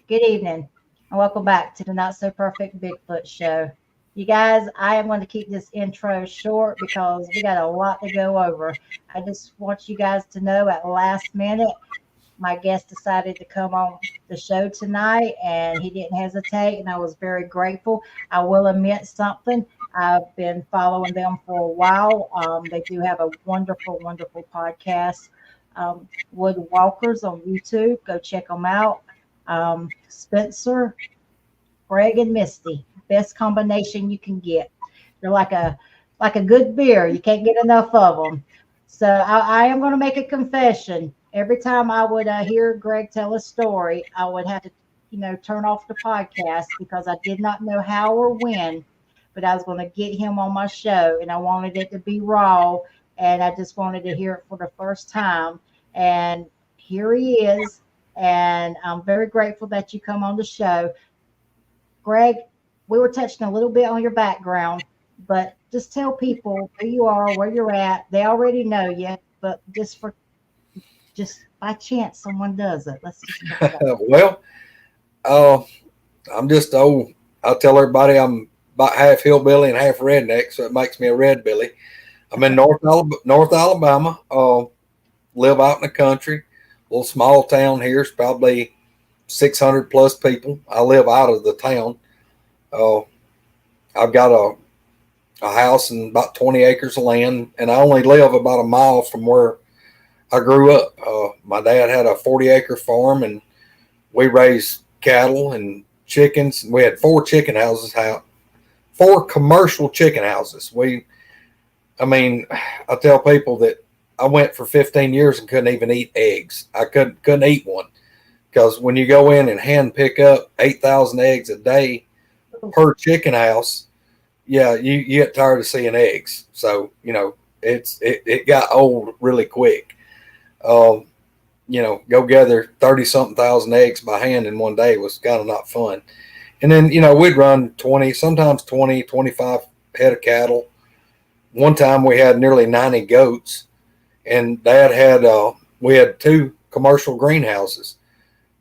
Good evening, and welcome back to the Not So Perfect Bigfoot Show. You guys, I am going to keep this intro short because we got a lot to go over. I just want you guys to know at last minute, my guest decided to come on the show tonight and he didn't hesitate, and I was very grateful. I will admit something. I've been following them for a while. They do have a wonderful, wonderful podcast, Wood Walkers on YouTube. Go check them out. Spencer, Greg, and Misty, best combination you can get. They're like a good beer. You can't get enough of them. So I am going to make a confession. Every time I would hear Greg tell a story, I would have to, turn off the podcast because I did not know how or when, but I was going to get him on my show, and I wanted it to be raw, and I just wanted to hear it for the first time. And here he is, and I'm very grateful that you come on the show. Greg, we were touching a little bit on your background, but just tell people who you are, where you're at. They already know you, but just by chance someone does it. Let's just talk about it. Well, I'm just old. I tell everybody I'm about half hillbilly and half redneck, so it makes me a red billy. I'm in North Alabama. Live out in the country, little small town here. It's probably 600 plus people. I live out of the town. I've got a house and about 20 acres of land, and I only live about a mile from where I grew up. My dad had a 40-acre farm, and we raised cattle and chickens. We had 4 chicken houses, 4 commercial chicken houses. I tell people that I went for 15 years and couldn't even eat eggs. I couldn't eat one because when you go in and hand pick up 8,000 eggs a day per chicken house, yeah, you get tired of seeing eggs. So it got old really quick. Go gather 30 something thousand eggs by hand in one day was kind of not fun. And then, we'd run 20, sometimes 20, 25 head of cattle. One time we had nearly 90 goats, and Dad we had 2 commercial greenhouses.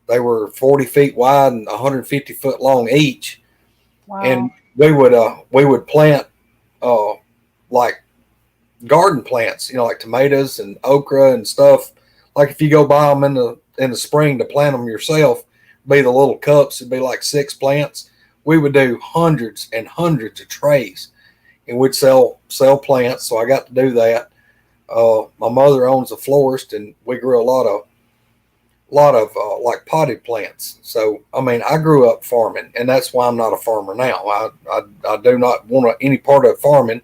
They were 40 feet wide and 150 foot long each. Wow. And we would plant, like garden plants, like tomatoes and okra and stuff. Like if you go buy them in the spring to plant them yourself, be the little cups, it'd be like 6 plants. We would do hundreds and hundreds of trays, and we'd sell plants. So I got to do that. My mother owns a florist, and we grew a lot of like potted plants. So I grew up farming, and that's why I'm not a farmer now. I do not want any part of farming.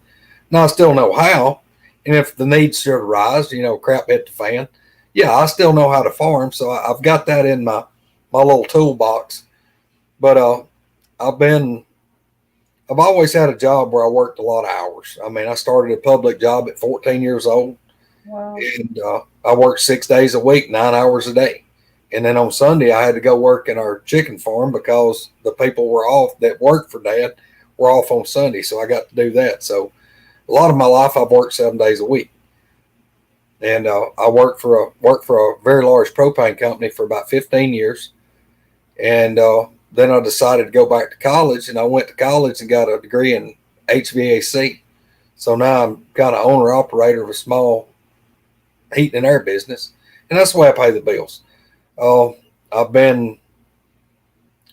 Now I still know how, and if the needs should arise, crap hit the fan, yeah, I still know how to farm. So I've got that in my little toolbox. But I've always had a job where I worked a lot of hours. I started a public job at 14 years old. Wow. And I worked 6 days a week, 9 hours a day. And then on Sunday, I had to go work in our chicken farm because the people were off that worked for Dad were off on Sunday. So I got to do that. So a lot of my life, I've worked 7 days a week. And I worked for a very large propane company for about 15 years. And then I decided to go back to college, and I went to college and got a degree in HVAC. So now I'm kind of owner operator of a small heating and air business, and that's the way I pay the bills. I've been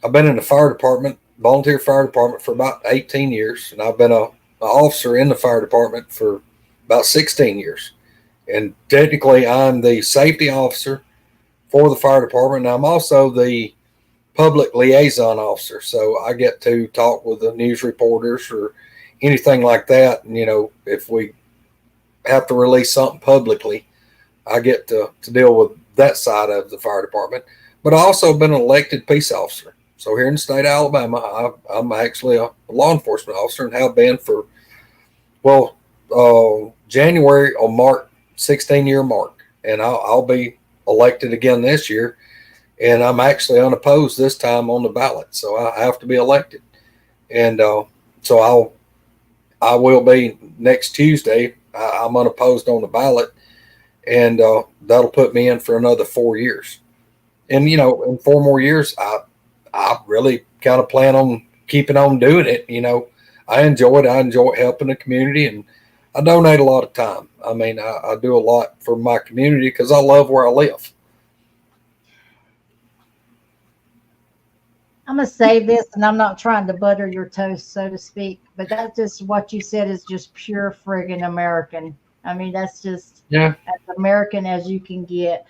in the fire department, volunteer fire department, for about 18 years, and I've been an officer in the fire department for about 16 years. And technically, I'm the safety officer for the fire department, and I'm also the public liaison officer. So I get to talk with the news reporters or anything like that. And, if we have to release something publicly, I get to deal with that side of the fire department. But I also been an elected peace officer. So here in the state of Alabama, I'm actually a law enforcement officer and have been for, January will mark 16-year mark. And I'll be elected again this year. And I'm actually unopposed this time on the ballot. So I have to be elected. And so I will be next Tuesday. I'm unopposed on the ballot. And that'll put me in for another 4 years. And, in 4 more years, I really kind of plan on keeping on doing it. You know, I enjoy it. I enjoy helping the community, and I donate a lot of time. I mean, I do a lot for my community because I love where I live. I'm gonna say this, and I'm not trying to butter your toast, so to speak, but that's just what you said is just pure friggin' American. I mean, that's just Yeah. as American as you can get.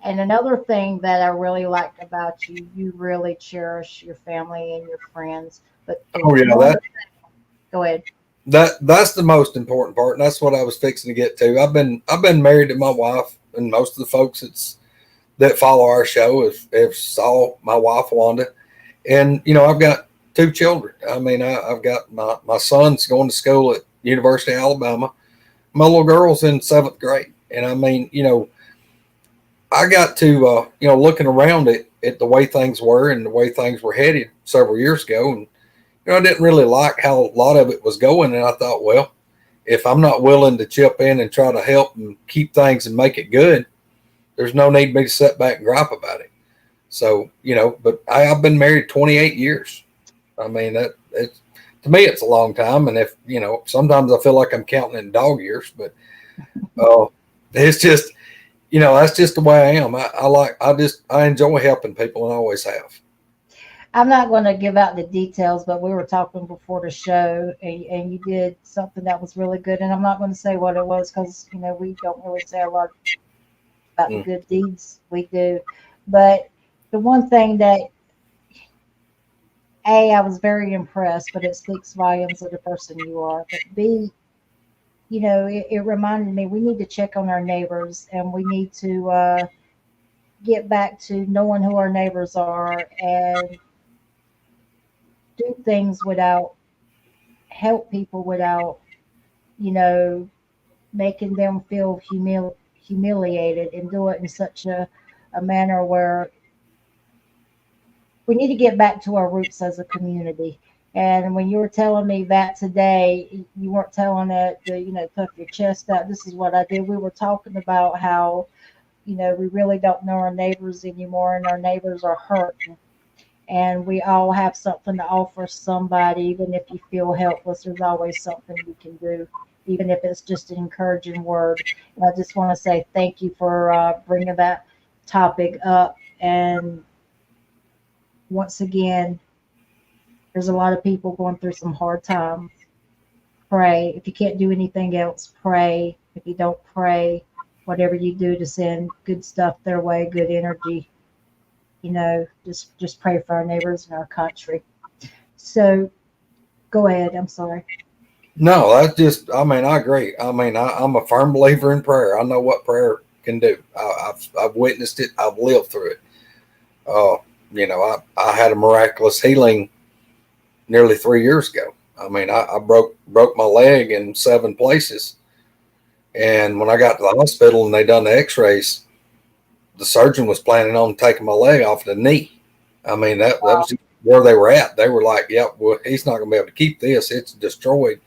And another thing that I really like about you, you really cherish your family and your friends. But Oh yeah. one, go ahead. That's the most important part, and that's what I was fixing to get to. I've been married to my wife, and most of the folks that follow our show have saw my wife Wanda, and you know I've got two children. I mean I've got my son's going to school at University of Alabama. My little girl's in seventh grade, and I mean you know I got to you know looking around at the way things were and the way things were headed several years ago, and you know I didn't really like how a lot of it was going, and I thought, well, if I'm not willing to chip in and try to help and keep things and make it good, there's no need for me to sit back and gripe about it. So, you know, but I've been married 28 years. I mean, that it's to me, it's a long time. And if, you know, sometimes I feel like I'm counting in dog years, but uh, it's just, you know, that's just the way I am. I enjoy helping people and I always have. I'm not going to give out the details, but we were talking before the show, and you did something that was really good. And I'm not going to say what it was because you know we don't really say a lot about the Mm. good deeds we do. But the one thing that I was very impressed, but it speaks volumes of the person you are. But B, you know, it reminded me we need to check on our neighbors, and we need to get back to knowing who our neighbors are and do things without help people without, you know, making them feel humiliated and do it in such a manner where we need to get back to our roots as a community. And when you were telling me that today, you weren't telling it to, you know, puff your chest out. This is what I did. We were talking about how, you know, we really don't know our neighbors anymore and our neighbors are hurting. And we all have something to offer somebody, even if you feel helpless, there's always something you can do, even if it's just an encouraging word. And I just want to say thank you for bringing that topic up. And once again, there's a lot of people going through some hard times. Pray. If you can't do anything else, pray. If you don't pray, whatever you do to send good stuff their way, good energy, you know, just pray for our neighbors and our country. So go ahead. I'm sorry. No, that's just, I mean, I agree. I mean, I'm a firm believer in prayer. I know what prayer can do. I've witnessed it. I've lived through it. Uh, you know, I had a miraculous healing nearly 3 years ago. I mean, I broke my leg in 7 places, and when I got to the hospital and they done the X-rays, the surgeon was planning on taking my leg off the knee. I mean, that was where they were at. They were like, "Yep, well, he's not going to be able to keep this. It's destroyed."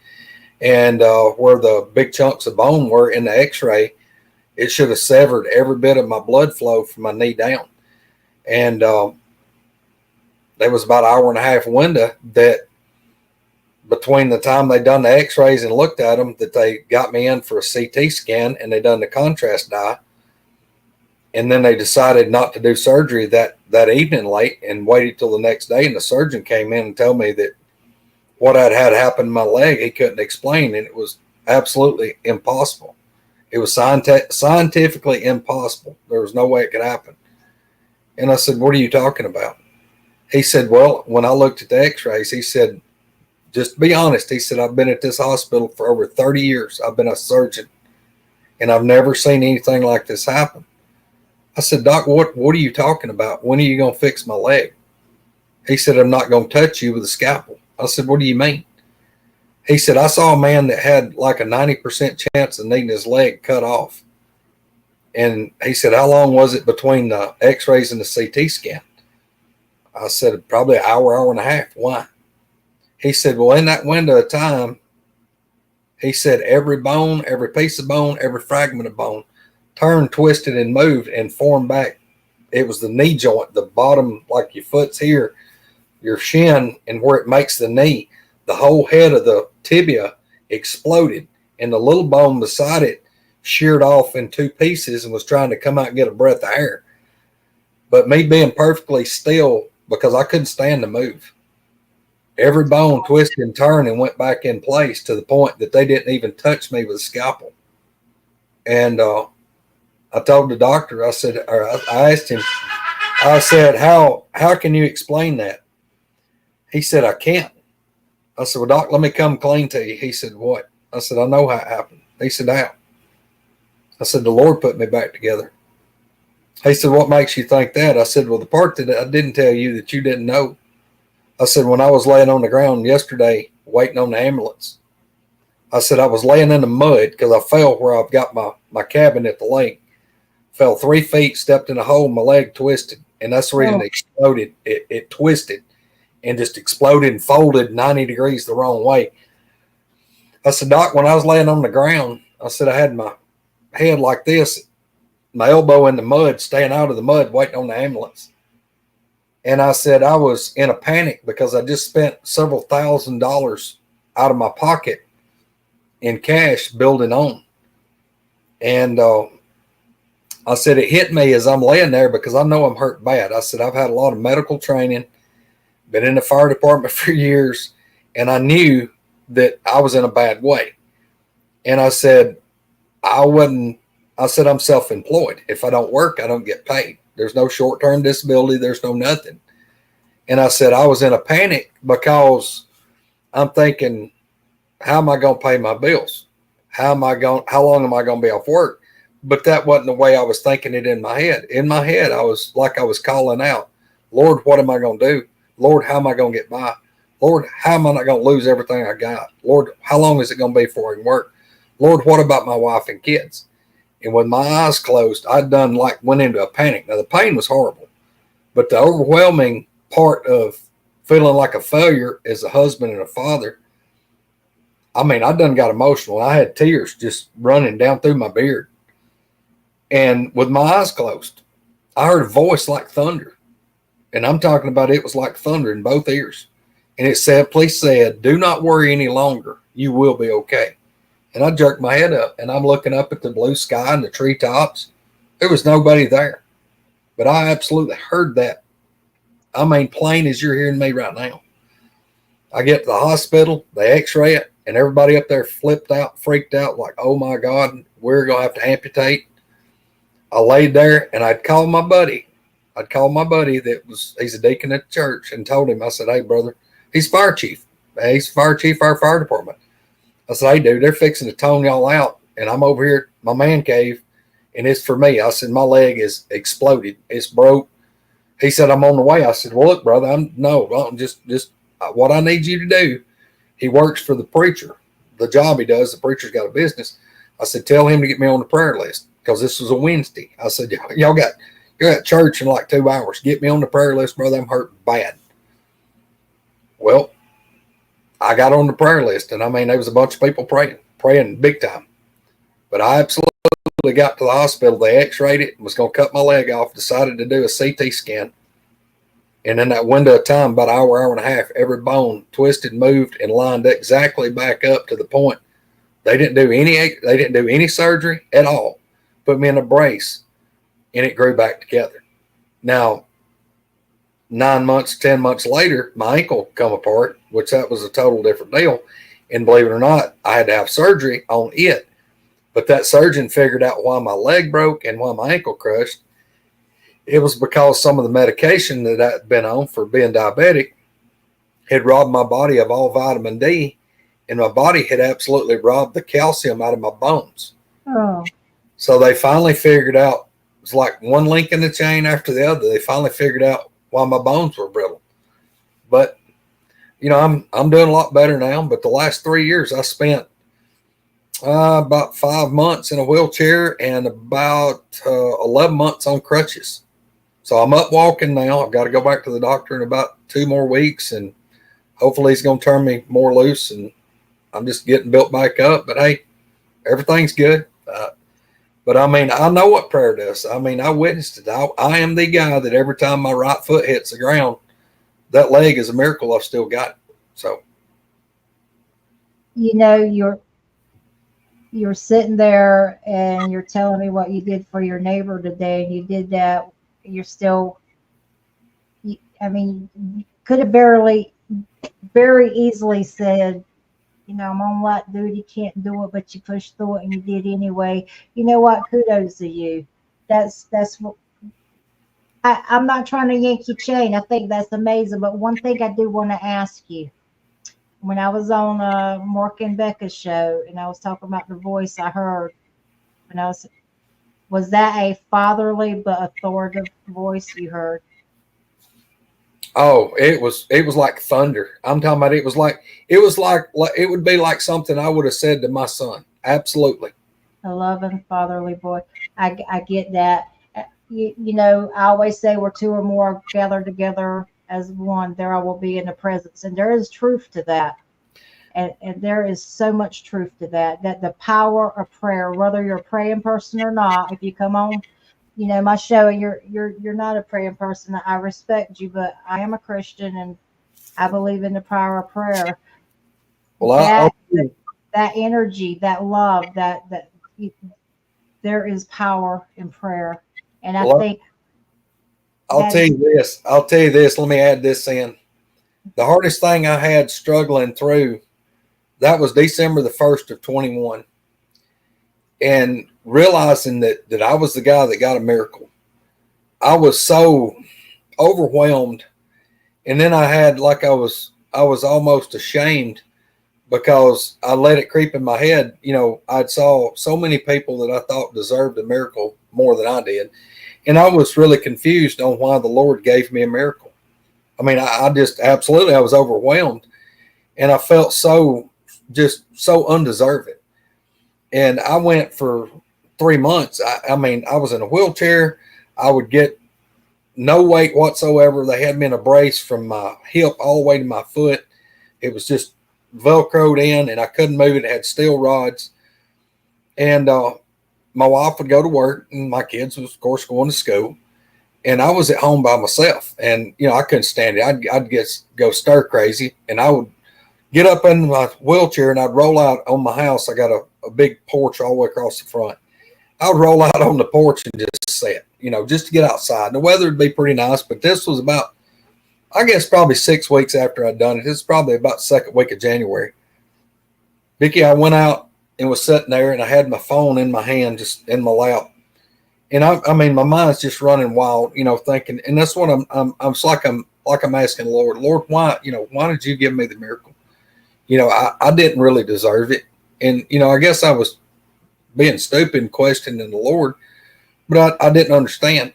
And where the big chunks of bone were in the X-ray, it should have severed every bit of my blood flow from my knee down. And there was about an hour and a half window that between the time they done the X-rays and looked at them, that they got me in for a CT scan and they done the contrast dye, and then they decided not to do surgery that evening late and waited till the next day. And the surgeon came in and told me that what had happened to my leg he couldn't explain, and it was absolutely impossible. It was scientifically impossible. There was no way it could happen. And I said, "What are you talking about?" He said, "Well, when I looked at the X-rays, he said, just to be honest, he said, I've been at this hospital for over 30 years. I've been a surgeon, and I've never seen anything like this happen." I said, "Doc, what are you talking about? When are you going to fix my leg?" He said, "I'm not going to touch you with a scalpel." I said, "What do you mean?" He said, "I saw a man that had like a 90% chance of needing his leg cut off." And he said, "How long was it between the X-rays and the CT scan?" I said, "Probably an hour, hour and a half." "Why?" He said, "Well, in that window of time," he said, "every bone, every piece of bone, every fragment of bone turned, twisted, and moved and formed back it was the knee joint, the bottom, like your foot's here, your shin, and where it makes the knee. The whole head of the tibia exploded, and the little bone beside it sheared off in two pieces and was trying to come out and get a breath of air. But me being perfectly still, because I couldn't stand to move, every bone twisted and turned and went back in place to the point that they didn't even touch me with a scalpel. And I told the doctor, I said, or I asked him, I said, how can you explain that? He said, I can't. I said, well, doc, let me come clean to you. He said, what? I said, I know how it happened. He said, how? I said, the Lord put me back together. He said, what makes you think that? I said, well, the part that I didn't tell you that you didn't know. I said, when I was laying on the ground yesterday waiting on the ambulance, I said, I was laying in the mud because I fell where I've got my cabin at the lake. Fell 3 feet, stepped in a hole, my leg twisted. And that's the reason it exploded. It twisted and just exploded and folded 90 degrees the wrong way. I said, Doc, when I was laying on the ground, I said, I had my head like this, my elbow in the mud, staying out of the mud, waiting on the ambulance. And I said, I was in a panic because I just spent several $1,000s out of my pocket in cash building on. And I said, it hit me as I'm laying there because I know I'm hurt bad. I said, I've had a lot of medical training, been in the fire department for years, and I knew that I was in a bad way. And I said, I'm self-employed. If I don't work, I don't get paid. There's no short-term disability. There's no nothing. And I said, I was in a panic because I'm thinking, how am I going to pay my bills? How long am I going to be off work? But that wasn't the way I was thinking it in my head. In my head, I was calling out, Lord, what am I going to do? Lord, how am I going to get by? Lord, how am I not going to lose everything I got? Lord, how long is it going to be before I can work? Lord, what about my wife and kids? And with my eyes closed, went into a panic. Now, the pain was horrible, but the overwhelming part of feeling like a failure as a husband and a father, I mean, I done got emotional. I had tears just running down through my beard. And with my eyes closed, I heard a voice like thunder. And I'm talking about it was like thunder in both ears. And it simply said, do not worry any longer. You will be okay. And I jerked my head up, and I'm looking up at the blue sky and the treetops. There was nobody there. But I absolutely heard that. I mean, plain as you're hearing me right now. I get to the hospital, they x-ray it, and everybody up there flipped out, freaked out, like, oh my God, we're going to have to amputate. I laid there, and I'd call my buddy. He's a deacon at the church, and told him, I said, hey, brother, he's fire chief. He's fire chief of our fire department. I said, hey, dude, they're fixing to tone y'all out, and I'm over here at my man cave, and it's for me. I said, my leg is exploded. It's broke. He said, I'm on the way. I said, well, look, brother, just what I need you to do. He works for the preacher. The job he does, the preacher's got a business. I said, tell him to get me on the prayer list because this was a Wednesday. I said, you're at church in like 2 hours. Get me on the prayer list, brother. I'm hurting bad. Well, I got on the prayer list, and I mean, there was a bunch of people praying big time. But I absolutely got to the hospital. They x-rayed it, was going to cut my leg off, decided to do a CT scan. And in that window of time, about an hour and a half, every bone twisted, moved, and lined exactly back up to the point. They didn't do any surgery at all. Put me in a brace, and it grew back together. Now, 9 months, 10 months later, my ankle come apart, which that was a total different deal. And believe it or not, I had to have surgery on it. But that surgeon figured out why my leg broke and why my ankle crushed. It was because some of the medication that I'd been on for being diabetic had robbed my body of all vitamin D, and my body had absolutely robbed the calcium out of my bones. Oh. So they finally figured out, it was like one link in the chain after the other. They finally figured out why my bones were brittle. But, I'm doing a lot better now. But the last 3 years, I spent about 5 months in a wheelchair and about 11 months on crutches. So I'm up walking now. I've got to go back to the doctor in about 2 more weeks, and hopefully he's going to turn me more loose, and I'm just getting built back up. But hey, everything's good. But I mean, I know what prayer does. I mean, I witnessed it. I am the guy that every time my right foot hits the ground, that leg is a miracle. I've still got it. So, You know, you're sitting there and you're telling me what you did for your neighbor today, and you did that. You're still, I mean, you could have very easily said, you know, I'm on light duty, can't do it, but you pushed through it and you did anyway. You know what? Kudos to you. That's what I'm not trying to yank your chain. I think that's amazing. But one thing I do want to ask you, when I was on Mark and Becca's show and I was talking about the voice I heard, and was that a fatherly but authoritative voice you heard? oh, it was like thunder. I'm talking about it was like it would be like something I would have said to my son. Absolutely. A loving fatherly voice. I get that. You know, I always say where two or more are gathered together as one, there I will be in the presence. And there is truth to that. And there is so much truth to that, that the power of prayer, whether you're a praying person or not, if you come on, you know, my show and you're not a praying person, I respect you, but I am a Christian and I believe in the power of prayer. Well, That that energy, that love, there is power in prayer. And I well, think I'll that tell is you this. I'll tell you this. Let me add this in. The hardest thing I had struggling through that was December the 1st of 21, and realizing that I was the guy that got a miracle. I was so overwhelmed, and then I had like I was almost ashamed because I let it creep in my head. You know, I'd saw so many people that I thought deserved a miracle more than I did, and I was really confused on why the Lord gave me a miracle. I mean, I just absolutely I was overwhelmed, and I felt so just so undeserving. And I went for 3 months. I mean, I was in a wheelchair. I would get no weight whatsoever. They had me in a brace from my hip all the way to my foot. It was just velcroed in, and I couldn't move it. It had steel rods. And my wife would go to work, and my kids was, of course, going to school. And I was at home by myself, and you know I couldn't stand it. I'd get go stir crazy, and I would get up in my wheelchair and I'd roll out on my house. I got a big porch all the way across the front. I would roll out on the porch and just sit, you know, just to get outside. And the weather would be pretty nice, but this was about, I guess, probably 6 weeks after I'd done it. This is probably about the second week of January. Vicky, I went out and was sitting there, and I had my phone in my hand, just in my lap. And I mean, my mind's just running wild, you know, thinking, and that's what I'm like I'm asking the Lord, why, you know, why did you give me the miracle? You know, I didn't really deserve it. And, you know, I guess I was being stupid and questioning the Lord, but I didn't understand.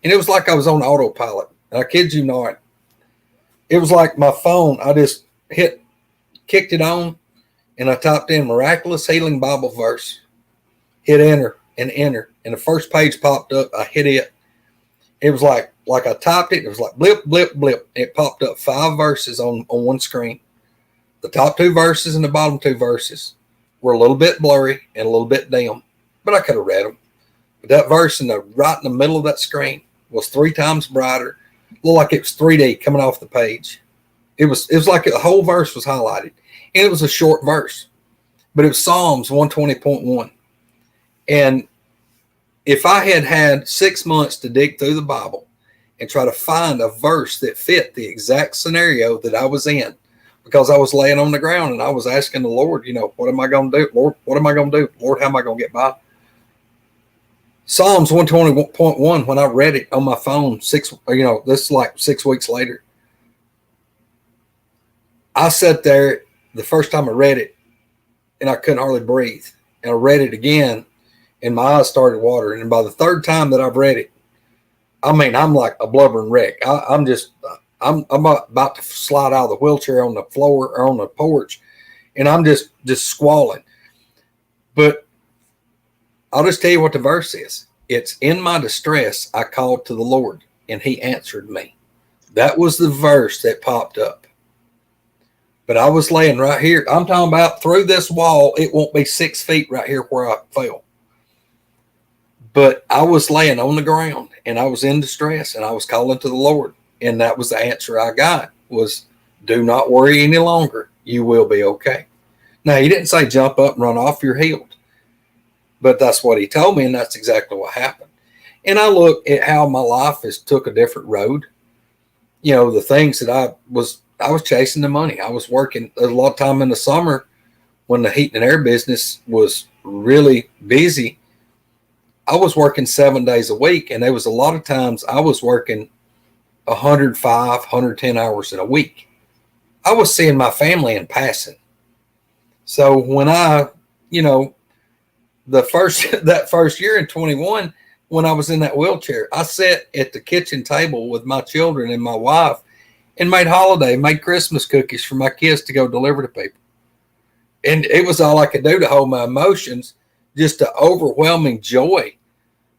And it was like I was on autopilot. And I kid you not. It was like my phone, I just kicked it on, and I typed in miraculous healing Bible verse, hit enter and enter. And the first page popped up. I hit it. It was like I typed it. It was like blip, blip, blip. It popped up 5 verses on one screen. The top 2 verses and the bottom 2 verses were a little bit blurry and a little bit dim, but I could have read them. But that verse right in the middle of that screen was 3 times brighter. Looked like it was 3D coming off the page. It was like the whole verse was highlighted, and it was a short verse, but it was Psalms 120.1. And if I had had 6 months to dig through the Bible and try to find a verse that fit the exact scenario that I was in, because I was laying on the ground and I was asking the Lord, you know, what am I going to do? Lord, what am I going to do? Lord, how am I going to get by? Psalms 120.1, when I read it on my phone, this is like 6 weeks later, I sat there the first time I read it and I couldn't hardly breathe. And I read it again and my eyes started watering. And by the third time that I've read it, I mean, I'm like a blubbering wreck. I'm about to slide out of the wheelchair on the floor or on the porch, and I'm just squalling. But I'll just tell you what the verse is. It's in my distress, I called to the Lord, and he answered me. That was the verse that popped up. But I was laying right here. I'm talking about through this wall. It won't be 6 feet right here where I fell. But I was laying on the ground and I was in distress and I was calling to the Lord. And that was the answer I got was, do not worry any longer. You will be okay. Now, he didn't say jump up and run off, you're healed. But that's what he told me, and that's exactly what happened. And I look at how my life has took a different road. You know, the things that I was chasing the money. I was working a lot of time in the summer when the heat and air business was really busy. I was working 7 days a week, and there was a lot of times I was working 105, 110 hours in a week. I was seeing my family in passing. So when I, you know, that first year in 21, when I was in that wheelchair, I sat at the kitchen table with my children and my wife and made Christmas cookies for my kids to go deliver to people. And it was all I could do to hold my emotions, just the overwhelming joy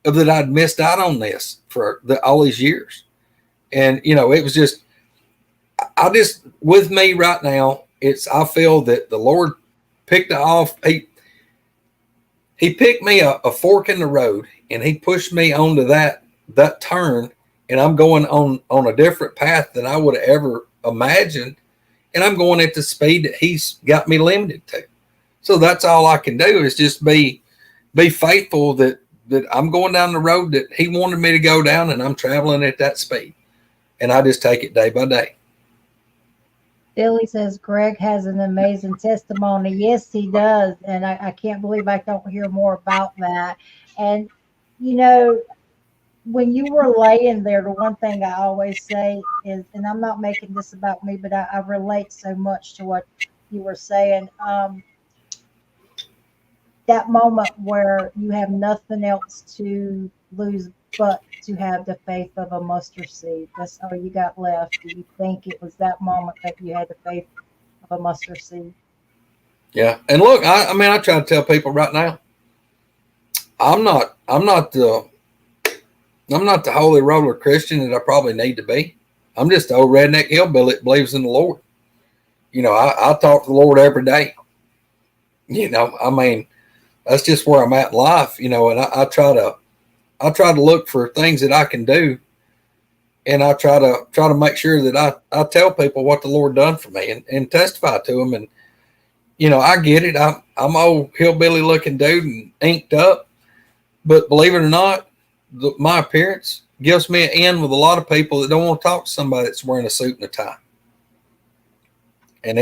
of that I'd missed out on this for all these years. And, you know, it was just, with me right now, I feel that the Lord picked it off. He picked me a fork in the road and he pushed me onto that turn, and I'm going on a different path than I would have ever imagined. And I'm going at the speed that he's got me limited to. So that's all I can do is just be faithful that I'm going down the road that he wanted me to go down, and I'm traveling at that speed. And I just take it day by day. Billy says Greg has an amazing testimony. Yes, he does. And I can't believe I don't hear more about that. And, you know, when you were laying there, the one thing I always say is, and I'm not making this about me, but I relate so much to what you were saying. That moment where you have nothing else to lose but to have the faith of a mustard seed. That's all you got left. Do you think it was that moment that you had the faith of a mustard seed? Yeah. And look, I mean, I try to tell people right now, I'm not the holy roller Christian that I probably need to be. I'm just the old redneck hillbilly that believes in the Lord. You know, I talk to the Lord every day. You know, I mean, that's just where I'm at in life, you know, and I try to look for things that I can do. And I try to make sure that I tell people what the Lord done for me and testify to them. And, you know, I get it. I'm old hillbilly looking dude and inked up, but believe it or not, my appearance gives me an in with a lot of people that don't want to talk to somebody that's wearing a suit and a tie. And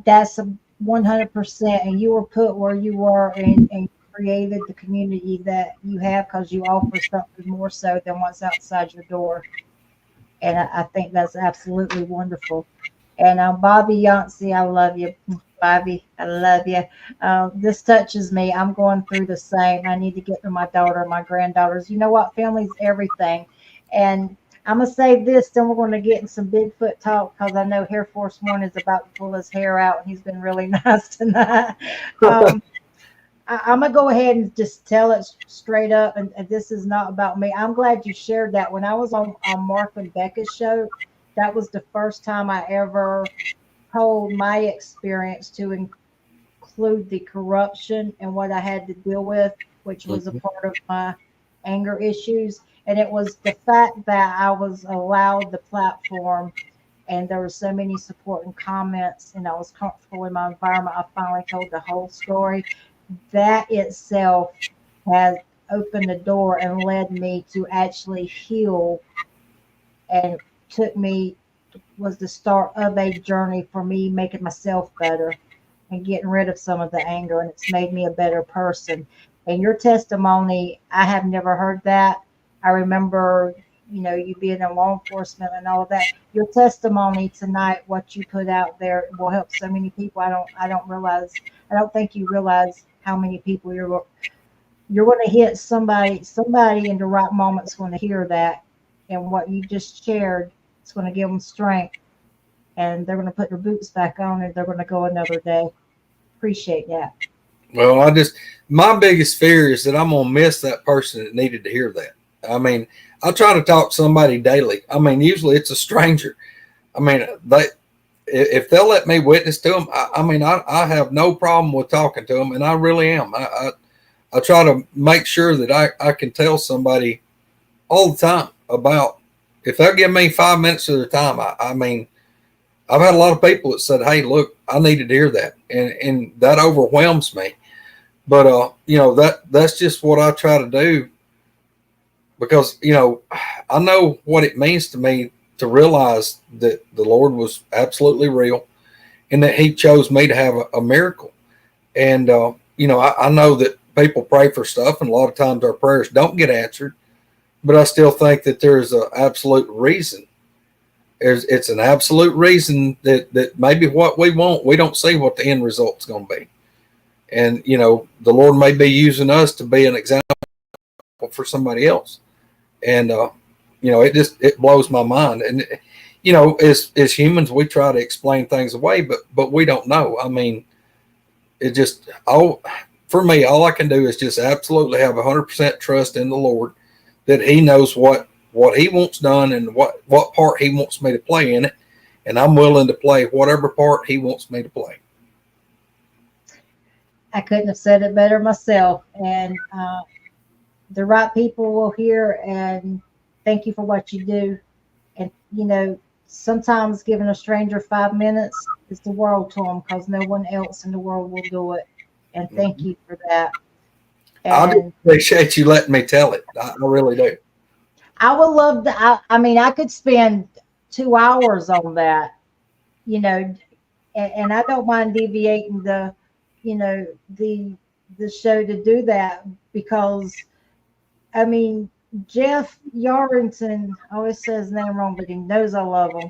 that's 100%. And you were put where you were and created the community that you have because you offer something more so than what's outside your door. And I think that's absolutely wonderful. And Bobby Yancey, I love you. Bobby, I love you. This touches me. I'm going through the same. I need to get to my daughter, my granddaughters. You know what? Family's everything. And I'm going to say this, then we're going to get in some Bigfoot talk because I know Hair Force One is about to pull his hair out, and he's been really nice tonight. I'm going to go ahead and just tell it straight up, and this is not about me. I'm glad you shared that. When I was on Mark and Becca's show, that was the first time I ever told my experience to include the corruption and what I had to deal with, which was a part of my anger issues. And it was the fact that I was allowed the platform and there were so many supporting comments and I was comfortable in my environment. I finally told the whole story. That itself has opened the door and led me to actually heal, and was the start of a journey for me making myself better and getting rid of some of the anger, and it's made me a better person. And your testimony, I have never heard that. I remember, you know, you being in law enforcement and all of that. Your testimony tonight, what you put out there, will help so many people. I don't think you realize how many people you're going to hit. Somebody in the right moment's going to hear that, and what you just shared, it's going to give them strength, and they're going to put their boots back on and they're going to go another day. Appreciate that. Well, my biggest fear is that I'm going to miss that person that needed to hear that. I mean, I try to talk to somebody daily. I mean, usually it's a stranger. I mean, if they'll let me witness to them, I have no problem with talking to them, and I really am. I try to make sure that I can tell somebody all the time about, if they'll give me 5 minutes of their time. I mean, I've had a lot of people that said, "Hey, look, I needed to hear that," and that overwhelms me. But that's just what I try to do, because I know what it means to me to realize that the Lord was absolutely real, and that He chose me to have a miracle. And I know that people pray for stuff, and a lot of times our prayers don't get answered. But I still think that there's an absolute reason. It's an absolute reason that maybe what we want, we don't see what the end result's going to be. And the Lord may be using us to be an example for somebody else. And it blows my mind. And as humans, we try to explain things away, but we don't know. I mean, it just for me, all I can do is just absolutely have 100% trust in the Lord, that He knows what He wants done, and what part He wants me to play in it, and I'm willing to play whatever part He wants me to play. I couldn't have said it better myself. And the right people will hear and thank you for what you do. And sometimes giving a stranger 5 minutes is the world to them, because no one else in the world will do it. And thank you for that. I do appreciate you letting me tell it. I really do. I would love to. I mean, I could spend 2 hours on that, and I don't mind deviating you know, the the show to do that, because I mean, Jeff Yarrington, I always say his name wrong, but he knows I love him.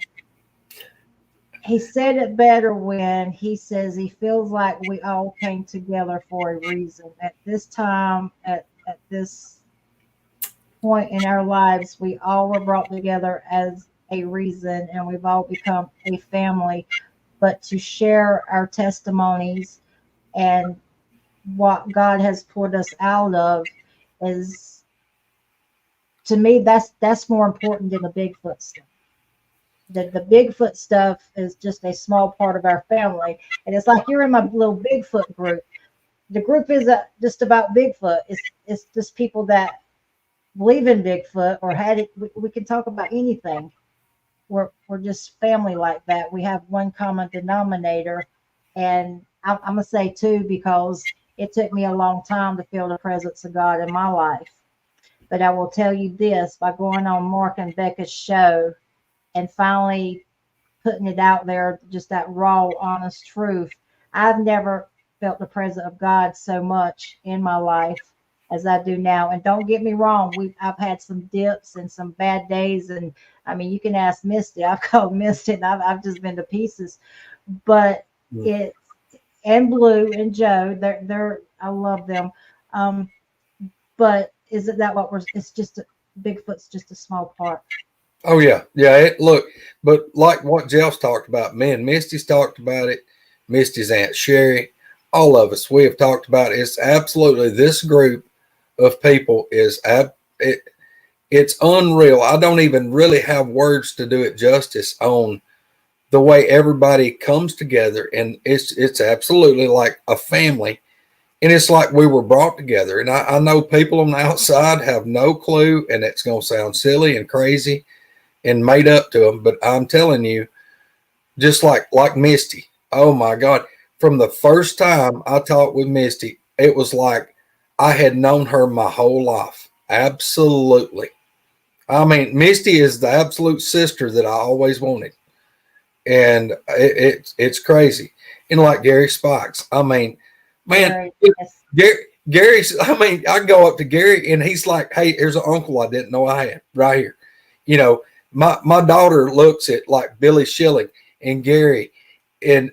He said it better when he says he feels like we all came together for a reason. At this time, at this point in our lives, we all were brought together as a reason, and we've all become a family. But to share our testimonies and what God has pulled us out of is, to me, that's more important than the Bigfoot stuff. The Bigfoot stuff is just a small part of our family, and it's like you're in my little Bigfoot group. The group isn't just about Bigfoot. It's just people that believe in Bigfoot or had it. We can talk about anything. We're just family like that. We have one common denominator, and I'm gonna say too, because it took me a long time to feel the presence of God in my life. But I will tell you this: by going on Mark and Becca's show and finally putting it out there, just that raw, honest truth, I've never felt the presence of God so much in my life as I do now. And don't get me wrong, I've had some dips and some bad days, and I mean, you can ask Misty. I've called Misty, and I've just been to pieces. But it and Blue and Joe, they're I love them. But isn't that what we're? It's just Bigfoot's just a small part. Oh yeah, yeah. Look, but like what Jeff's talked about, me and Misty's talked about it. Misty's Aunt Sherry, all of us, we have talked about it. It's absolutely, this group of people is it's unreal. I don't even really have words to do it justice on the way everybody comes together, and it's absolutely like a family, and it's like we were brought together. And I know people on the outside have no clue, and it's going to sound silly and crazy and made up to them, but I'm telling you, just like Misty, oh my God, from the first time I talked with Misty, it was like I had known her my whole life. Absolutely. I mean, Misty is the absolute sister that I always wanted, and it's crazy. And like Gary Spikes, I mean, man, Yes. Gary's, I mean, I go up to Gary and he's like, "Hey, here's an uncle I didn't know I had right here." You know, my daughter looks at like Billy Schilling and Gary and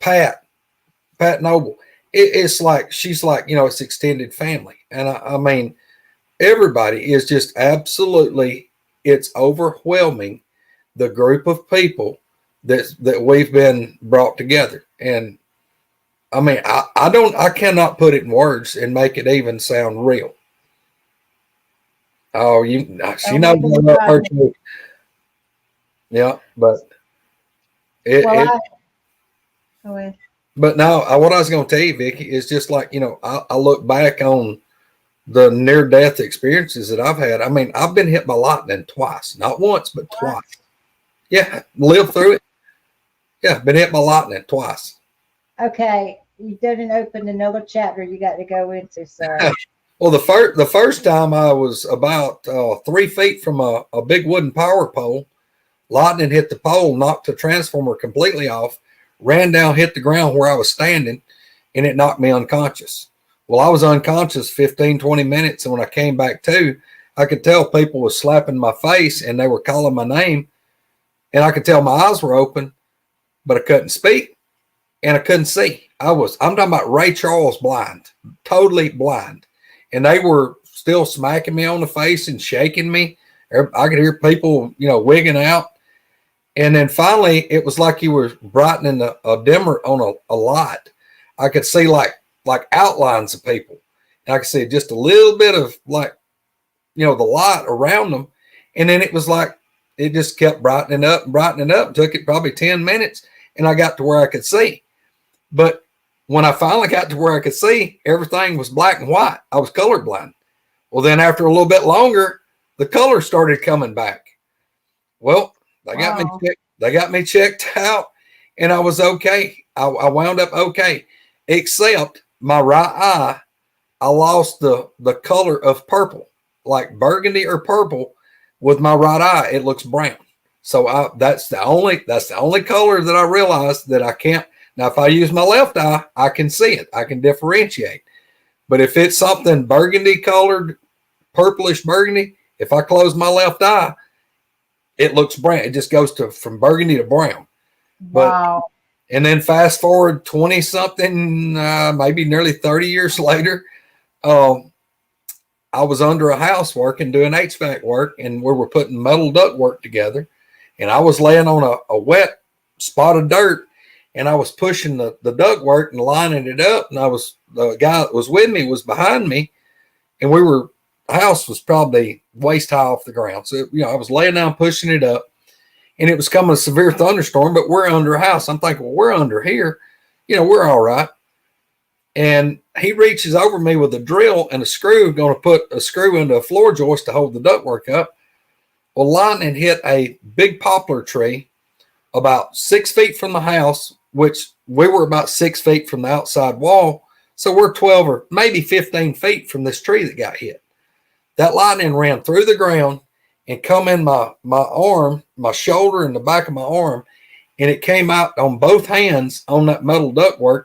Pat Noble. It's like she's like, it's extended family, and I mean, everybody is just absolutely, it's overwhelming, the group of people that we've been brought together. And I mean, I cannot put it in words and make it even sound real. Oh, she Don't knows make I them love cry. her too. Yeah, but Well, it go ahead. But now, what I was going to tell you, Vicky, is just like, I look back on the near death experiences that I've had. I mean, I've been hit by lightning twice, not once, but twice. Yeah, lived through it. Yeah, been hit by lightning twice. Okay, you didn't open another chapter you got to go into, sir. Well, the first time I was about 3 feet from a big wooden power pole. Lightning hit the pole, knocked the transformer completely off, ran down, hit the ground where I was standing, and it knocked me unconscious. Well, I was unconscious 15, 20 minutes, and when I came back to, I could tell people was slapping my face and they were calling my name, and I could tell my eyes were open, but I couldn't speak and I couldn't see. I'm talking about Ray Charles blind, totally blind. And they were still smacking me on the face and shaking me. I could hear people, wigging out. And then finally, it was like you were brightening a dimmer on a light. I could see like outlines of people. And I could see just a little bit of the light around them. And then it was like, it just kept brightening up and brightening up. It took it probably 10 minutes. And I got to where I could see. But when I finally got to where I could see, everything was black and white. I was colorblind. Well, then after a little bit longer, the color started coming back. Well, they got me checked out, and I was okay. I wound up okay, except my right eye. I lost the color of purple, like burgundy or purple. With my right eye, it looks brown. So that's the only color that I realized that I can't. Now, if I use my left eye, I can see it. I can differentiate. But if it's something burgundy colored, purplish burgundy, if I close my left eye, it looks brown. It just goes from burgundy to brown. Wow. And then fast forward 20 something, maybe nearly 30 years later, I was under a house working, doing HVAC work, and we were putting metal duct work together. And I was laying on a wet spot of dirt, and I was pushing the duct work and lining it up. And the guy that was with me was behind me, and the house was probably waist high off the ground. So, I was laying down, pushing it up, and it was coming a severe thunderstorm, but we're under a house. I'm thinking, well, we're under here. We're all right. And he reaches over me with a drill and a screw, going to put a screw into a floor joist to hold the ductwork up. Well, lightning hit a big poplar tree about 6 feet from the house, which we were about 6 feet from the outside wall. So we're 12 or maybe 15 feet from this tree that got hit. That lightning ran through the ground and come in my arm, my shoulder, and the back of my arm. And it came out on both hands on that metal ductwork.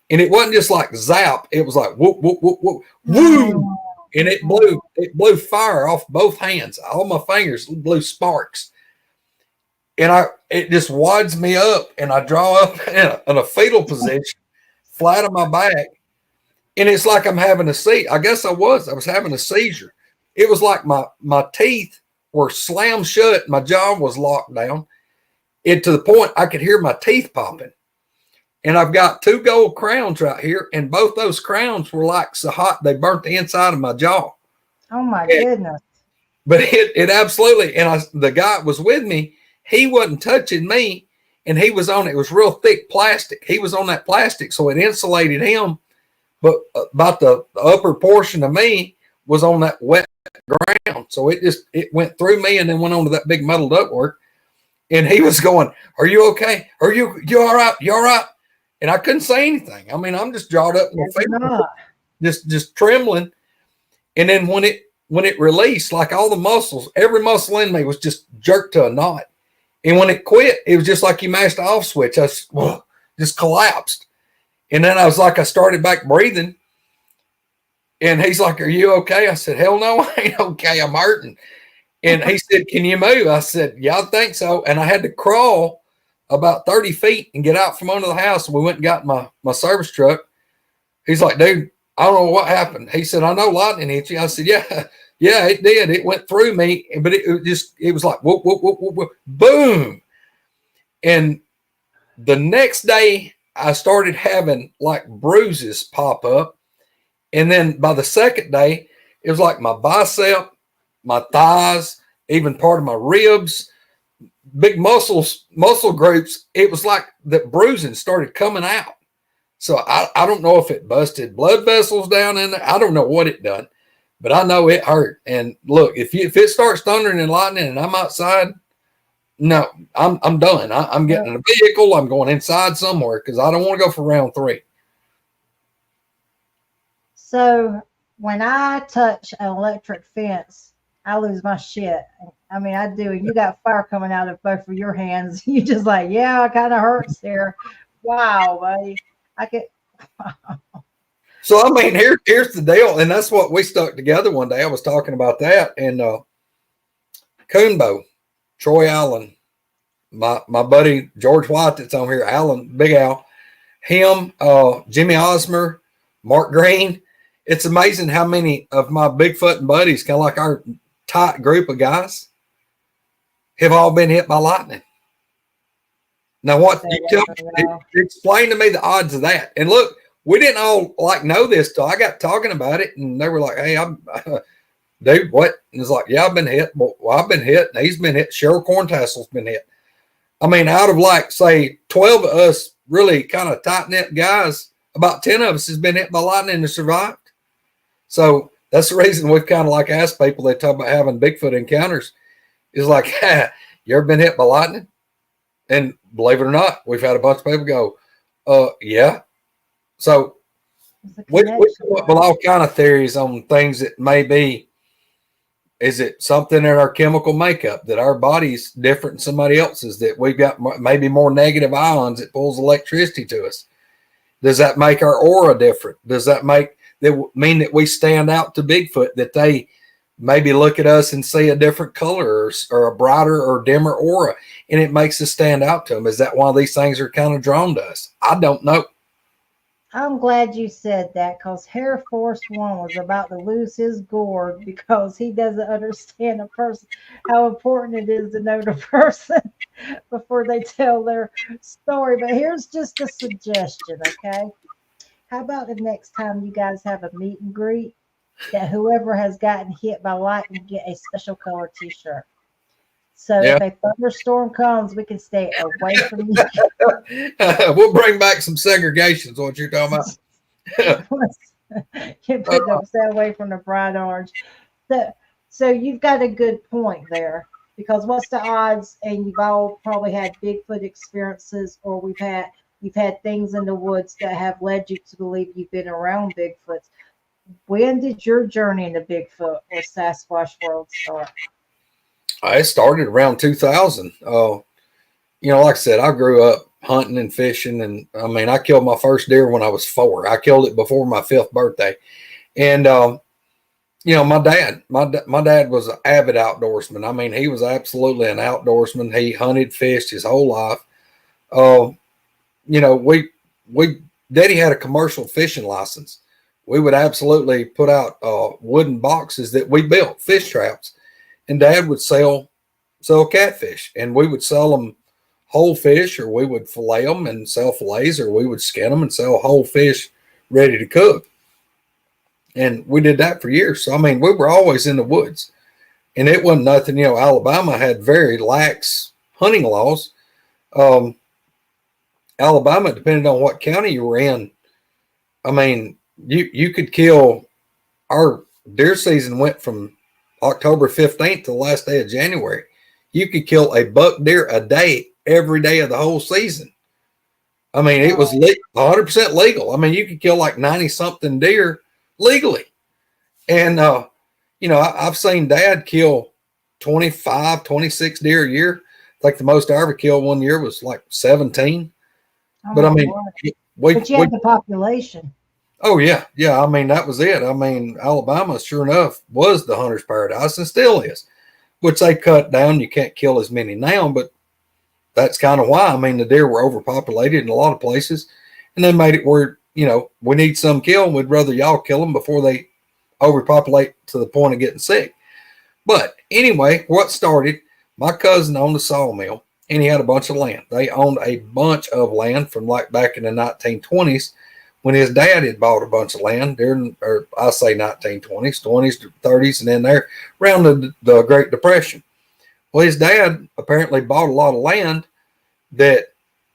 And it wasn't just like zap. It was like whoop, whoop, whoop, whoop, woo. And it blew fire off both hands. All my fingers blew sparks. And it just wads me up, and I draw up in a fetal position, flat on my back. And it's like I'm having a seizure. I guess I was having a seizure. It was like my teeth were slammed shut. My jaw was locked down. To the point I could hear my teeth popping. And I've got 2 gold crowns right here. And both those crowns were like so hot, they burnt the inside of my jaw. Oh my goodness. But it absolutely, and the guy was with me. He wasn't touching me, and he was on it. It was real thick plastic. He was on that plastic, so it insulated him. But about the upper portion of me was on that wet ground. So it went through me and then went onto that big metal ductwork. And he was going, "Are you okay? You all right? You all right?" And I couldn't say anything. I mean, I'm just jawed up in my face, just trembling. And then when it released, like all the muscles, every muscle in me was just jerked to a knot. And when it quit, it was just like you mashed the off switch. I just collapsed. And then I started back breathing. And he's like, "Are you okay?" I said, "Hell no, I ain't okay. I'm hurting." And he said, "Can you move?" I said, "Yeah, I think so." And I had to crawl about 30 feet and get out from under the house. And we went and got my service truck. He's like, "Dude, I don't know what happened." He said, "I know lightning hit you." I said, Yeah, it did. It went through me, but it was like, whoop, whoop, whoop, whoop, whoop, boom. And the next day I started having like bruises pop up. And then by the second day, it was like my bicep, my thighs, even part of my ribs, big muscle groups. It was like the bruising started coming out. So I don't know if it busted blood vessels down in there. I don't know what it done, but I know it hurt. And look, if it starts thundering and lightning and I'm outside, no, I'm done. I'm getting in a vehicle. I'm going inside somewhere because I don't want to go for round 3. So when I touch an electric fence, I lose my shit. I mean, I do. And you got fire coming out of both of your hands. You just like, yeah, it kind of hurts here. Wow, buddy. I could. So I mean, here's the deal, and that's what we stuck together one day. I was talking about that, and Coonbo, Troy Allen, my buddy George White that's on here, Allen, Big Al, him, Jimmy Osmer, Mark Green. It's amazing how many of my Bigfoot buddies, kind of like our tight group of guys, have all been hit by lightning. Now, what you tell me, explain to me the odds of that. And look, we didn't all like know this till I got talking about it, and they were like, "Hey, I'm dude, what?" And it's like, "Yeah, I've been hit. Well, I've been hit, and he's been hit. Cheryl Corntassel's been hit." I mean, out of like say 12 of us, really kind of tight knit guys, about 10 of us has been hit by lightning and survived. So that's the reason we've kind of like asked people. They talk about having Bigfoot encounters. Is like, you ever been hit by lightning? And believe it or not, we've had a bunch of people go, yeah. So we come up with all kind of theories on things that may be. Is it something in our chemical makeup that our body's different than somebody else's, that we've got maybe more negative ions that pulls electricity to us? Does that make our aura different? Does that mean that we stand out to Bigfoot, that they maybe look at us and see a different color or a brighter or dimmer aura, and it makes us stand out to them? Is that one of these things are kind of drawn to us? I don't know. I'm glad you said that, because Air Force One was about to lose his gourd because he doesn't understand a person, how important it is to know the person before they tell their story. But here's just a suggestion, okay? How about the next time you guys have a meet and greet, that whoever has gotten hit by lightning get a special color T-shirt? So if a thunderstorm comes, we can stay away from you. We'll bring back some segregation is what you're talking about. You stay away from the bright orange. So you've got a good point there, because what's the odds? And you've all probably had Bigfoot experiences, or you've had things in the woods that have led you to believe you've been around Bigfoots. When did your journey into Bigfoot or Sasquatch world start? I started around 2000. Like I said, I grew up hunting and fishing, and I mean, I killed my first deer when I was 4. I killed it before my 5th birthday, and my dad was an avid outdoorsman. I mean, he was absolutely an outdoorsman. He hunted, fished his whole life. Daddy had a commercial fishing license. We would absolutely put out wooden boxes that we built, fish traps. And Dad would sell catfish, and we would sell them whole fish, or we would fillet them and sell fillets, or we would skin them and sell whole fish ready to cook. And we did that for years. So, I mean, we were always in the woods, and it wasn't nothing. Alabama had very lax hunting laws. Alabama, depending on what county you were in, I mean, you could kill. Our deer season went from October 15th to the last day of January. You could kill a buck deer a day every day of the whole season. I mean, it was 100% legal. I mean, you could kill like 90-something deer legally. And, I've seen Dad kill 25, 26 deer a year. I think the most I ever killed one year was like 17. But, I mean, but you had the population. Oh, yeah. Yeah. I mean, that was it. I mean, Alabama, sure enough, was the hunter's paradise and still is, which they cut down. You can't kill as many now, but that's kind of why. I mean, the deer were overpopulated in a lot of places, and they made it where, we need some kill, and we'd rather y'all kill them before they overpopulate to the point of getting sick. But anyway, what started, my cousin owned a sawmill, and he had a bunch of land. They owned a bunch of land from like back in the 1920s. When his dad had bought a bunch of land during, or I say 1920s, 20s to 30s, and then there around the Great Depression. Well, his dad apparently bought a lot of land that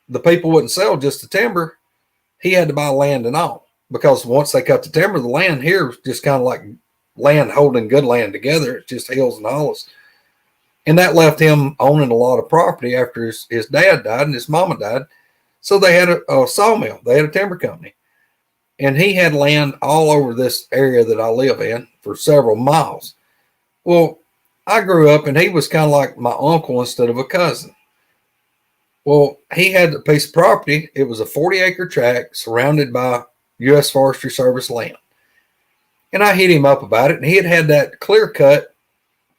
the people wouldn't sell, just the timber. he had to buy land and all, because once they cut the timber, the land here was just kind of like land holding good land together. It's just hills and hollows. And that left him owning a lot of property after his dad died and his mama died. So they had a sawmill. They had a timber company. And he had land all over this area that I live in for several miles. Well, I grew up and he was kind of like my uncle instead of a cousin. Well, he had a piece of property. It was a 40-acre tract surrounded by U.S. Forestry Service land. And I hit him up about it. And he had that clear cut,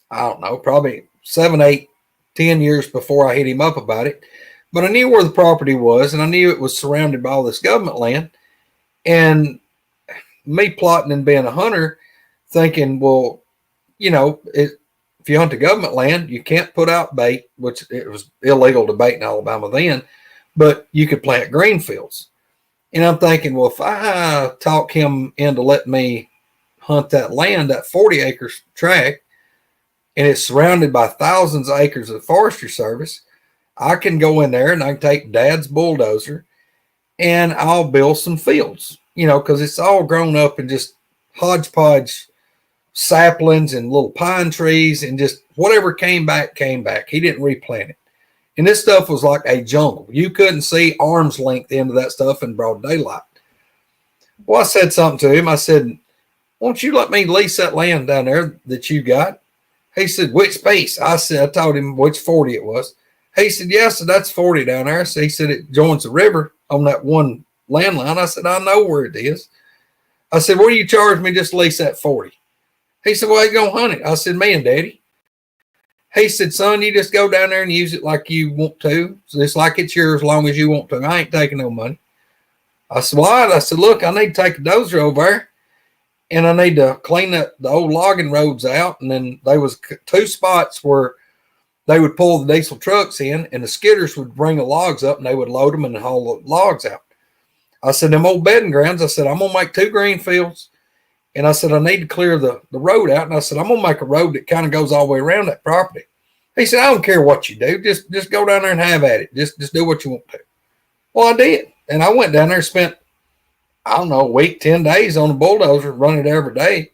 I don't know, probably 7, 8, 10 years before I hit him up about it. But I knew where the property was, and I knew it was surrounded by all this government land. And me plotting and being a hunter, thinking, well, if you hunt the government land, you can't put out bait, which it was illegal to bait in Alabama then, but you could plant green fields. And I'm thinking, well, if I talk him into letting me hunt that land, that 40-acre tract, and it's surrounded by thousands of acres of forestry service, I can go in there and I can take Dad's bulldozer and I'll build some fields, because it's all grown up and just hodgepodge saplings and little pine trees, and just whatever came back. He didn't replant it. And this stuff was like a jungle. You couldn't see arm's length into that stuff in broad daylight. Well, I said something to him. I said, won't you let me lease that land down there that you got? He said, which piece? I told him which 40 it was. He said, yeah, so that's 40 down there. So he said, it joins the river on that one landline. I said, I know where it is. I said, what do you charge me just to lease that 40? He said, well, you going to hunt it? I said, me and Daddy. He said, son, you just go down there and use it like you want to. So it's like it's yours as long as you want to. I ain't taking no money. I said, well, all right. I said, look, I need to take a dozer over there, and I need to clean the old logging roads out. And then there was 2 spots where they would pull the diesel trucks in, and the skidders would bring the logs up, and they would load them and haul the logs out. I said, them old bedding grounds, I said, I'm going to make 2 green fields. And I said, I need to clear the road out. And I said, I'm going to make a road that kind of goes all the way around that property. He said, I don't care what you do. Just go down there and have at it. Just do what you want to. Well, I did. And I went down there and spent, I don't know, a week, 10 days on the bulldozer, running it every day.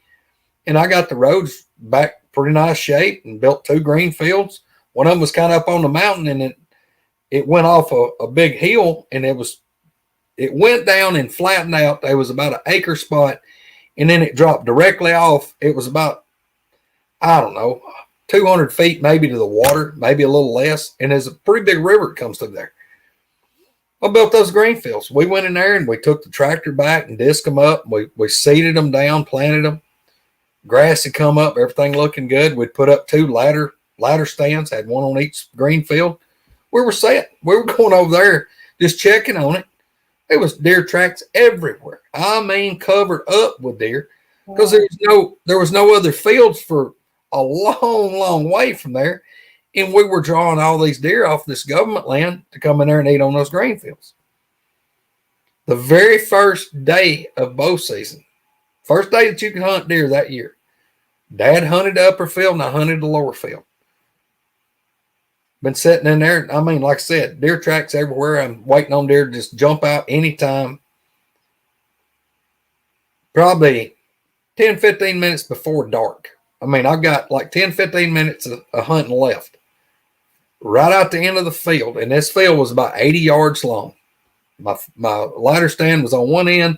And I got the roads back pretty nice shape and built 2 green fields. One of them was kind of up on the mountain, and it went off a big hill, and it went down and flattened out. There was about an acre spot, and then it dropped directly off. It was about, I don't know, 200 feet maybe to the water, maybe a little less. And there's a pretty big river that comes through there. I built those green fields. We went in there and we took the tractor back and disked them up. We seeded them down, planted them. Grass had come up, everything looking good. We'd put up 2 ladder stands, had one on each green field. We were set. We were going over there just checking on it. There was deer tracks everywhere. I mean, covered up with deer, because there was no other fields for a long, long way from there. And we were drawing all these deer off this government land to come in there and eat on those grain fields. The very first day of bow season, first day that you can hunt deer that year, Dad hunted the upper field and I hunted the lower field. Been sitting in there. I mean, like I said, deer tracks everywhere. I'm waiting on deer to just jump out anytime. Probably 10, 15 minutes before dark. I mean, I've got like 10, 15 minutes of hunting left. Right out the end of the field. And this field was about 80 yards long. My ladder stand was on one end,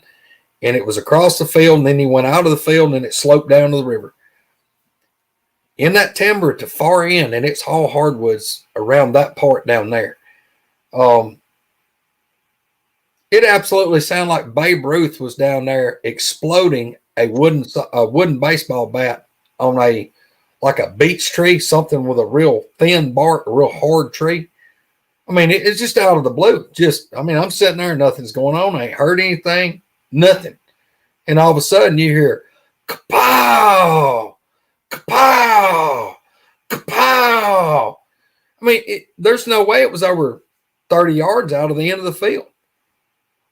and it was across the field. And then you went out of the field, and it sloped down to the river. In that timber at the far end, and it's all hardwoods around that part down there. It absolutely sounded like Babe Ruth was down there exploding a wooden baseball bat on like a beech tree, something with a real thin bark, a real hard tree. I mean, it's just out of the blue. I'm sitting there, nothing's going on. I ain't heard anything, nothing. And all of a sudden you hear kapow! Kapow! Kapow! I mean, there's no way it was over 30 yards out of the end of the field.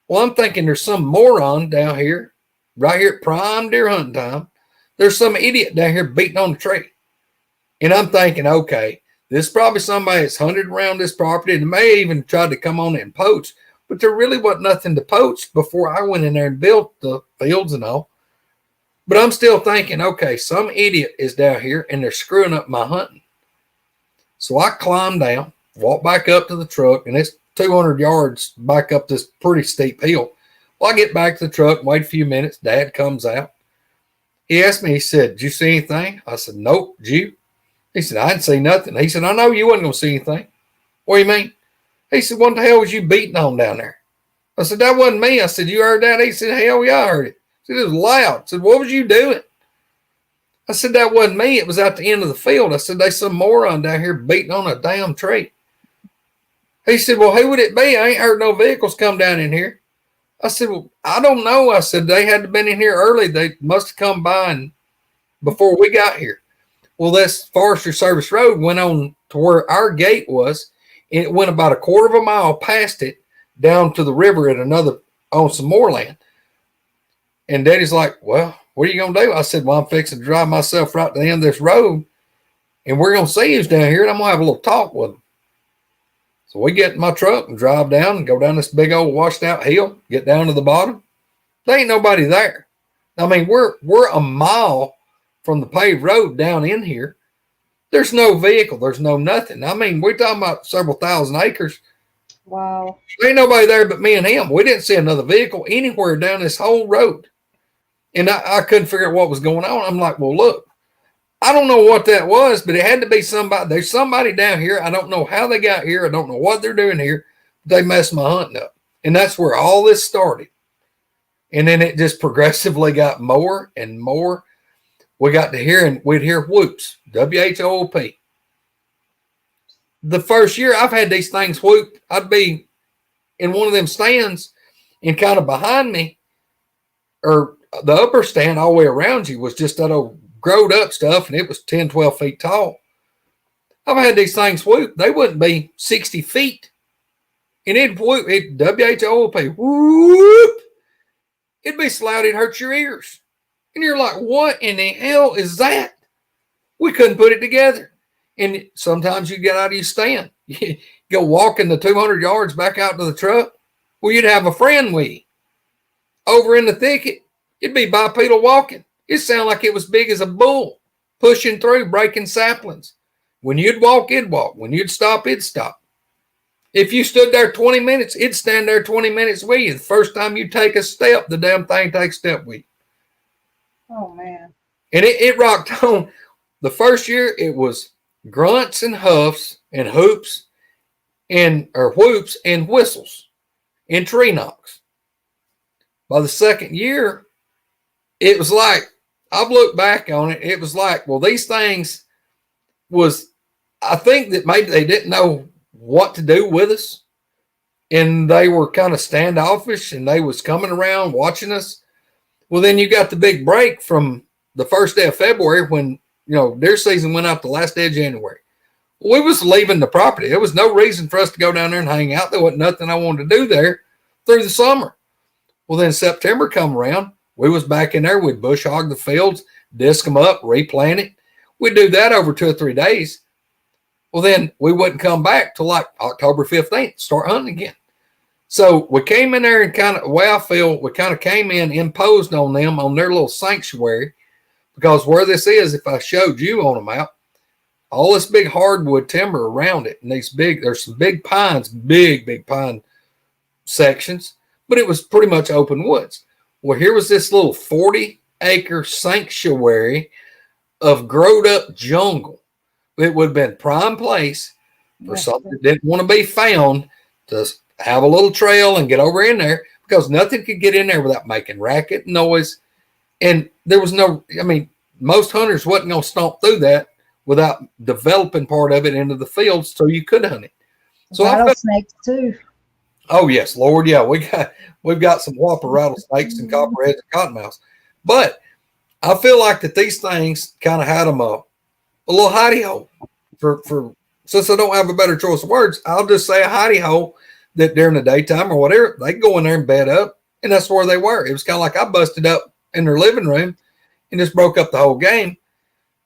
Well, I'm thinking there's some moron down here, right here at prime deer hunting time. There's some idiot down here beating on the tree. And I'm thinking, okay, this is probably somebody that's hunted around this property and may even tried to come on it and poach. but there really wasn't nothing to poach before I went in there and built the fields and all. But I'm still thinking, okay, some idiot is down here and they're screwing up my hunting. So I climbed down, walked back up to the truck, and it's 200 yards back up this pretty steep hill. Well, I get back to the truck, wait a few minutes. Dad comes out. He asked me, he said, "Did you see anything?" I said, "Nope. Did you?" He said, "I didn't see nothing." He said, "I know you wasn't going to see anything." "What do you mean?" He said, "What the hell was you beating on down there?" I said, "That wasn't me." I said, "You heard that?" He said, "Hell yeah, I heard it." I said, "It was loud." I said, "What was you doing?" I said, "That wasn't me. It was at the end of the field." I said, "There's some moron down here beating on a damn tree." He said, "Well, who would it be? I ain't heard no vehicles come down in here." I said, "Well, I don't know." I said, "They had to been in here early. They must have come by before we got here." Well, this Forestry Service Road went on to where our gate was, and it went about a quarter of a mile past it down to the river at another, on some more land. And Daddy's like, "Well, what are you going to do?" I said, "Well, I'm fixing to drive myself right to the end of this road, and we're going to see who's down here, and I'm going to have a little talk with them." So we get in my truck and drive down and go down this big old washed out hill, get down to the bottom. There ain't nobody there. I mean, we're a mile from the paved road down in here. There's no vehicle. There's no nothing. I mean, we're talking about several thousand acres. Wow. There ain't nobody there but me and him. We didn't see another vehicle anywhere down this whole road. And I couldn't figure out what was going on. I'm like, well, look, I don't know what that was, but it had to be somebody. There's somebody down here. I don't know how they got here. I don't know what they're doing here. They messed my hunting up. And that's where all this started. And then it just progressively got more and more. We got to hear, and we'd hear whoops, WHOOP. The first year I've had these things whoop, I'd be in one of them stands, and kind of behind me, or the upper stand all the way around you, was just that old growed up stuff, and it was 10, 12 feet tall. I've had these things whoop. They wouldn't be 60 feet. And it'd whoop, WHOOP, whoop. It'd be so loud it'd hurt your ears. And you're like, what in the hell is that? We couldn't put it together. And sometimes you get out of your stand. You go walking the 200 yards back out to the truck. Well, you'd have a friend with you. Over in the thicket, it'd be bipedal walking. It sounded like it was big as a bull, pushing through, breaking saplings. When you'd walk, it'd walk. When you'd stop, it'd stop. If you stood there 20 minutes, it'd stand there 20 minutes with you. The first time you take a step, the damn thing takes a step with you. Oh, man. And it rocked on. The first year, it was grunts and huffs and hoops or whoops and whistles and tree knocks. By the second year, it was like, I've looked back on it, it was like, well, these things was, I think that maybe they didn't know what to do with us, and they were kind of standoffish, and they was coming around watching us. Well, then you got the big break from the first day of February when, deer season went out the last day of January. We was leaving the property. There was no reason for us to go down there and hang out. There wasn't nothing I wanted to do there through the summer. Well, then September come around. We was back in there. We'd bush hog the fields, disc them up, replant it. We'd do that over 2 or 3 days. Well, then we wouldn't come back till like October 15th, start hunting again. So we came in there and kind of, the way I feel, we kind of came in, imposed on them on their little sanctuary, because where this is, if I showed you on a map, all this big hardwood timber around it, and there's some big pines, big pine sections, but it was pretty much open woods. Well, here was this little 40-acre sanctuary of growed up jungle. It would have been prime place for something that didn't want to be found to have a little trail and get over in there, because nothing could get in there without making racket, noise. And there was most hunters wasn't going to stomp through that without developing part of it into the fields so you could hunt it. So rattlesnakes too. Oh yes, Lord, yeah, we've got some whopper rattlesnakes and copperheads and cottonmouths, but I feel like that these things kind of had them a little hidey hole. For since I don't have a better choice of words, I'll just say a hidey hole that during the daytime or whatever they go in there and bed up, and that's where they were. It was kind of like I busted up in their living room and just broke up the whole game.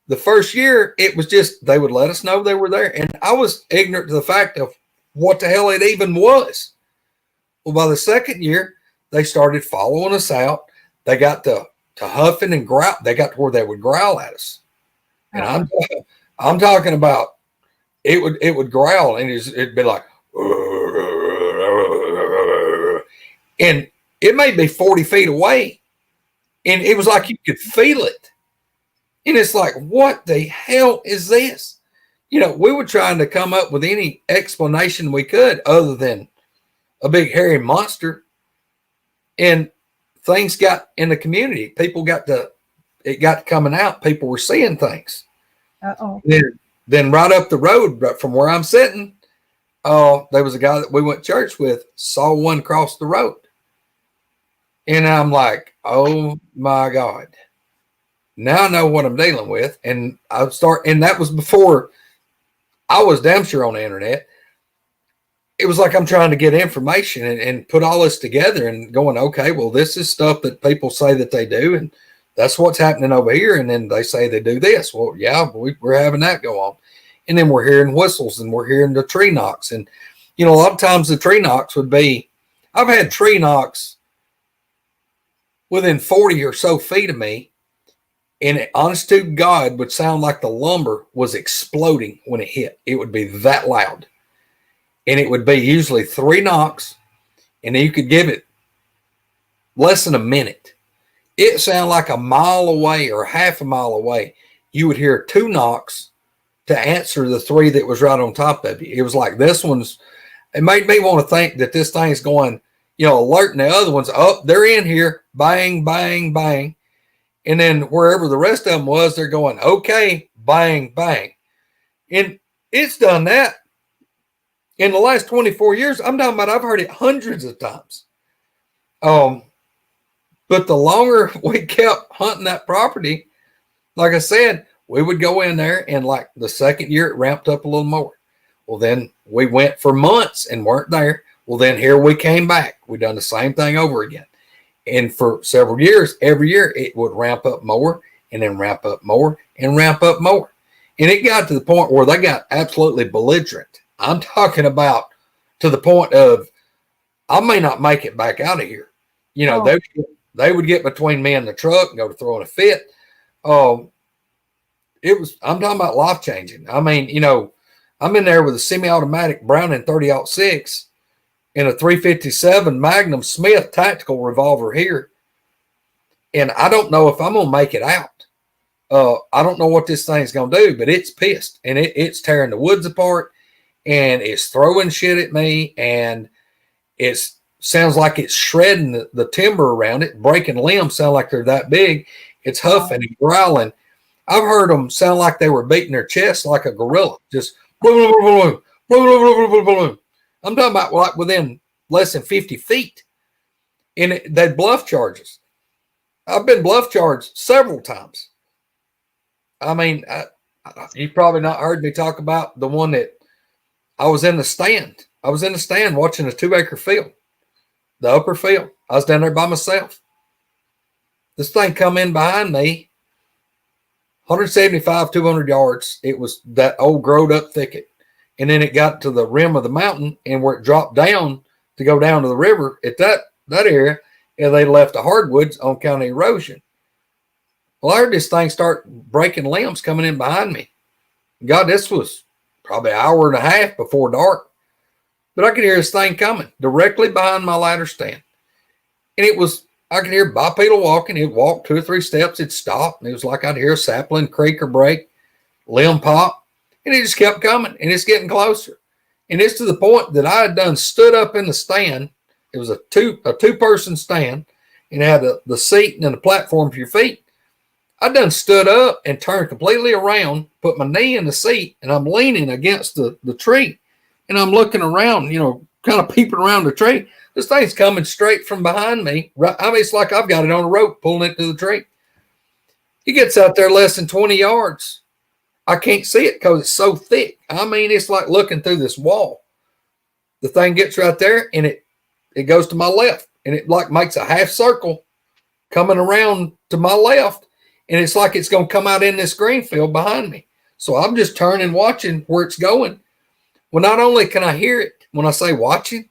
The first year, it was just they would let us know they were there, and I was ignorant to the fact of what the hell it even was. Well, by the second year, they started following us out. They got to huffing and growl. They got to where they would growl at us. And I'm talking about it would growl and it'd be like, and it may be 40 feet away. And it was like you could feel it. And it's like, what the hell is this? You know, we were trying to come up with any explanation we could other than a big hairy monster. And things got in the community. People it got coming out. People were seeing things. Uh-oh. Then right up the road from where I'm sitting, there was a guy that we went to church with, saw one cross the road. And I'm like, oh my God. Now I know what I'm dealing with. And and that was before I was damn sure on the internet. It was like I'm trying to get information and put all this together and going, okay, well, this is stuff that people say that they do. And that's what's happening over here. And then they say they do this. Well, yeah, we're having that go on. And then we're hearing whistles and we're hearing the tree knocks. And, you know, a lot of times the tree knocks would be, I've had tree knocks within 40 or so feet of me. And honest to God, would sound like the lumber was exploding when it hit. It would be that loud. And it would be usually 3 knocks, and you could give it less than a minute. It sounded like a mile away or half a mile away. You would hear 2 knocks to answer the 3 that was right on top of you. It was like it made me want to think that this thing's going, you know, alerting the other ones, oh, they're in here, bang, bang, bang. And then wherever the rest of them was, they're going, okay, bang, bang. And it's done that. In the last 24 years, I'm talking about I've heard it hundreds of times. But the longer we kept hunting that property, like I said, we would go in there and like the second year it ramped up a little more. Well, then we went for months and weren't there. Well, then here we came back. We done the same thing over again. And for several years, every year it would ramp up more and then ramp up more and ramp up more. And it got to the point where they got absolutely belligerent. I'm talking about to the point of I may not make it back out of here. You know, they would get between me and the truck and go to throwing a fit. I'm talking about life changing. I mean, you know, I'm in there with a semi-automatic Browning 30-06 and a 357 Magnum Smith tactical revolver here. And I don't know if I'm going to make it out. I don't know what this thing's going to do, but it's pissed and it's tearing the woods apart and it's throwing shit at me. And it sounds like it's shredding the timber around it, breaking limbs sound like they're that big. It's huffing and growling. I've heard them sound like they were beating their chest like a gorilla, just boom, boom, boom, boom, boom, boom, boom. I'm talking about like within less than 50 feet. And they bluff charges. I've been bluff charged several times. I mean, you've probably not heard me talk about the one that I was in the stand. I was in the stand watching a 2-acre field, the upper field. I was down there by myself. This thing come in behind me, 175, 200 yards. It was that old growed up thicket. And then it got to the rim of the mountain and where it dropped down to go down to the river at that area, and they left the hardwoods on account of erosion. Well, I heard this thing start breaking limbs coming in behind me. God, this was probably an hour and a half before dark. But I could hear this thing coming directly behind my ladder stand. And I could hear bipedal walking. It walked 2 or 3 steps. It'd stop. And it was like I'd hear a sapling creak or break, limb pop. And it just kept coming, and it's getting closer. And it's to the point that I had done stood up in the stand. It was a two-person stand, and it had the seat and then the platform for your feet. I done stood up and turned completely around, put my knee in the seat, and I'm leaning against the tree. And I'm looking around, you know, kind of peeping around the tree. This thing's coming straight from behind me. I mean, it's like I've got it on a rope pulling it to the tree. It gets out there less than 20 yards. I can't see it because it's so thick. I mean, it's like looking through this wall. The thing gets right there, and it goes to my left, and it like makes a half circle coming around to my left, and it's like it's going to come out in this green field behind me. So I'm just turning, watching where it's going. Well, not only can I hear it when I say watching,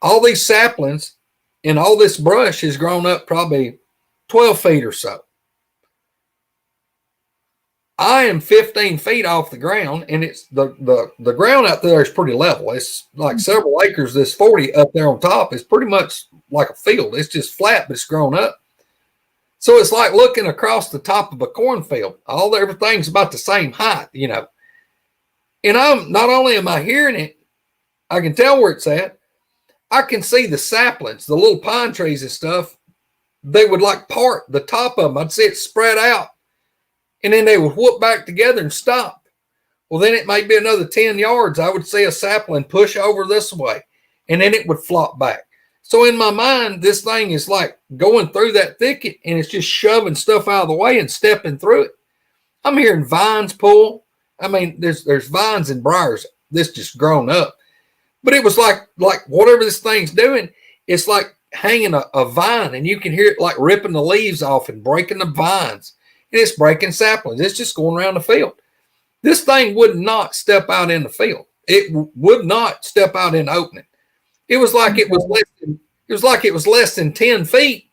all these saplings and all this brush has grown up probably 12 feet or so. I am 15 feet off the ground, and it's the ground out there is pretty level. It's like several acres. This 40 up there on top is pretty much like a field. It's just flat, but it's grown up. So it's like looking across the top of a cornfield. Everything's about the same height, you know. And I'm not only am I hearing it, I can tell where it's at. I can see the saplings, the little pine trees and stuff. They would like part the top of them. I'd see it spread out. And then they would whoop back together and stop. Well, then it might be another 10 yards. I would see a sapling push over this way, and then it would flop back. So in my mind, this thing is like going through that thicket, and it's just shoving stuff out of the way and stepping through it. I'm hearing vines pull. I mean, there's vines and briars. This just grown up. But it was like whatever this thing's doing, it's like hanging a vine, and you can hear it like ripping the leaves off and breaking the vines. And it's breaking saplings. It's just going around the field. This thing would not step out in the field. It would not step out in the opening. It was like it was less than 10 feet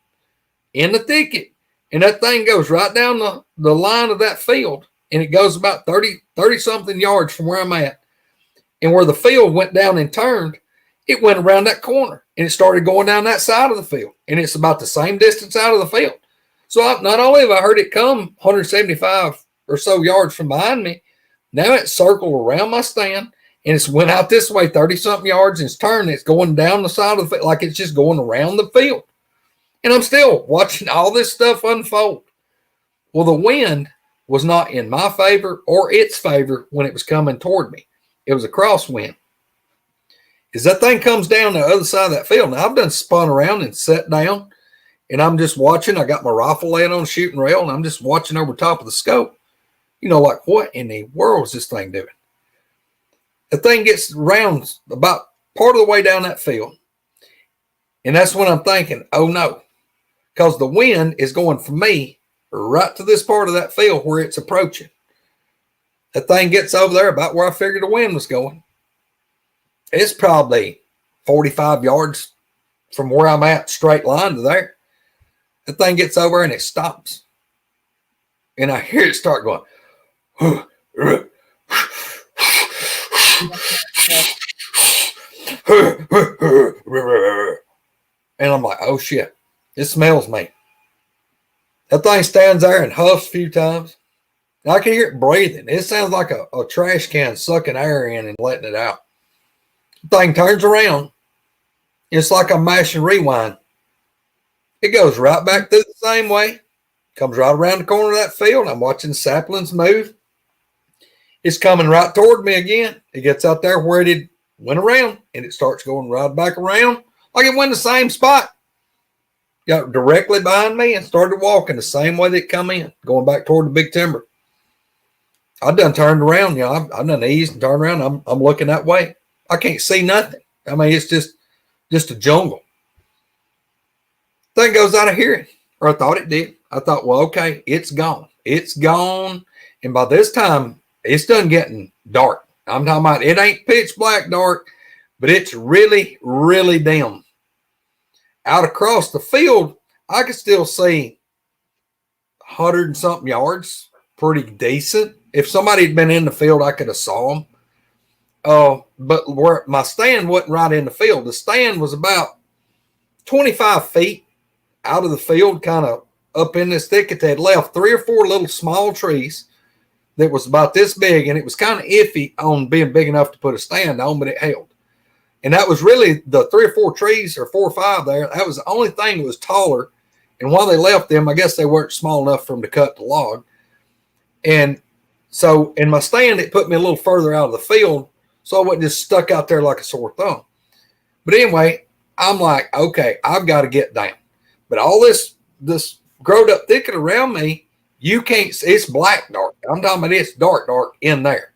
in the thicket. And that thing goes right down the line of that field. And it goes about 30 something yards from where I'm at. And where the field went down and turned, it went around that corner. And it started going down that side of the field. And it's about the same distance out of the field. So not only have I heard it come 175 or so yards from behind me, now it's circled around my stand, and it's went out this way 30-something yards, and it's turned. It's going down the side of the field, like it's just going around the field. And I'm still watching all this stuff unfold. Well, the wind was not in my favor or its favor when it was coming toward me. It was a crosswind. As that thing comes down the other side of that field, now I've done spun around and sat down, and I'm just watching. I got my rifle laying on a shooting rail, and I'm just watching over top of the scope. You know, like, what in the world is this thing doing? The thing gets around about part of the way down that field. And that's when I'm thinking, oh no, because the wind is going from me right to this part of that field where it's approaching. That thing gets over there about where I figured the wind was going. It's probably 45 yards from where I'm at, straight line to there. The thing gets over and it stops. And I hear it start going. And I'm like, oh shit, it smells me. That thing stands there and huffs a few times. And I can hear it breathing. It sounds like a trash can sucking air in and letting it out. The thing turns around. It's like I'm mashing rewind. It goes right back through the same way. Comes right around the corner of that field. I'm watching saplings move. It's coming right toward me again. It gets out there where it went around, and it starts going right back around like it went the same spot. Got directly behind me and started walking the same way that it come in, going back toward the big timber. I done turned around. You know, I done eased and turned around. I'm looking that way. I can't see nothing. I mean, it's just a jungle. Thing goes out of hearing, or I thought it did. I thought, well, okay, it's gone. It's gone. And by this time, it's done getting dark. I'm talking about it ain't pitch black dark, but it's really, really dim. Out across the field, I could still see 100 and something yards, pretty decent. If somebody had been in the field, I could have saw them. But where my stand wasn't right in the field. The stand was about 25 feet out of the field, kind of up in this thicket. They had left 3 or 4 little small trees that was about this big, and it was kind of iffy on being big enough to put a stand on, but it held. And that was really the 3 or 4 trees, or 4 or 5 there. That was the only thing that was taller. And while they left them, I guess they weren't small enough for them to cut the log. And so in my stand, it put me a little further out of the field, so I wasn't just stuck out there like a sore thumb. But anyway, I'm like, okay, I've got to get down. But all this growed up thicket around me, you can't see. It's black dark. I'm talking about it's dark in there.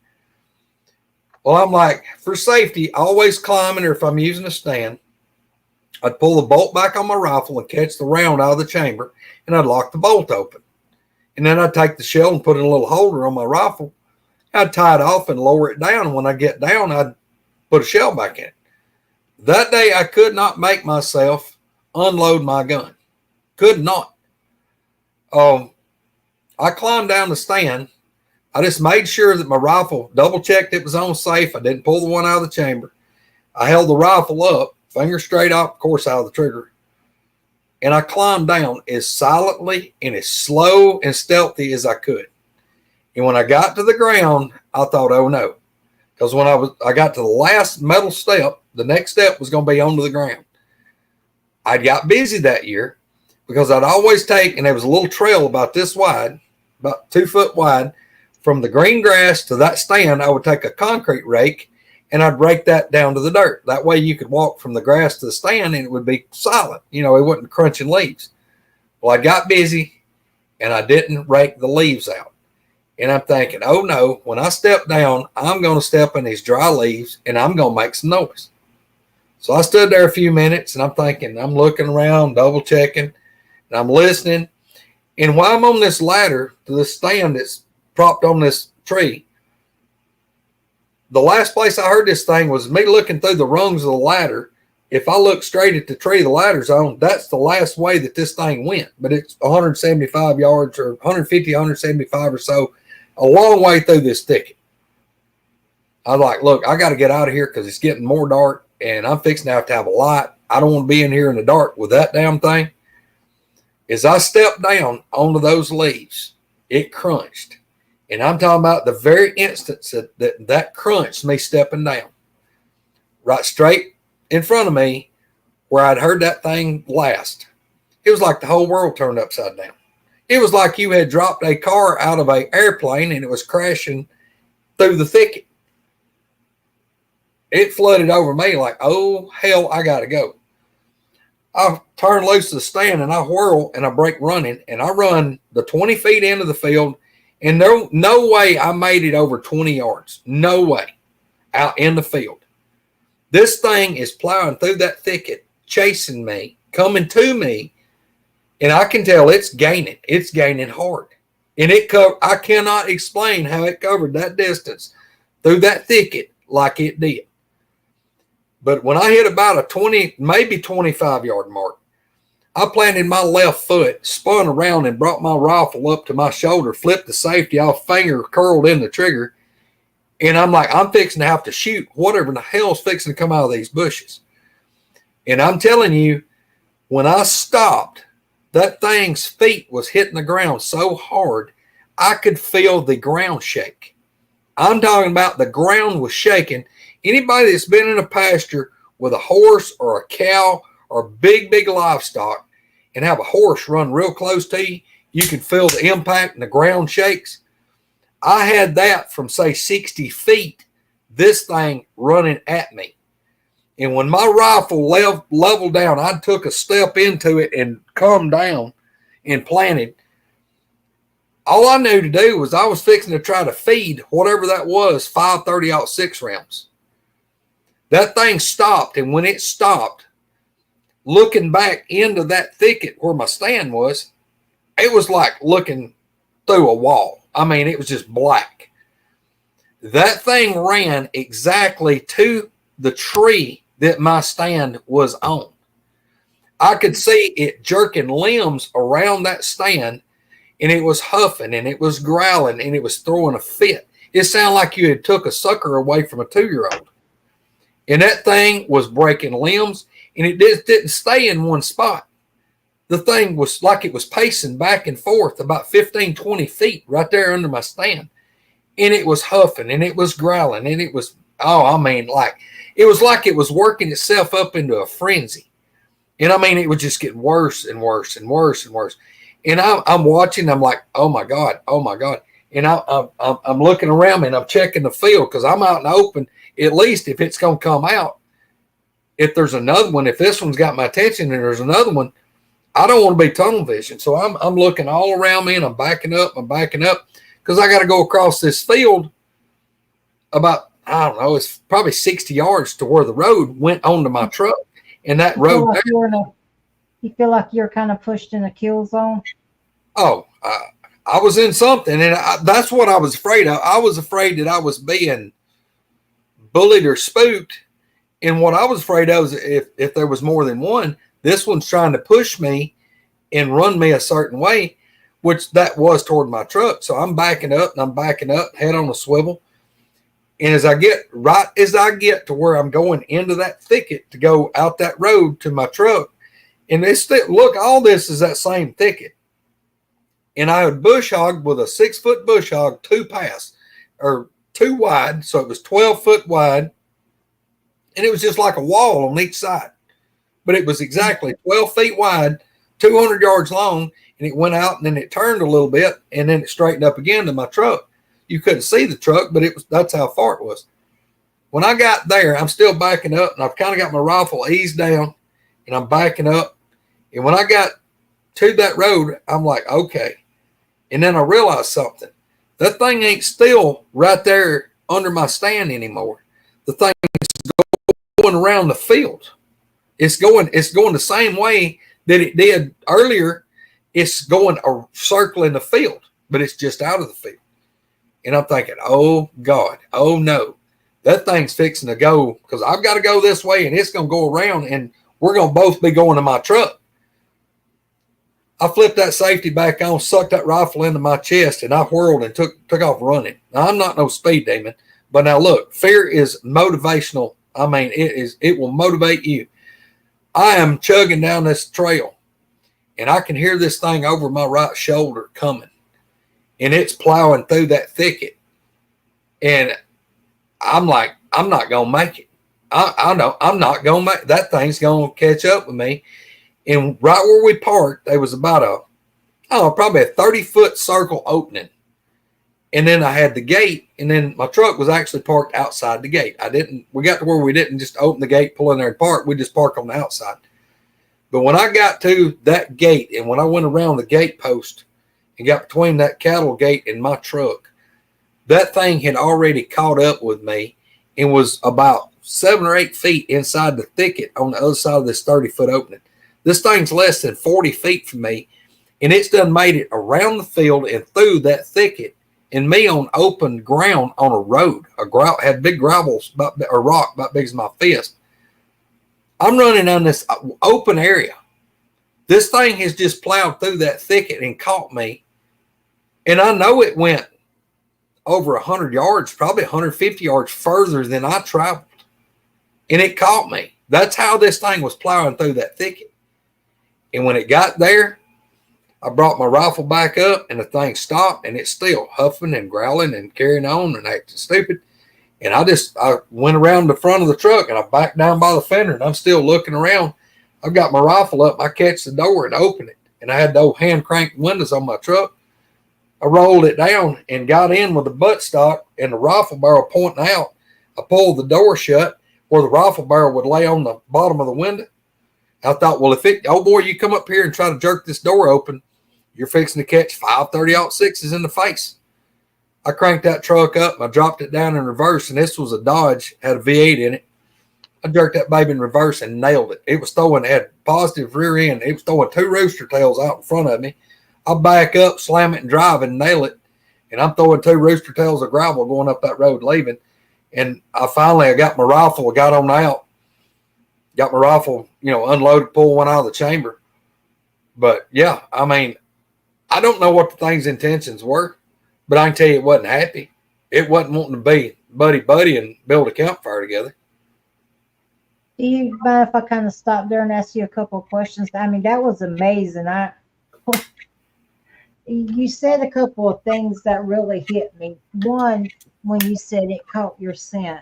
Well, I'm like, for safety, always climbing, or if I'm using a stand, I'd pull the bolt back on my rifle and catch the round out of the chamber, and I'd lock the bolt open. And then I'd take the shell and put in a little holder on my rifle. I'd tie it off and lower it down. When I get down, I'd put a shell back in it. That day, I could not make myself unload my gun. Could not. I climbed down the stand. I just made sure that my rifle, double checked it was on safe. I didn't pull the one out of the chamber. I held the rifle up, finger straight up, of course, out of the trigger. And I climbed down as silently and as slow and stealthy as I could. And when I got to the ground, I thought, oh no. Because when I got to the last metal step, the next step was going to be onto the ground. I got busy that year because I'd always take, and there was a little trail about this wide, about 2 foot wide, from the green grass to that stand. I would take a concrete rake and I'd rake that down to the dirt. That way you could walk from the grass to the stand and it would be silent. You know, it wasn't crunching leaves. Well, I got busy and I didn't rake the leaves out. And I'm thinking, oh no, when I step down, I'm going to step in these dry leaves and I'm going to make some noise. So I stood there a few minutes and I'm thinking, I'm looking around, double checking, and I'm listening. And while I'm on this ladder to the stand that's propped on this tree, the last place I heard this thing was me looking through the rungs of the ladder. If I look straight at the tree the ladder's on, that's the last way that this thing went. But it's 175 yards or 150, 175 or so, a long way through this thicket. I was like, look, I got to get out of here because it's getting more dark and I'm fixing to have a light. I don't want to be in here in the dark with that damn thing. As I stepped down onto those leaves, it crunched. And I'm talking about the very instance that crunched me stepping down. Right straight in front of me where I'd heard that thing last. It was like the whole world turned upside down. It was like you had dropped a car out of an airplane and it was crashing through the thicket. It flooded over me like, oh, hell, I got to go. I turn loose the stand and I whirl and I break running and I run the 20 feet into the field and no way I made it over 20 yards. No way out in the field. This thing is plowing through that thicket, chasing me, coming to me, and I can tell it's gaining. It's gaining hard. And I cannot explain how it covered that distance through that thicket like it did. But when I hit about a 20, maybe 25 yard mark, I planted my left foot, spun around and brought my rifle up to my shoulder, flipped the safety off, finger curled in the trigger. And I'm like, I'm fixing to have to shoot whatever the hell's fixing to come out of these bushes. And I'm telling you, when I stopped, that thing's feet was hitting the ground so hard, I could feel the ground shake. I'm talking about the ground was shaking. Anybody that's been in a pasture with a horse or a cow or big livestock and have a horse run real close to you, you can feel the impact and the ground shakes. I had that from, say, 60 feet, this thing running at me. And when my rifle leveled down, I took a step into it and come down and planted. All I knew to do was I was fixing to try to feed whatever that was, 5.30-06 rounds. That thing stopped, and when it stopped, looking back into that thicket where my stand was, it was like looking through a wall. I mean, it was just black. That thing ran exactly to the tree that my stand was on. I could see it jerking limbs around that stand, and it was huffing, and it was growling, and it was throwing a fit. It sounded like you had took a sucker away from a 2-year-old. And that thing was breaking limbs, and it didn't stay in one spot. The thing was like it was pacing back and forth about 15, 20 feet right there under my stand. And it was huffing, and it was growling, and it was, it was like it was working itself up into a frenzy. And I mean, it was just getting worse and worse and worse and worse. And I'm watching, I'm like, oh my God. And I'm looking around me and I'm checking the field because I'm out in the open. At least if it's going to come out, if there's another one, if this one's got my attention and there's another one, I don't want to be tunnel vision. So I'm looking all around me and I'm backing up because I got to go across this field about, I don't know, it's probably 60 yards to where the road went onto my truck. And that road you feel like you're kind of pushed in a kill zone? Oh, I was in something, and that's what I was afraid of. I was afraid that I was being bullied or spooked, And what I was afraid of is if there was more than one, this one's trying to push me and run me a certain way, which that was toward my truck. So I'm backing up, head on a swivel. And as I get to where I'm going into that thicket to go out that road to my truck, and it's still, look, all this is that same thicket. And I had bush hogged with a 6-foot bush hog, 2 pass or 2 wide. So it was 12 foot wide. And it was just like a wall on each side. But it was exactly 12 feet wide, 200 yards long. And it went out and then it turned a little bit and then it straightened up again to my truck. You couldn't see the truck, but that's how far it was. When I got there, I'm still backing up and I've kind of got my rifle eased down and I'm backing up. And when I got to that road, I'm like, okay. And then I realized something. That thing ain't still right there under my stand anymore. The thing is going around the field. It's going the same way that it did earlier. It's going a circle in the field, but it's just out of the field. And I'm thinking, oh God, oh no, that thing's fixing to go because I've got to go this way and it's going to go around and we're going to both be going to my truck. I flipped that safety back on, sucked that rifle into my chest, and I whirled and took off running. Now, I'm not no speed demon, but now look, fear is motivational. I mean, it will motivate you. I am chugging down this trail, and I can hear this thing over my right shoulder coming, and it's plowing through that thicket. And I'm like, I'm not going to make it. I know I'm not going to make it. That thing's going to catch up with me. And right where we parked, there was about probably a 30-foot circle opening. And then I had the gate, and then my truck was actually parked outside the gate. We got to where we didn't just open the gate, pull in there and park. We just parked on the outside. But when I got to that gate, and when I went around the gate post and got between that cattle gate and my truck, that thing had already caught up with me and was about 7 or 8 feet inside the thicket on the other side of this 30-foot opening. This thing's less than 40 feet from me, and it's done made it around the field and through that thicket, and me on open ground on a road. Had big gravels or rock about big as my fist. I'm running on this open area. This thing has just plowed through that thicket and caught me, and I know it went over 100 yards, probably 150 yards further than I traveled, and it caught me. That's how this thing was plowing through that thicket. And when it got there, I brought my rifle back up and the thing stopped and it's still huffing and growling and carrying on and acting stupid. And I went around the front of the truck and I backed down by the fender and I'm still looking around. I've got my rifle up. I catch the door and open it. And I had the old hand cranked windows on my truck. I rolled it down and got in with the buttstock and the rifle barrel pointing out. I pulled the door shut where the rifle barrel would lay on the bottom of the window. I thought, well, oh boy, you come up here and try to jerk this door open, you're fixing to catch 5 30-06s in the face. I cranked that truck up and I dropped it down in reverse, and this was a Dodge, had a V8 in it. I jerked that baby in reverse and nailed it. It had positive rear end. It was throwing 2 rooster tails out in front of me. I back up, slam it and drive and nail it. And I'm throwing 2 rooster tails of gravel going up that road leaving. And I got my rifle, got on out. Got my rifle, unloaded, pulled one out of the chamber. But, yeah, I mean, I don't know what the thing's intentions were, but I can tell you it wasn't happy. It wasn't wanting to be buddy and build a campfire together. Do you mind if I kind of stop there and ask you a couple of questions? I mean, that was amazing. You said a couple of things that really hit me. One, when you said it caught your scent.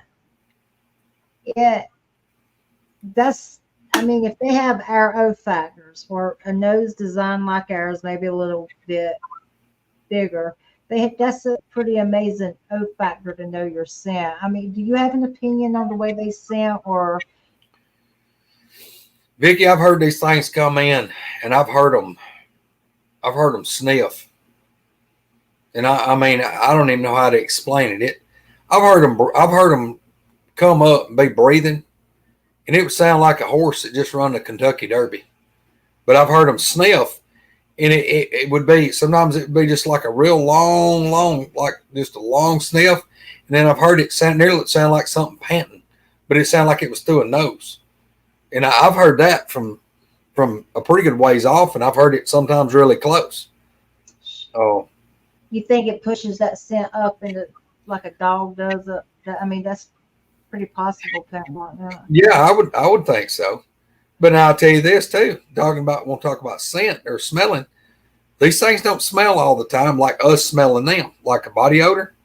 If they have our olfactors or a nose designed like ours, maybe a little bit bigger, that's a pretty amazing olfactor to know your scent. I mean, do you have an opinion on the way they scent or? Vicky, I've heard these things come in and I've heard them sniff. And I don't even know how to explain it. I've heard them come up and be breathing. And it would sound like a horse that just run the Kentucky Derby. But I've heard them sniff, and it would be, sometimes it would be just like a real long, like just a long sniff. And then I've heard it sound like something panting. but it sounded like it was through a nose. And I've heard that from a pretty good ways off, and I've heard it sometimes really close. Oh, You think it pushes that scent up into like a dog does? I mean, that's pretty possible, Pat. yeah, I would think so. But now I'll tell you this too. We'll talk about scent or smelling. These things don't smell all the time like us smelling them, like a body odor.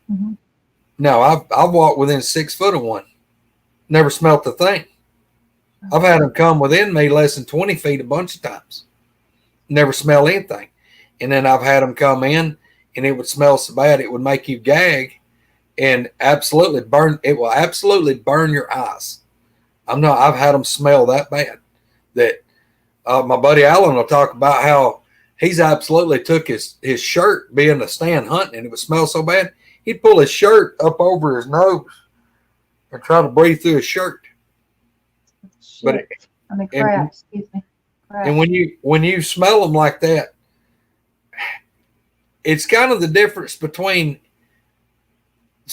Mm-hmm. No, I've walked within 6 foot of one, never smelt the thing. I've had them come within me less than 20 feet a bunch of times, never smell anything. And then I've had them come in, and it would smell so bad it would make you gag, and absolutely burn. It will absolutely burn your eyes. I've had them smell that bad that my buddy Alan will talk about how he's absolutely took his shirt, being a stand hunting, and it would smell so bad he'd pull his shirt up over his nose and try to breathe through his shirt. Shit. But crap. Excuse me. Crap. And when you smell them like that, it's kind of the difference between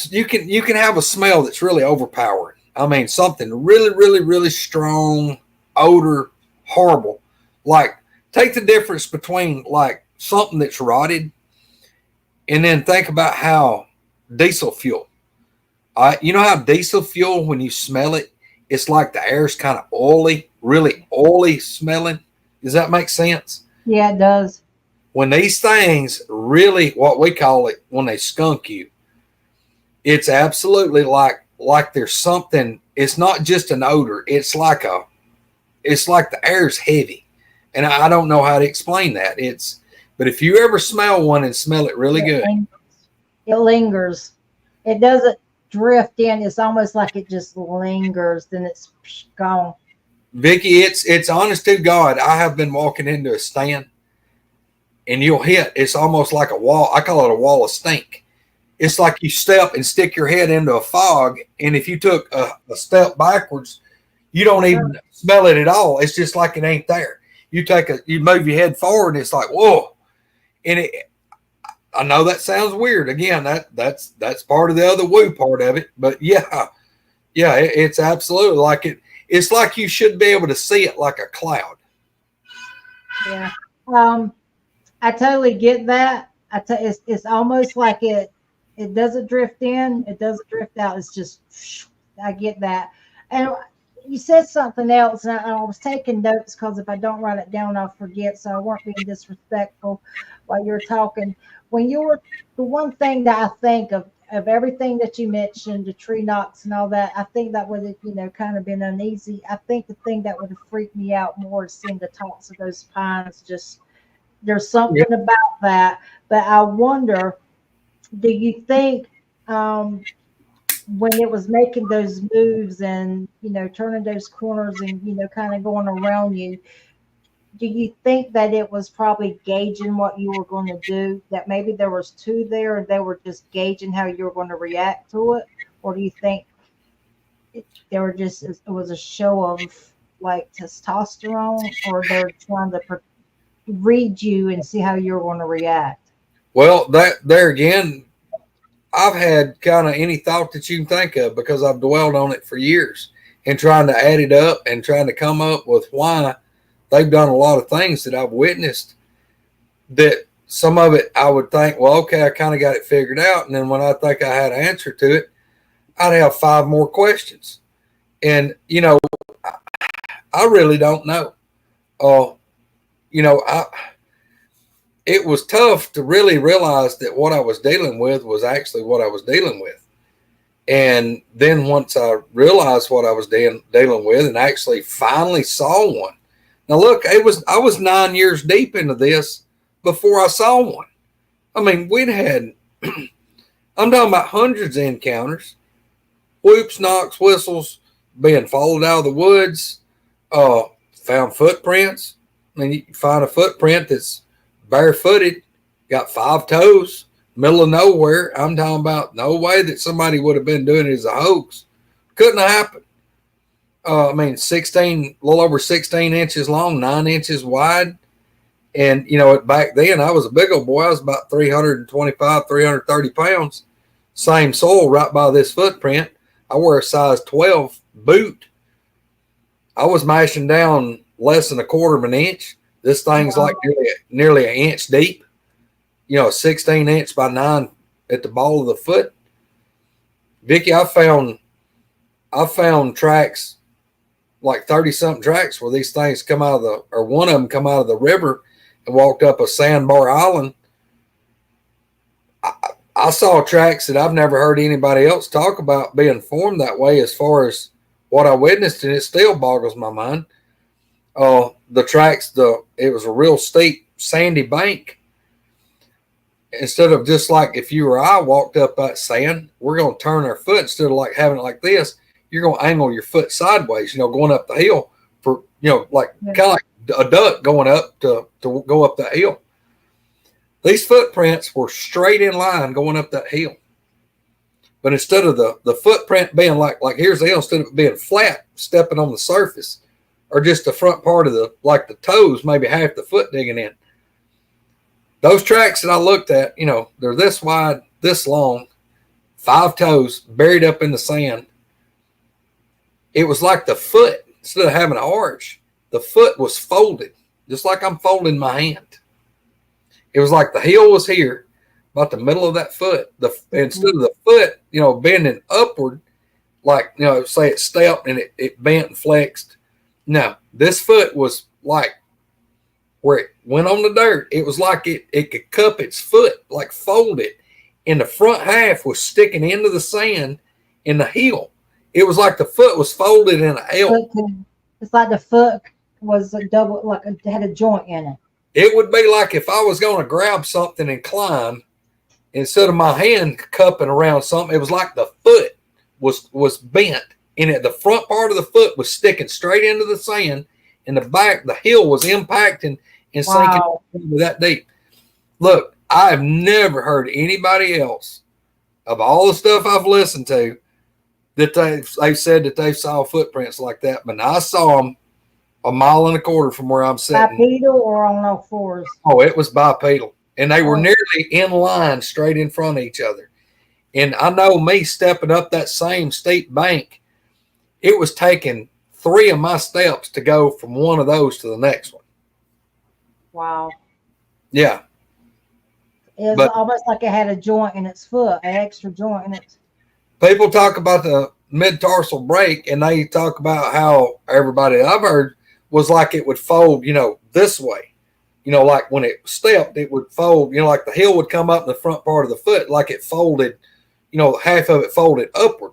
you can have a smell that's really overpowering. I mean, something really, really, really strong, odor, horrible. Like, take the difference between like something that's rotted, and then think about how diesel fuel. You know how diesel fuel, when you smell it, it's like the air's kind of oily, really oily smelling. Does that make sense? Yeah, it does. When these things really, what we call it, when they skunk you, it's absolutely like there's something. It's not just an odor. It's like the air's heavy, and I don't know how to explain that. But if you ever smell one and smell it really good, it lingers. It doesn't drift in. It's almost like it just lingers, then it's gone. Vicky, it's honest to God. I have been walking into a stand, and you'll hit. It's almost like a wall. I call it a wall of stink. It's like you step and stick your head into a fog, and if you took a step backwards, you don't even smell it at all. It's just like it ain't there. You move your head forward, and it's like, whoa. And I know that sounds weird. Again, that's part of the other woo part of it. But yeah, it's absolutely like it. It's like you should be able to see it like a cloud. Yeah. I totally get that. It's almost like it doesn't drift in, it doesn't drift out. It's just, I get that. And you said something else, and I was taking notes because if I don't write it down, I'll forget. So I weren't being disrespectful while you were talking. The one thing that I think of everything that you mentioned, the tree knocks and all that, I think that would have, kind of been uneasy. I think the thing that would have freaked me out more is seeing the tops of those pines. Just, there's something about that. But I wonder, do you think when it was making those moves and turning those corners and kind of going around you, do you think that it was probably gauging what you were going to do, that maybe there was two there and they were just gauging how you were going to react to it? Or do you think it was a show of like testosterone, or they're trying to read you and see how you're going to react? Well, there again, I've had kind of any thought that you can think of because I've dwelled on it for years and trying to add it up and trying to come up with why they've done a lot of things that I've witnessed, that some of it I would think, well, okay, I kind of got it figured out. And then when I think I had an answer to it, I'd have 5 more questions. And, I really don't know. It was tough to really realize that what I was dealing with was actually what I was dealing with. And then once I realized what I was dealing with and actually finally saw one. Now look, I was 9 years deep into this before I saw one. I mean, we'd had, I'm talking about hundreds of encounters, whoops, knocks, whistles, being followed out of the woods, found footprints. I mean, you find a footprint that's barefooted, got 5 toes, middle of nowhere. I'm talking about no way that somebody would have been doing it as a hoax. Couldn't have happened. 16, a little over 16 inches long, 9 inches wide. And, back then I was a big old boy. I was about 325, 330 pounds. Same soil right by this footprint. I wear a size 12 boot. I was mashing down less than a quarter of an inch. This thing's like Wow. nearly an inch deep. 16 inch by 9 at the ball of the foot. Vicky, I found tracks, like 30 something tracks where these things come out of or one of them come out of the river and walked up a sandbar island. I saw tracks that I've never heard anybody else talk about being formed that way as far as what I witnessed, and it still boggles my mind. The tracks, it was a real steep, sandy bank. Instead of just like if you or I walked up that sand, we're going to turn our foot instead of like having it like this. You're going to angle your foot sideways, going up the hill for, like Yeah. kind of like a duck going up to go up that hill. These footprints were straight in line going up that hill. But instead of the footprint being like here's the hill, instead of it being flat, stepping on the surface, or just the front part of the toes, maybe half the foot digging in. Those tracks that I looked at, they're this wide, this long, 5 toes buried up in the sand. It was like the foot, instead of having an arch, the foot was folded, just like I'm folding my hand. It was like the heel was here, about the middle of that foot. Instead of the foot, bending upward, like, say it stepped and it bent and flexed. No, this foot was like where it went on the dirt. It was like it could cup its foot, like fold it. And the front half was sticking into the sand in the heel. It was like the foot was folded in an L. It's like the foot was a double, like it had a joint in it. It would be like if I was going to grab something and climb, instead of my hand cupping around something, it was like the foot was bent, and the front part of the foot was sticking straight into the sand, and the back, the heel was impacting and sinking that deep. Look, I have never heard anybody else, of all the stuff I've listened to, that they've said that they saw footprints like that, but I saw them a mile and a quarter from where I'm sitting. Bipedal or on all fours? Oh, it was bipedal. And they were nearly in line straight in front of each other. And I know me stepping up that same steep bank, it was taking 3 of my steps to go from one of those to the next one. Wow. Yeah. It was almost like it had a joint in its foot, an extra joint in it. People talk about the mid-tarsal break, and they talk about how everybody I've heard was like it would fold, this way. Like when it stepped, it would fold, like the heel would come up in the front part of the foot, like it folded, half of it folded upward.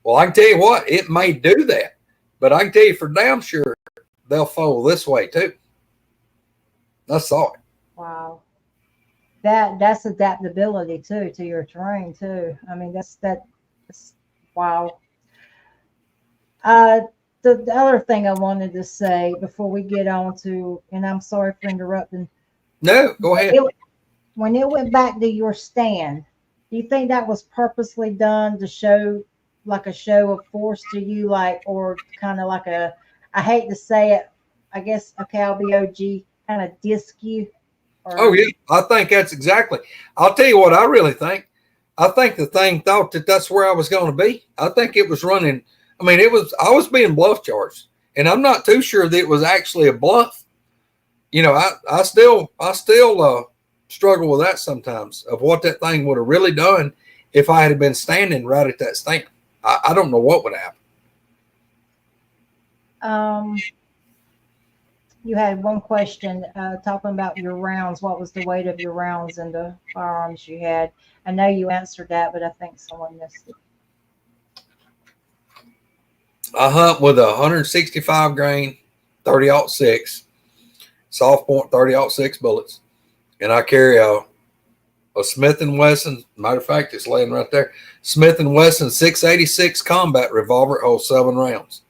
Well, I can tell you what, it may do that, but I can tell you for damn sure they'll fold this way too. I saw it. Wow. That's adaptability too, to your terrain too. I mean, that's wow. The other thing I wanted to say before we get on to, and I'm sorry for interrupting. No, go ahead. When it went back to your stand, do you think that was purposely done to show, like a show of force to you, or kind of like I hate to say it, I guess a cowboy OG kind of disc you? Oh yeah, I think that's exactly. I'll tell you what I really think. I think the thing thought that that's where I was going to be. I think it was running. I mean, I was being bluff charged, and I'm not too sure that it was actually a bluff. I still struggle with that sometimes, of what that thing would have really done if I had been standing right at that stand. I don't know what would happen. You had one question talking about your rounds. What was the weight of your rounds and the firearms you had? I know you answered that, but I think someone missed it. I hunt with a 165 grain 30-06 soft point 30-06 bullets, and I carry a Smith & Wesson. Matter of fact, it's laying right there. Smith & Wesson 686 combat revolver, holds 7 rounds,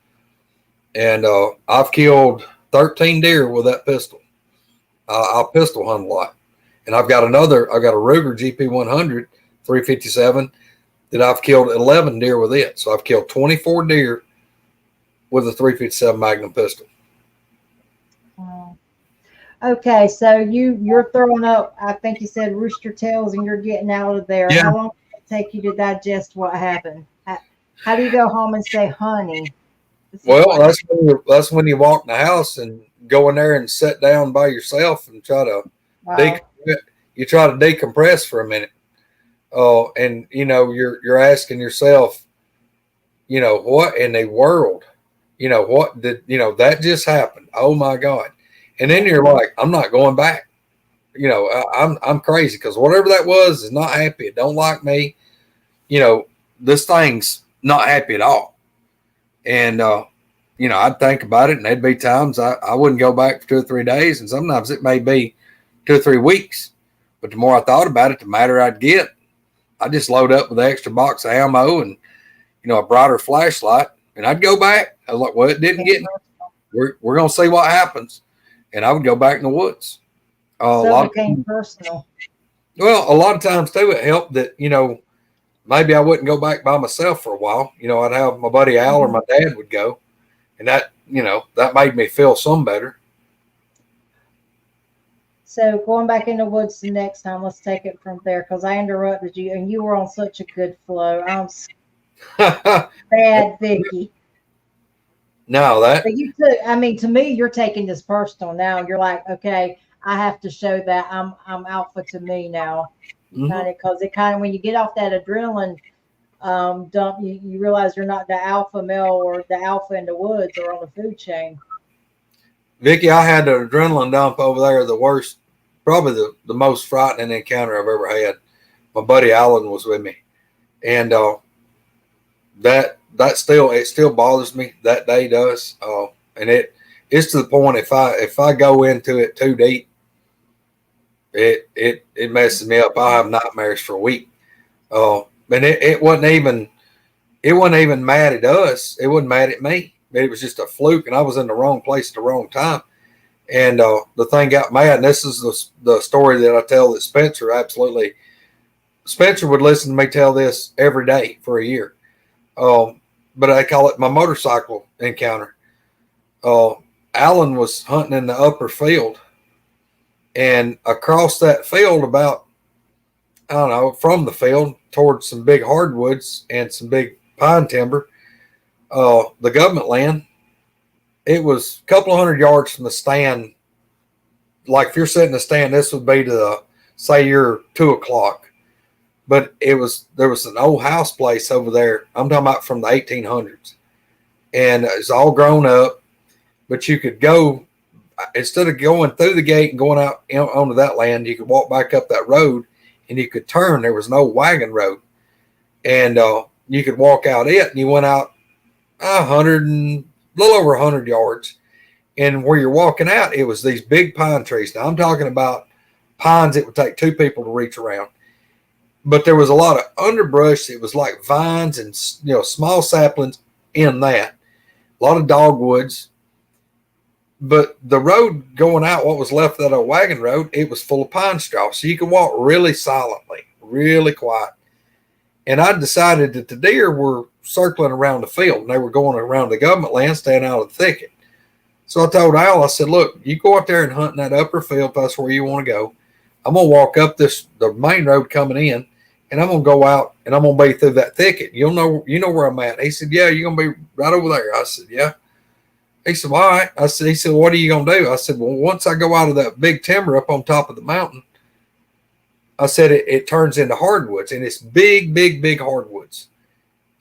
and I've killed 13 deer with that pistol. I pistol hunt a lot, and I've got a Ruger GP 100 357 that I've killed 11 deer with it. So I've killed 24 deer with a 357 Magnum pistol. Okay, so you're throwing up, I think you said rooster tails, and you're getting out of there. Yeah. How long did it take you to digest what happened? How do you go home and say, honey? This is Well, what that's when you walk in the house and go in there and sit down by yourself and try to wow. decompress. You try to decompress for a minute. And you're asking yourself, what in the world? What did that just happened? Oh my God! And then Yeah. you're like, I'm not going back. I'm crazy because whatever that was is not happy. It don't like me. This thing's not happy at all. And I'd think about it, and there'd be times I wouldn't go back for 2 or 3 days, and sometimes it may be 2 or 3 weeks. But the more I thought about it, the madder I'd get. I just load up with an extra box of ammo and a brighter flashlight, and I'd go back. I was like, well, it didn't get me. We're gonna see what happens, and I would go back in the woods. A So it lot of became personal. a lot of times too, it helped that maybe I wouldn't go back by myself for a while. I'd have my buddy Al or Mhm. my dad would go, and that made me feel some better. So going back in the woods the next time, let's take it from there because I interrupted you and you were on such a good flow. I'm so bad, Vicky. No, that But you took, I mean, to me, you're taking this personal now. You're like, okay, I have to show that I'm alpha to me now. You mhm. kind of because it kind of when you get off that adrenaline dump, you realize you're not the alpha male or the alpha in the woods or on the food chain. Vicky, I had an adrenaline dump over there. The worst, probably the most frightening encounter I've ever had. My buddy Alan was with me, and that still bothers me. That day does, and it's to the point if I go into it too deep, it messes me up. I have nightmares for a week. And it wasn't even mad at us. It wasn't mad at me. It was just a fluke, and I was in the wrong place at the wrong time. And the thing got mad. And this is the story that I tell that Spencer would listen to me tell this every day for a year. But I call it my motorcycle encounter. Uh, Alan was hunting in the upper field, and across that field, about I don't know, from the field towards some big hardwoods and some big pine timber, the government land. It was a couple of 100 yards from the stand. Like if you're sitting in the stand, this would be to say you're 2 o'clock. But there was an old house place over there. I'm talking about from the 1800s, and it's all grown up. But you could go instead of going through the gate and going out onto that land, you could walk back up that road, and you could turn. There was an old wagon road, and you could walk out it, and you went out 100 and a little over 100 yards. And where you're walking out, it was these big pine trees. Now I'm talking about pines that would take two people to reach around. But there was a lot of underbrush. It was like vines and small saplings in that. A lot of dogwoods. But the road going out, what was left of that old wagon road, it was full of pine straw. So you could walk really silently, really quiet. And I decided that the deer were circling around the field, and they were going around the government land, staying out of the thicket. So I told Al, I said, look, you go out there and hunt in that upper field if that's where you want to go. I'm going to walk up the main road coming in, and I'm going to go out, and I'm going to be through that thicket. You know where I'm at. He said, yeah, you're going to be right over there. I said, yeah. He said, well, all right. He said, what are you going to do? I said, well, once I go out of that big timber up on top of the mountain, I said, it turns into hardwoods, and it's big, big, big hardwoods.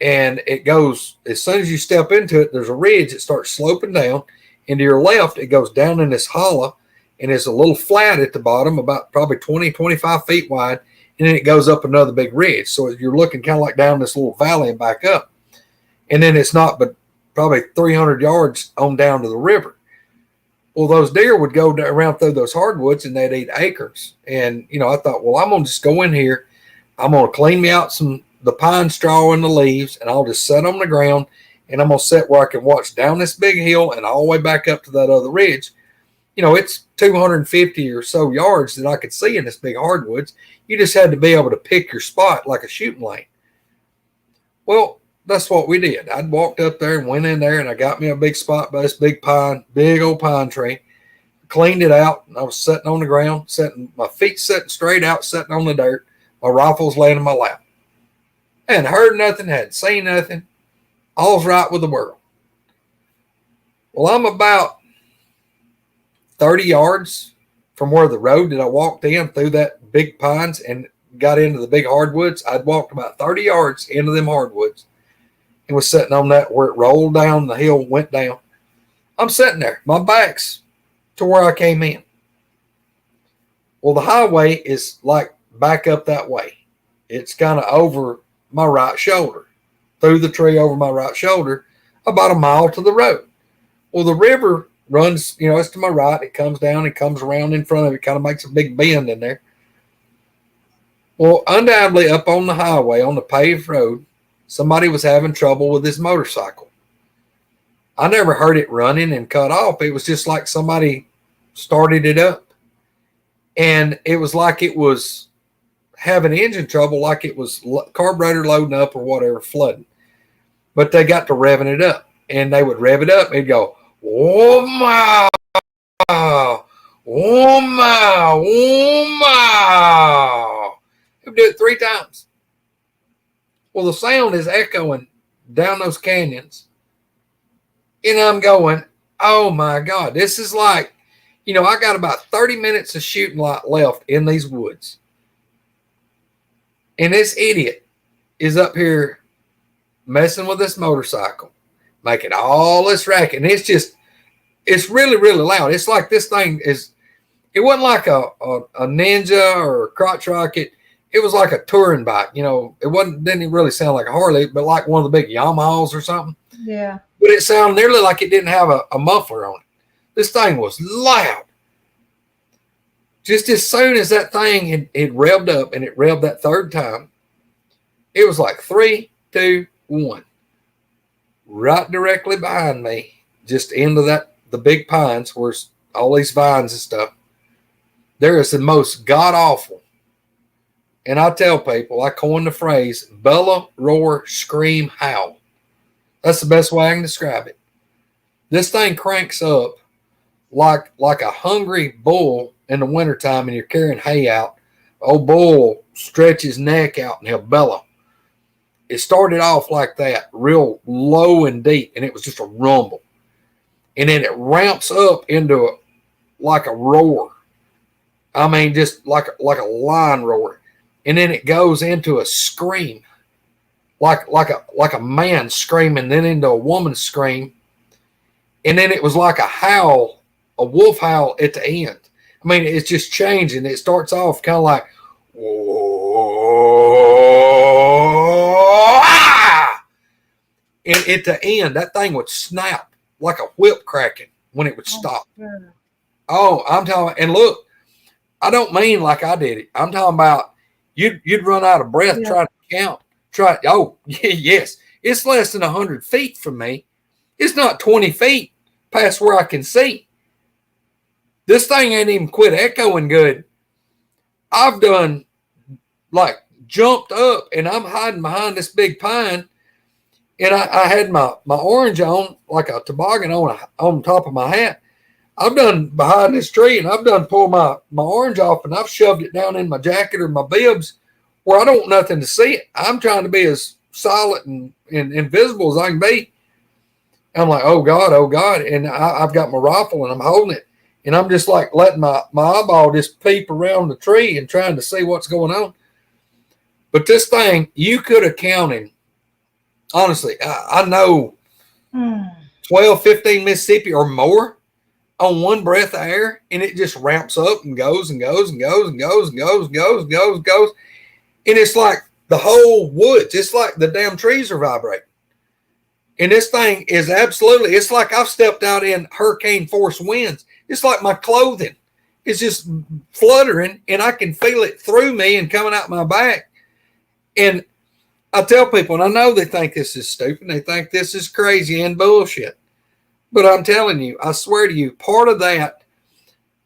And it goes, as soon as you step into it, there's a ridge that starts sloping down. And to your left, it goes down in this hollow, and it's a little flat at the bottom, about probably 20, 25 feet wide. And then it goes up another big ridge. So you're looking kind of like down this little valley and back up. And then it's not but probably 300 yards on down to the river. Well, those deer would go around through those hardwoods, and they'd eat acres. And, I thought, well, I'm going to just go in here. I'm going to clean me out the pine straw and the leaves, and I'll just sit on the ground, and I'm going to sit where I can watch down this big hill and all the way back up to that other ridge. It's 250 or so yards that I could see in this big hardwoods. You just had to be able to pick your spot like a shooting lane. Well, that's what we did. I'd walked up there and went in there, and I got me a big spot by this big old pine tree, cleaned it out, and I was sitting on the ground, my feet sitting straight out, sitting on the dirt. My rifle's laying in my lap. And heard nothing, hadn't seen nothing. All's right with the world. Well, I'm about 30 yards from where the road that I walked in through that big pines and got into the big hardwoods. I'd walked about 30 yards into them hardwoods and was sitting on that where it rolled down the hill, went down. I'm sitting there. My back's to where I came in. Well, the highway is like back up that way. It's kind of over my right shoulder, through the tree over my right shoulder, about a mile to the road. Well, the river runs, it's to my right. It comes down and comes around in front of it, kind of makes a big bend in there. Well, undoubtedly up on the highway, on the paved road, somebody was having trouble with his motorcycle. I never heard it running and cut off. It was just like somebody started it up. And it was like it was having engine trouble, like it was carburetor loading up or whatever, flooding. But they got to revving it up. And they would rev it up and it'd go, oh my, oh my, oh my. It would do it 3 times. Well, the sound is echoing down those canyons. And I'm going, oh my God, this is like, I got about 30 minutes of shooting light left in these woods. And this idiot is up here messing with this motorcycle, making all this racket. And it's really, really loud. It's like this thing it wasn't like a Ninja or a crotch rocket. It was like a touring bike. It didn't really sound like a Harley, but like one of the big Yamahas or something. Yeah. But it sounded nearly like it didn't have a muffler on it. This thing was loud. Just as soon as that thing had revved up and it revved that 3rd time, it was like 3, 2, 1. Right directly behind me, just into the big pines where all these vines and stuff. There is the most god-awful. And I tell people, I coined the phrase, bellow, roar, scream, howl. That's the best way I can describe it. This thing cranks up like a hungry bull in the wintertime and you're carrying hay out. Old bull stretch his neck out and he'll bellow. It started off like that, real low and deep, and it was just a rumble. And then it ramps up into like a roar. I mean, just like a lion roar. And then it goes into a scream, like a man screaming, then into a woman's scream. And then it was like a howl, a wolf howl at the end. I mean, it's just changing. It starts off kind of like, and at the end, that thing would snap like a whip cracking when it would stop. Sure. Oh, I'm talking, and look, I don't mean like I did it. I'm talking about you'd run out of breath trying to count. Yes, it's less than 100 feet from me. It's not 20 feet past where I can see. This thing ain't even quit echoing good. I've done like jumped up and I'm hiding behind this big pine. And I had my orange on, like a toboggan on top of my hat. I've done behind this tree and I've done pulled my orange off and I've shoved it down in my jacket or my bibs where I don't want nothing to see it. I'm trying to be as silent and invisible as I can be. I'm like, oh God. And I've got my rifle and I'm holding it. And I'm just like letting my eyeball just peep around the tree and trying to see what's going on. But this thing, you could have counted, honestly, I know 12, 15 Mississippi or more on one breath of air, and it just ramps up and goes and goes and goes and goes and goes and goes and goes and goes. And it's like the whole woods, it's like the damn trees are vibrating. And this thing is absolutely, it's like I've stepped out in hurricane force winds. It's like my clothing is just fluttering and I can feel it through me and coming out my back. And I tell people, and I know they think this is stupid, they think this is crazy and bullshit. But I'm telling you, I swear to you, part of that,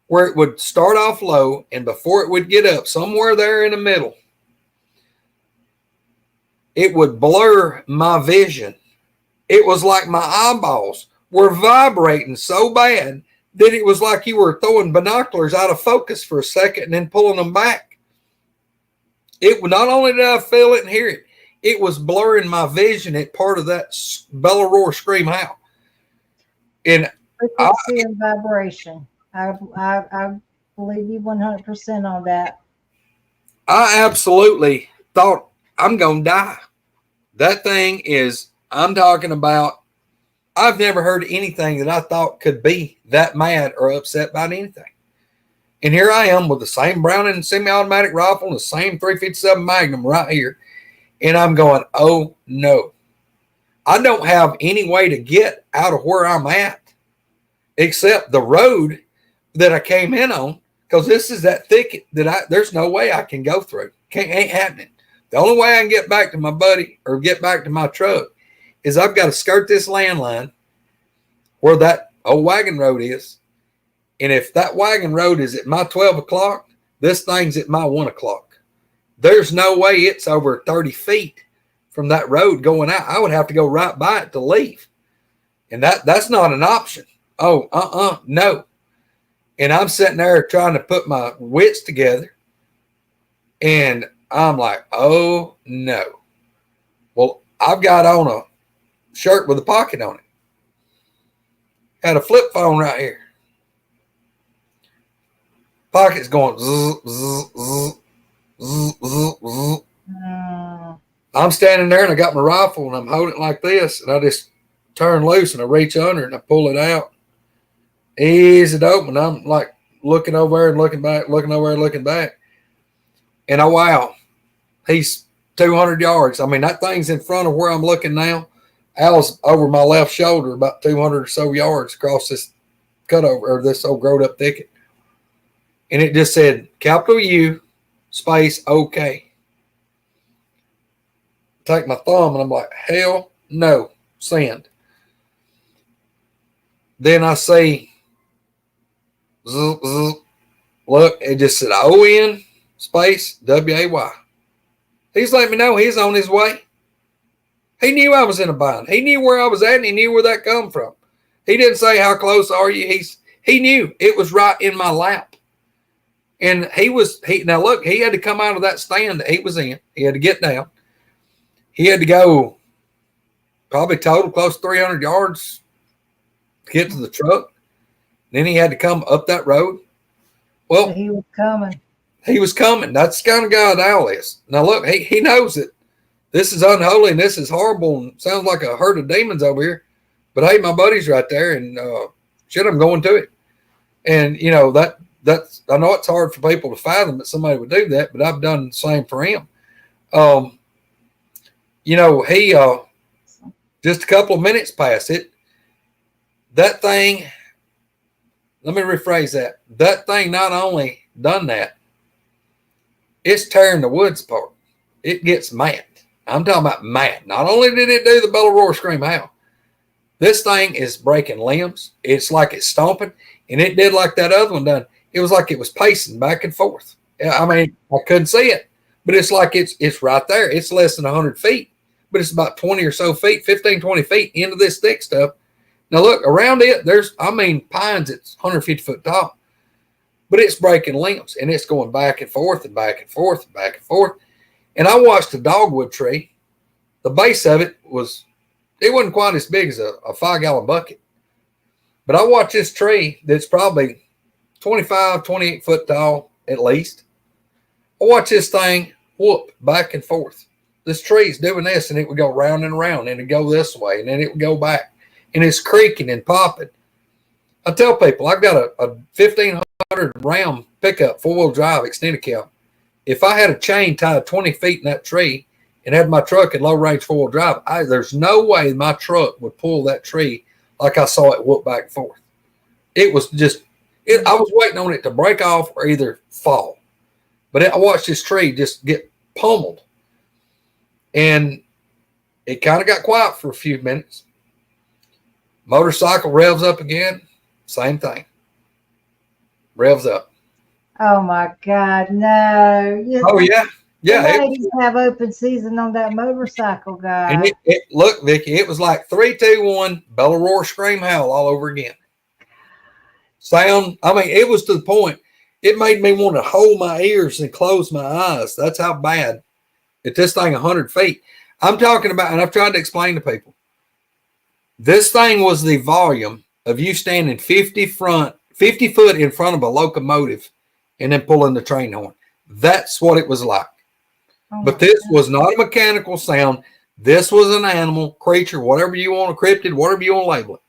where it would start off low and before it would get up, somewhere there in the middle, it would blur my vision. It was like my eyeballs were vibrating so bad that it was like you were throwing binoculars out of focus for a second and then pulling them back. It not only did I feel it and hear it, it was blurring my vision at part of that bellow roar scream howl. And frequency and vibration. I believe you 100% on that. I absolutely thought I'm going to die. That thing is, I'm talking about, I've never heard anything that I thought could be that mad or upset about anything. And here I am with the same Browning semi-automatic rifle and the same 357 Magnum right here. And I'm going, oh no. I don't have any way to get out of where I'm at except the road that I came in on, because this is that thicket that there's no way I can go through. Ain't happening. The only way I can get back to my buddy or get back to my truck is I've got to skirt this landline where that old wagon road is. And if that wagon road is at my 12 o'clock, this thing's at my 1 o'clock. There's no way it's over 30 feet from that road going out. I would have to go right by it to leave. And that's not an option. Oh, no. And I'm sitting there trying to put my wits together. And I'm like, oh, no. Well, I've got on a shirt with a pocket on it. Had a flip phone right here. Pocket's going zzz, zzz, zzz, zzz, zzz, zzz. I'm standing there and I got my rifle and I'm holding it like this. And I just turn loose and I reach under and I pull it out. Ease it open. I'm like looking over there and looking back, looking over there and looking back. And oh, wow. He's 200 yards. I mean, that thing's in front of where I'm looking now. Al's over my left shoulder, about 200 or so yards across this cutover or this old growed up thicket. And it just said, capital U, space, okay. Take my thumb and I'm like, hell no, send. Then I see, zzz, zzz, look, it just said ON, space, WAY. He's letting me know he's on his way. He knew I was in a bind. He knew where I was at and he knew where that come from. He didn't say, how close are you? He knew it was right in my lap. And now look, he had to come out of that stand that he was in. He had to get down. He had to go probably total close to 300 yards to get to the truck. Then he had to come up that road. Well, he was coming. He was coming. That's the kind of guy that Al is. Now look, he knows it. This is unholy and this is horrible and sounds like a herd of demons over here. But hey, my buddy's right there and shit, I'm going to it. And you know, that's I know it's hard for people to fathom that somebody would do that, but I've done the same for him. You know, he just a couple of minutes past it. That thing, let me rephrase that. That thing not only done that, it's tearing the woods apart. It gets mad. I'm talking about mad. Not only did it do the bellow roar scream howl, this thing is breaking limbs. It's like it's stomping, and it did like that other one done. It was like it was pacing back and forth. I mean, I couldn't see it, but it's like it's right there. It's less than 100 feet, but it's about 20 or so feet, 15, 20 feet into this thick stuff. Now, look, around it, pines that's 150 foot tall, but it's breaking limbs, and it's going back and forth and back and forth and back and forth. And I watched a dogwood tree. The base of it wasn't quite as big as a 5-gallon bucket, but I watched this tree that's probably 25, 28 foot tall at least. I watch this thing whoop back and forth. This tree's doing this, and it would go round and round, and it'd go this way, and then it would go back, and it's creaking and popping. I tell people, I've got a 1500 Ram pickup, 4-wheel drive, extended cab. If I had a chain tied 20 feet in that tree and had my truck in low range 4-wheel drive, there's no way my truck would pull that tree like I saw it whoop back and forth. It was just, I was waiting on it to break off or either fall. But I watched this tree just get pummeled. And it kind of got quiet for a few minutes. Motorcycle revs up again. Same thing. Revs up. Oh my God, no. Oh, yeah. Yeah. Ladies have open season on that motorcycle, guy. And look, Vicky, it was like 3, 2, 1, bellow roar, scream, howl all over again. Sound, I mean, it was to the point, it made me want to hold my ears and close my eyes. That's how bad. At this thing 100 feet, I'm talking about, and I've tried to explain to people, this thing was the volume of you standing 50 foot in front of a locomotive and then pulling the train horn. That's what it was like. Oh But my this God. was not a mechanical sound. This was an animal, creature, whatever you want to cryptid, whatever you want to label it.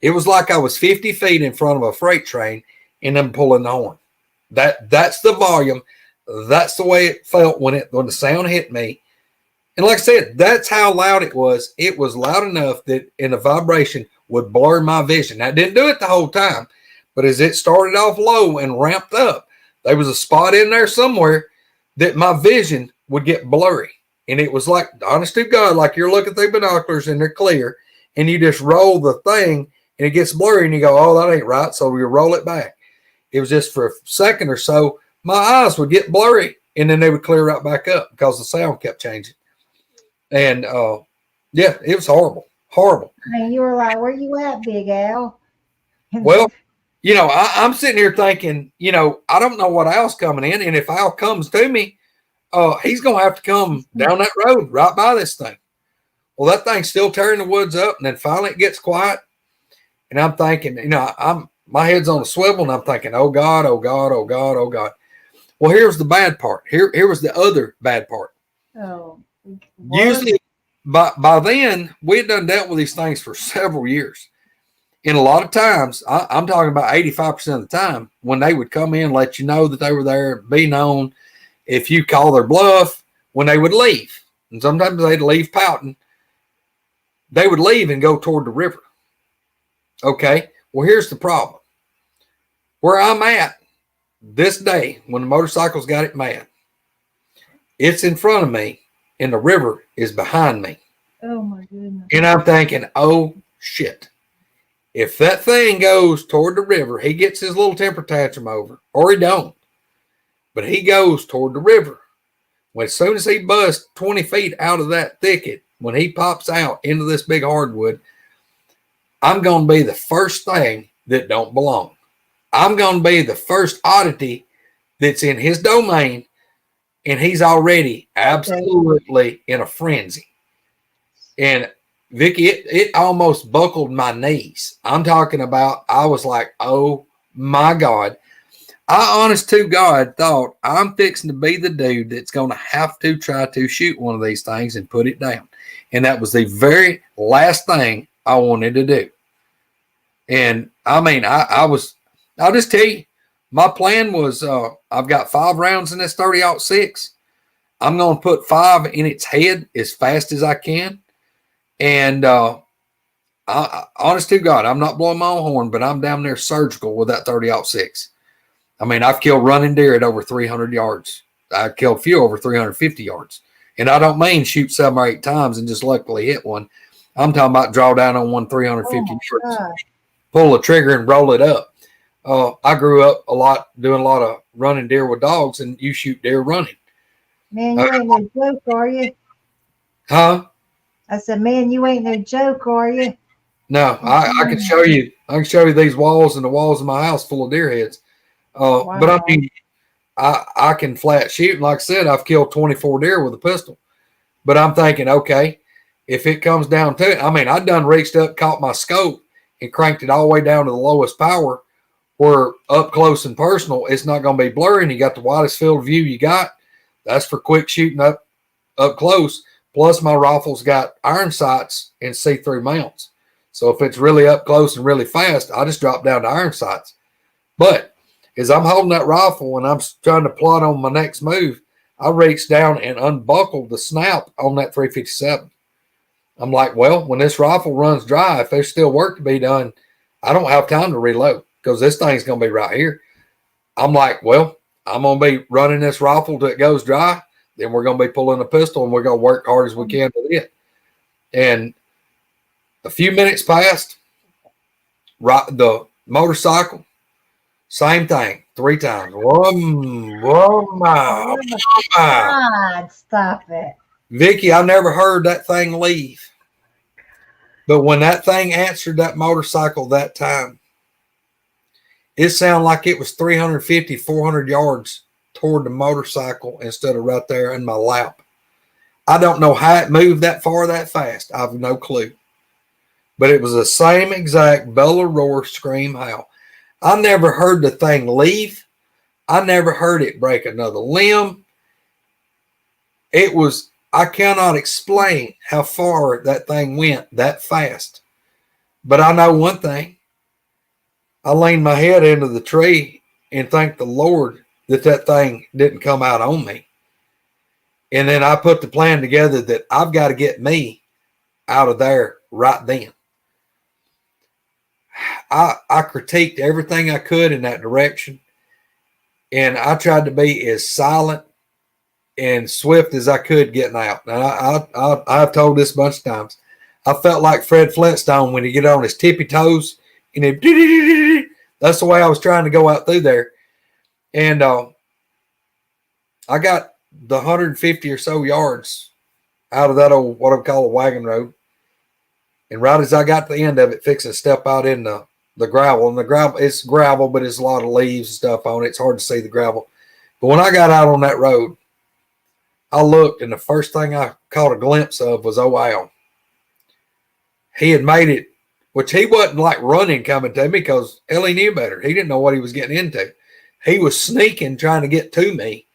It was like I was 50 feet in front of a freight train and then pulling the horn. That's the volume. That's the way it felt when the sound hit me. And like I said, that's how loud it was. It was loud enough that in the vibration would blur my vision. Now, it didn't do it the whole time, but as it started off low and ramped up, there was a spot in there somewhere that my vision would get blurry. And it was like, honest to God, like you're looking through binoculars and they're clear, and you just roll the thing and it gets blurry and you go, oh, that ain't right. So you roll it back. It was just for a second or so, my eyes would get blurry and then they would clear right back up because the sound kept changing. And yeah, it was horrible. Horrible. I mean, you were like, "Where you at, Big Al?" Well, I'm sitting here thinking, I don't know what Al's coming in. And if Al comes to me, he's going to have to come down that road right by this thing. Well, that thing's still tearing the woods up. And then finally it gets quiet. And I'm thinking, my head's on a swivel and I'm thinking, oh God, oh God, oh God, oh God. Well, here's the bad part. Here was the other bad part. Oh, Usually by then we had done dealt with these things for several years. And a lot of times, I'm talking about 85% of the time, when they would come in, let you know that they were there, be known. If you call their bluff, when they would leave, and sometimes they'd leave pouting, they would leave and go toward the river. Okay, well, here's the problem. Where I'm at this day, when the motorcycles got it mad, it's in front of me, and the river is behind me. oh my goodness. And I'm thinking, oh, shit. If that thing goes toward the river, he gets his little temper tantrum over, or he don't. But he goes toward the river. When as soon as he busts 20 feet out of that thicket, when he pops out into this big hardwood, I'm going to be the first thing that don't belong. I'm going to be the first oddity that's in his domain, and he's already absolutely in a frenzy. And Vicky, it almost buckled my knees. I'm talking about, I was like, oh my God. I honest to God thought I'm fixing to be the dude that's going to have to try to shoot one of these things and put it down. And that was the very last thing I wanted to do. And I mean, I'll just tell you, my plan was, I've got 5 rounds in this 30-06. I'm going to put 5 in its head as fast as I can. And honest to God, I'm not blowing my own horn, but I'm down there surgical with that 30-06. I mean, I've killed running deer at over 300 yards. I killed a few over 350 yards. And I don't mean shoot 7 or 8 times and just luckily hit one. I'm talking about draw down on one 350 yards, pull the trigger and roll it up. I grew up doing a lot of running deer with dogs, and you shoot deer running. Man, you ain't no joke, are you? Huh? I said, man, you ain't no joke, are you? No, I can show you. I can show you these walls and the walls of my house full of deer heads. Wow. But I mean, I can flat shoot. And like I said, I've killed 24 deer with a pistol. But I'm thinking, okay, if it comes down to it, I mean, I done reached up, caught my scope, and cranked it all the way down to the lowest power, where up close and personal, it's not going to be blurry. And you got the widest field of view you got. That's for quick shooting up close. Plus, my rifle's got iron sights and see-through mounts. So if it's really up close and really fast, I just drop down to iron sights. But as I'm holding that rifle and I'm trying to plot on my next move, I reached down and unbuckled the snap on that 357. I'm like, well, when this rifle runs dry, if there's still work to be done, I don't have time to reload because this thing's going to be right here. I'm like, well, I'm going to be running this rifle till it goes dry. Then we're going to be pulling a pistol and we're going to work hard as we can with it. And a few minutes passed. The motorcycle, same thing, 3 times. God, stop it. Vicky, I never heard that thing leave. But when that thing answered that motorcycle that time, it sounded like it was 350, 400 yards toward the motorcycle instead of right there in my lap. I don't know how it moved that far that fast. I have no clue. But it was the same exact bellow, roar, scream, howl. I never heard the thing leave. I never heard it break another limb. It was, I cannot explain how far that thing went that fast. But I know one thing. I leaned my head into the tree and thanked the Lord that that thing didn't come out on me. And then I put the plan together that I've got to get me out of there right then. I critiqued everything I could in that direction. And I tried to be as silent and swift as I could getting out. Now, I've told this a bunch of times. I felt like Fred Flintstone when he get on his tippy toes. And that's the way I was trying to go out through there. And I got the 150 or so yards out of that old, what I call a wagon road. And right as I got to the end of it, fixing to step out in the gravel. And the gravel, it's gravel, but it's a lot of leaves and stuff on it. It's hard to see the gravel. But when I got out on that road, I looked, and the first thing I caught a glimpse of was Al. He had made it, which he wasn't like running coming to me because he knew better. He didn't know what he was getting into. He was sneaking, trying to get to me,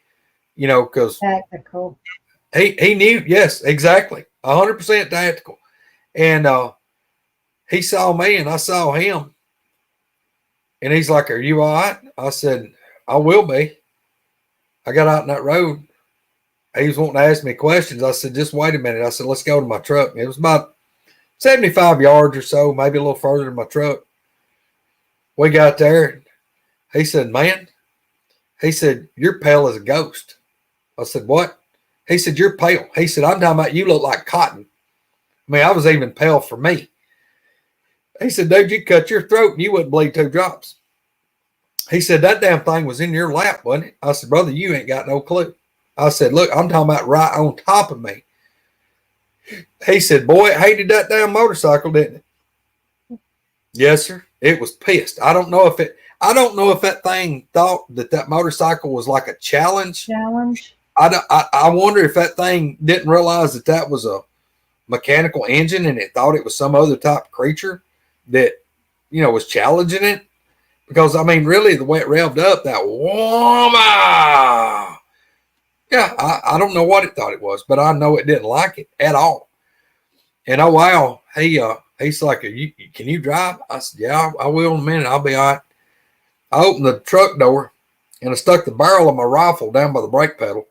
because Tactical. He knew, yes, exactly, 100% tactical. And he saw me, and I saw him. And he's like, "Are you all right?" I said, "I will be." I got out in that road. He was wanting to ask me questions. I said, "Just wait a minute." I said, "Let's go to my truck." It was about 75 yards or so, maybe a little further than my truck. We got there. He said, "Man," he said, "you're pale as a ghost." I said, "What?" He said, "You're pale." He said, "I'm talking about you look like cotton." I mean, I was even pale for me. He said, "Dude, you cut your throat and you wouldn't bleed 2 drops." He said, "That damn thing was in your lap, wasn't it?" I said, "Brother, you ain't got no clue." I said, "Look, I'm talking about right on top of me." He said, "Boy, it hated that damn motorcycle, didn't it?" Yes, sir. It was pissed. I don't know if that thing thought that motorcycle was like a challenge. I wonder if that thing didn't realize that was a mechanical engine and it thought it was some other type of creature that, was challenging it. Because, I mean, really, the way it revved up, that woman, yeah, I don't know what it thought it was, but I know it didn't like it at all. And oh wow, he's like, "Can you drive?" I said, "Yeah, I will in a minute. I'll be all right." I opened the truck door and I stuck the barrel of my rifle down by the brake pedal,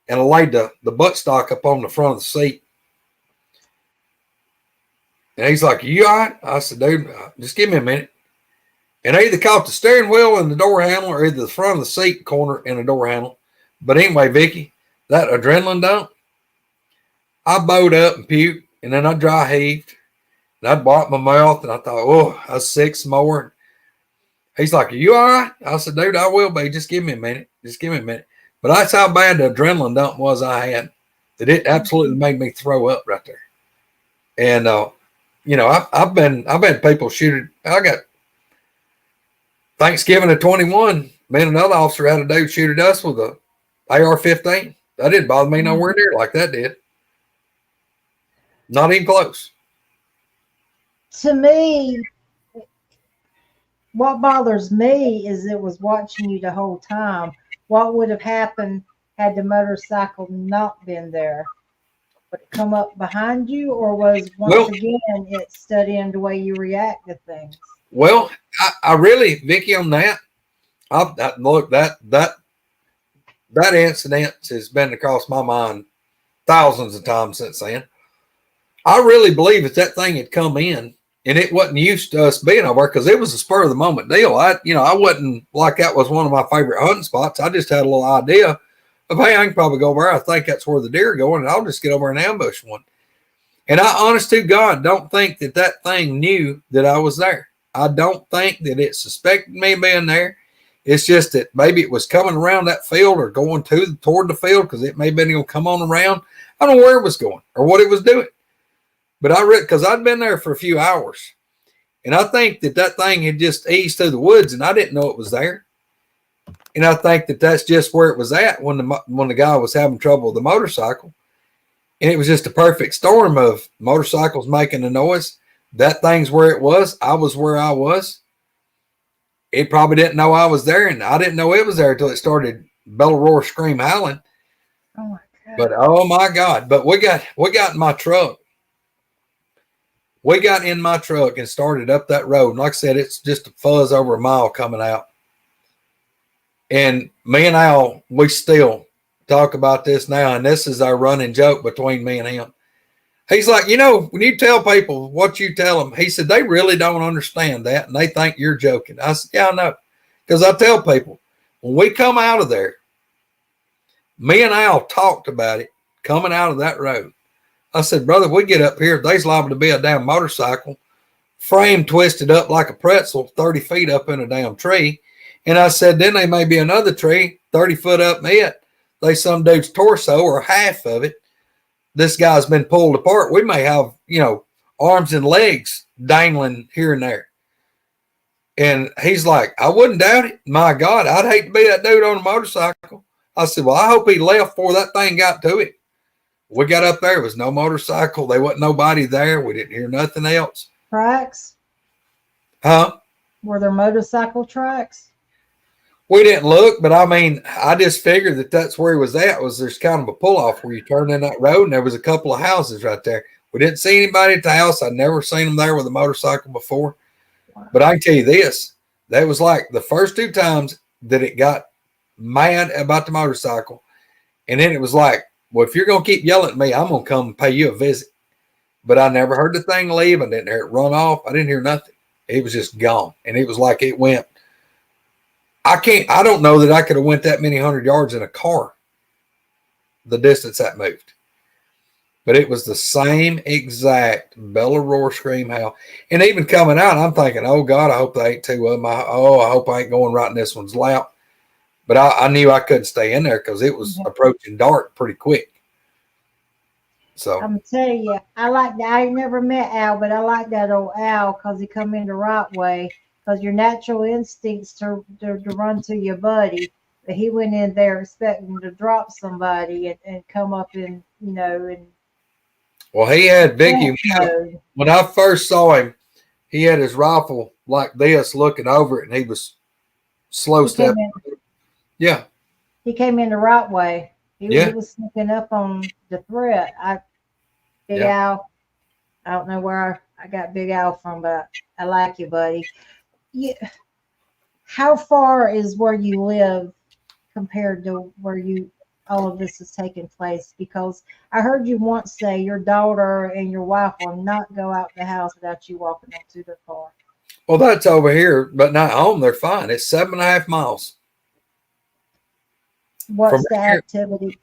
and I laid the buttstock up on the front of the seat. And he's like, "You all right?" I said, "Dude, just give me a minute." And I either caught the steering wheel and the door handle, or either the front of the seat corner and the door handle. But anyway, Vicky, that adrenaline dump, I bowed up and puked, and then I dry heaved, and I blocked my mouth, and I thought, "Oh, I was sick some more." He's like, "Are you all right?" I said, "Dude, I will be. Just give me a minute. Just give me a minute." But that's how bad the adrenaline dump was I had, that it absolutely made me throw up right there. And I've been people shooting. I got Thanksgiving of 21. Me and another officer had a dude shoot at us with a AR-15. That didn't bother me nowhere near like that did. Not even close. To me, what bothers me is it was watching you the whole time. What would have happened had the motorcycle not been there? Would it come up behind you, or was again it studying the way you react to things? Well, I really, Vicky, on that, look, that incident has been across my mind thousands of times since then. I really believe if that thing had come in and it wasn't used to us being over there, because it was a spur of the moment deal. I wasn't like that was one of my favorite hunting spots. I just had a little idea of, hey, I can probably go over there. I think that's where the deer are going, and I'll just get over and ambush one. And I, honest to God, don't think that thing knew that I was there. I don't think that it suspected me being there. It's just that maybe it was coming around that field or going toward the field, because it may have been going to come on around. I don't know where it was going or what it was doing. But because I'd been there for a few hours, and I think that thing had just eased through the woods, and I didn't know it was there. And I think that's just where it was at when the guy was having trouble with the motorcycle. And it was just a perfect storm of motorcycles making a noise. That thing's where it was. I was where I was. It probably didn't know I was there, and I didn't know it was there until it started bellow, roar, scream, howling. Oh my God. But oh my God! But we got in my truck. We got in my truck and started up that road. And like I said, it's just a fuzz over a mile coming out. And me and Al, we still talk about this now, and this is our running joke between me and him. He's like, you know, when you tell people what you tell them, he said, they really don't understand that, and they think you're joking. I said, yeah, I know. Because I tell people, when we come out of there, me and Al talked about it coming out of that road. I said, brother, we get up here, there's liable to be a damn motorcycle, frame twisted up like a pretzel, 30 feet up in a damn tree. And I said, then there may be another tree 30 foot up in it. There's some dude's torso or half of it. This guy's been pulled apart. We may have, you know, arms and legs dangling here and there. And he's like, I wouldn't doubt it. My God, I'd hate to be that dude on a motorcycle. I said, well, I hope he left before that thing got to it. We got up there. There was no motorcycle. There wasn't nobody there. We didn't hear nothing else. Tracks? Huh? Were there motorcycle tracks? We didn't look, but I mean, I just figured that that's where he was at. Was there's kind of a pull off where you turn in that road, and there was a couple of houses right there. We didn't see anybody at the house. I'd never seen them there with a motorcycle before. Wow. But I can tell you this: that was like the first 2 times that it got mad about the motorcycle, and then it was like, well, if you're gonna keep yelling at me, I'm gonna come and pay you a visit. But I never heard the thing leave. I didn't hear it run off. I didn't hear nothing. It was just gone, and it was like it went. I don't know that I could have went that many 100 yards in a car, the distance that moved. But it was the same exact bellow, roar, scream, howl. And even coming out, I'm thinking, oh, God, I hope they ain't 2 of them. I hope I ain't going right in this one's lap. But I knew I couldn't stay in there because it was approaching dark pretty quick. So I'm going to tell you, I never met Al, but I like that old Al because he come in the right way. Because your natural instincts to run to your buddy, but he went in there expecting to drop somebody and come up and, you know, and well, he had Vicky. When I first saw him, he had his rifle like this, looking over it, and he was slow stepping. Yeah, he came in the right way. He was sneaking up on the threat. Big Al. I don't know where I got Big Al from, but I like you, buddy. Yeah. How far is where you live compared to where all of this is taking place? Because I heard you once say your daughter and your wife will not go out the house without you walking them to their car. Well, that's over here, but not home. They're fine. It's 7.5 miles. What's the activity?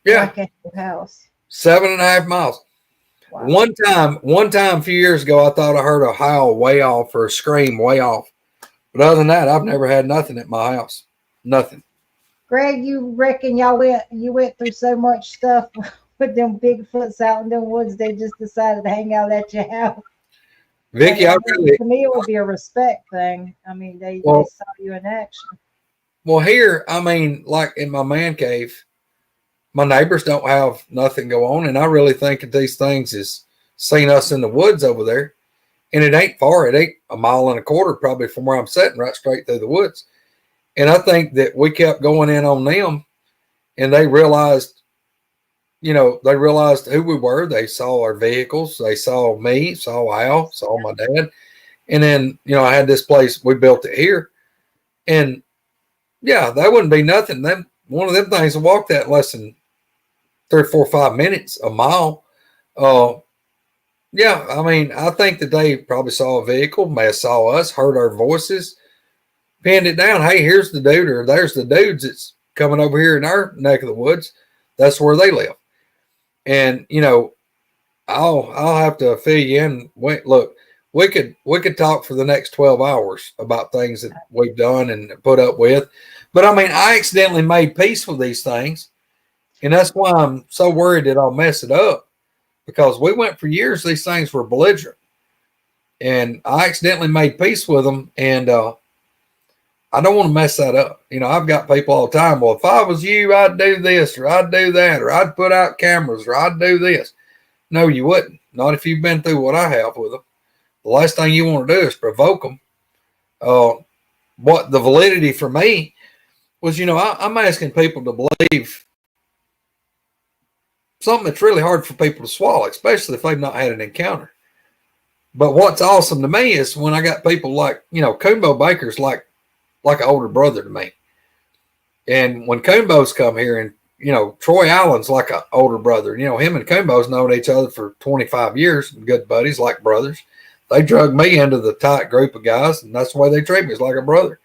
Yeah, like at your house? 7.5 miles. Wow. One time a few years ago, I thought I heard a howl way off or a scream way off. But other than that, I've never had nothing at my house. Nothing. Greg, you reckon you went through so much stuff with them Bigfoots out in the woods, they just decided to hang out at your house? Vicky, to me, it would be a respect thing. I mean, they saw you in action. Well, here, I mean, like in my man cave, my neighbors don't have nothing go on, and I really think that these things is seen us in the woods over there, and it ain't far. It ain't 1.25 miles probably from where I'm sitting, right straight through the woods. And I think that we kept going in on them, and they realized, who we were. They saw our vehicles. They saw me, saw Al, saw my dad. And then, I had this place, we built it here. And yeah, that wouldn't be nothing. Then one of them things to walk that less than 3 or 4 or 5 minutes, a mile. Yeah, I mean, I think that they probably saw a vehicle, may have saw us, heard our voices, pinned it down. Hey, here's the dude, or there's the dudes that's coming over here in our neck of the woods. That's where they live. And, I'll have to fill you in. Look, we could talk for the next 12 hours about things that we've done and put up with. But I mean, I accidentally made peace with these things. And that's why I'm so worried that I'll mess it up, because we went for years, these things were belligerent. And I accidentally made peace with them. And I don't want to mess that up. You know, I've got people all the time. Well, if I was you, I'd do this, or I'd do that, or I'd put out cameras, or I'd do this. No, you wouldn't. Not if you've been through what I have with them. The last thing you want to do is provoke them. What the validity for me was, you know, I'm asking people to believe something that's really hard for people to swallow, especially if they've not had an encounter. But what's awesome to me is when I got people like, you know, Coonbo Baker's like an older brother to me. And when Coonbo's come here, and, you know, Troy Allen's like an older brother. You know, him and Coonbo's known each other for 25 years, good buddies, like brothers. They drug me into the tight group of guys, and that's the way they treat me, as like a brother.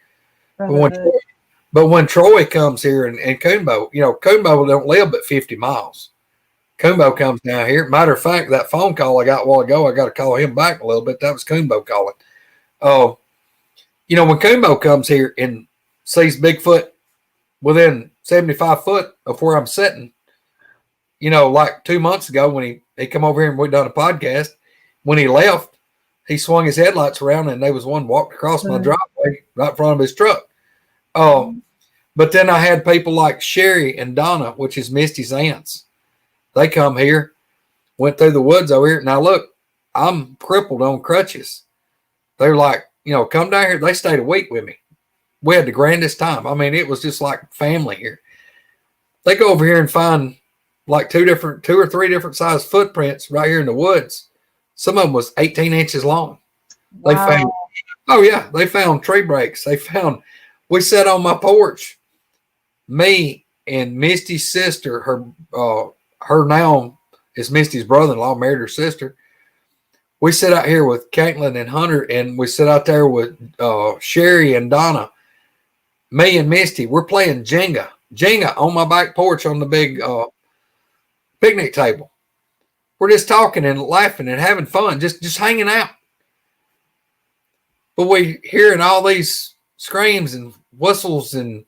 But when Troy comes here and Coonbo, you know, Coonbo don't live but 50 miles. Coonbo comes down here. Matter of fact, that phone call I got a while ago, I got to call him back a little bit. That was Coonbo calling. You know, when Coonbo comes here and sees Bigfoot within 75 foot of where I'm sitting, you know, like 2 months ago when he come over here and we done a podcast, when he left, he swung his headlights around and there was one walked across my driveway right in front of his truck. But then I had people like Sherry and Donna, which is Misty's aunts. They come here, went through the woods over here. Now, look, I'm crippled on crutches. They're like, you know, come down here. They stayed a week with me. We had the grandest time. I mean, it was just like family here. They go over here and find like two or three different size footprints right here in the woods. Some of them was 18 inches long. Wow. They found, they found tree breaks. We sat on my porch, me and Misty's sister, her now is Misty's brother-in-law, married her sister. We sit out here with Caitlin and Hunter, and we sit out there with Sherry and Donna. Me and Misty, we're playing Jenga on my back porch on the big picnic table. We're just talking and laughing and having fun, just hanging out. But we hearing all these screams and whistles, and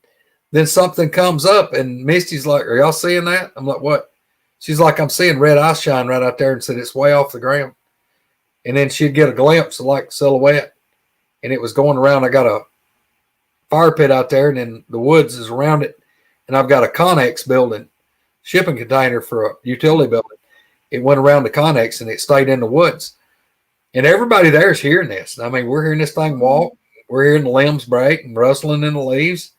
then something comes up, and Misty's like, "Are y'all seeing that?" I'm like, "What?" She's like, "I'm seeing red eye shine right out there," and said it's way off the ground. And then she'd get a glimpse of like silhouette, and it was going around. I got a fire pit out there, and then the woods is around it, and I've got a Connex building, shipping container for a utility building. It went around the Connex, and it stayed in the woods. And everybody there is hearing this. I mean, we're hearing this thing walk. We're hearing the limbs break and rustling in the leaves.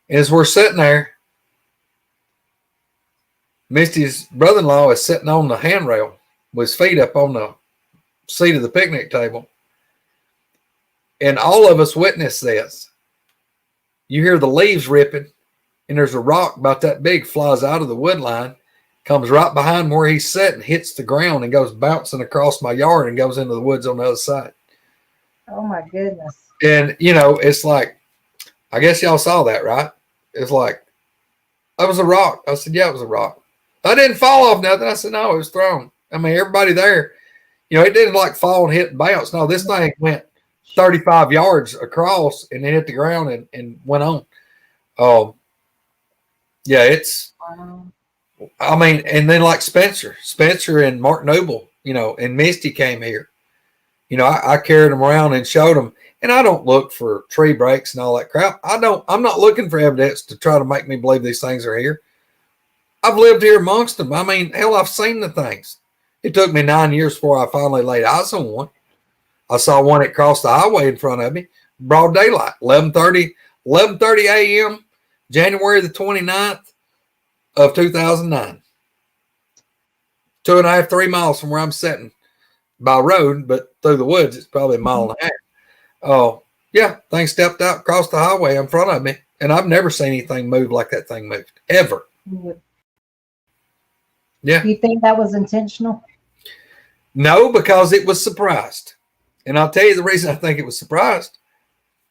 And as we're sitting there, Misty's brother-in-law is sitting on the handrail with his feet up on the seat of the picnic table. And all of us witness this. You hear the leaves ripping, and there's a rock about that big flies out of the wood line, comes right behind where he's sitting, hits the ground, and goes bouncing across my yard and goes into the woods on the other side. Oh, my goodness. And, you know, it's like, I guess y'all saw that, right? It's like, that was a rock. I said, yeah, it was a rock. I didn't fall off nothing. I said, no, it was thrown. I mean, everybody there, you know, it didn't like fall and hit and bounce. No, this thing went 35 yards across and then hit the ground and went on. Yeah, it's, I mean, and then like Spencer and Mark Noble, you know, and Misty came here. You know, I carried them around and showed them. And I don't look for tree breaks and all that crap. I'm not looking for evidence to try to make me believe these things are here. I've lived here amongst them. I mean, hell, I've seen the things. It took me 9 years before I finally laid eyes on one. I saw one that crossed the highway in front of me, broad daylight, 11:30 a.m., January the 29th of 2009. 2.5, 3 miles from where I'm sitting by road, but through the woods, it's probably a mile and a half. Oh, yeah, thing stepped out across the highway in front of me, and I've never seen anything move like that thing moved, ever. Yeah. Do you think that was intentional? No, because it was surprised. And I'll tell you the reason I think it was surprised.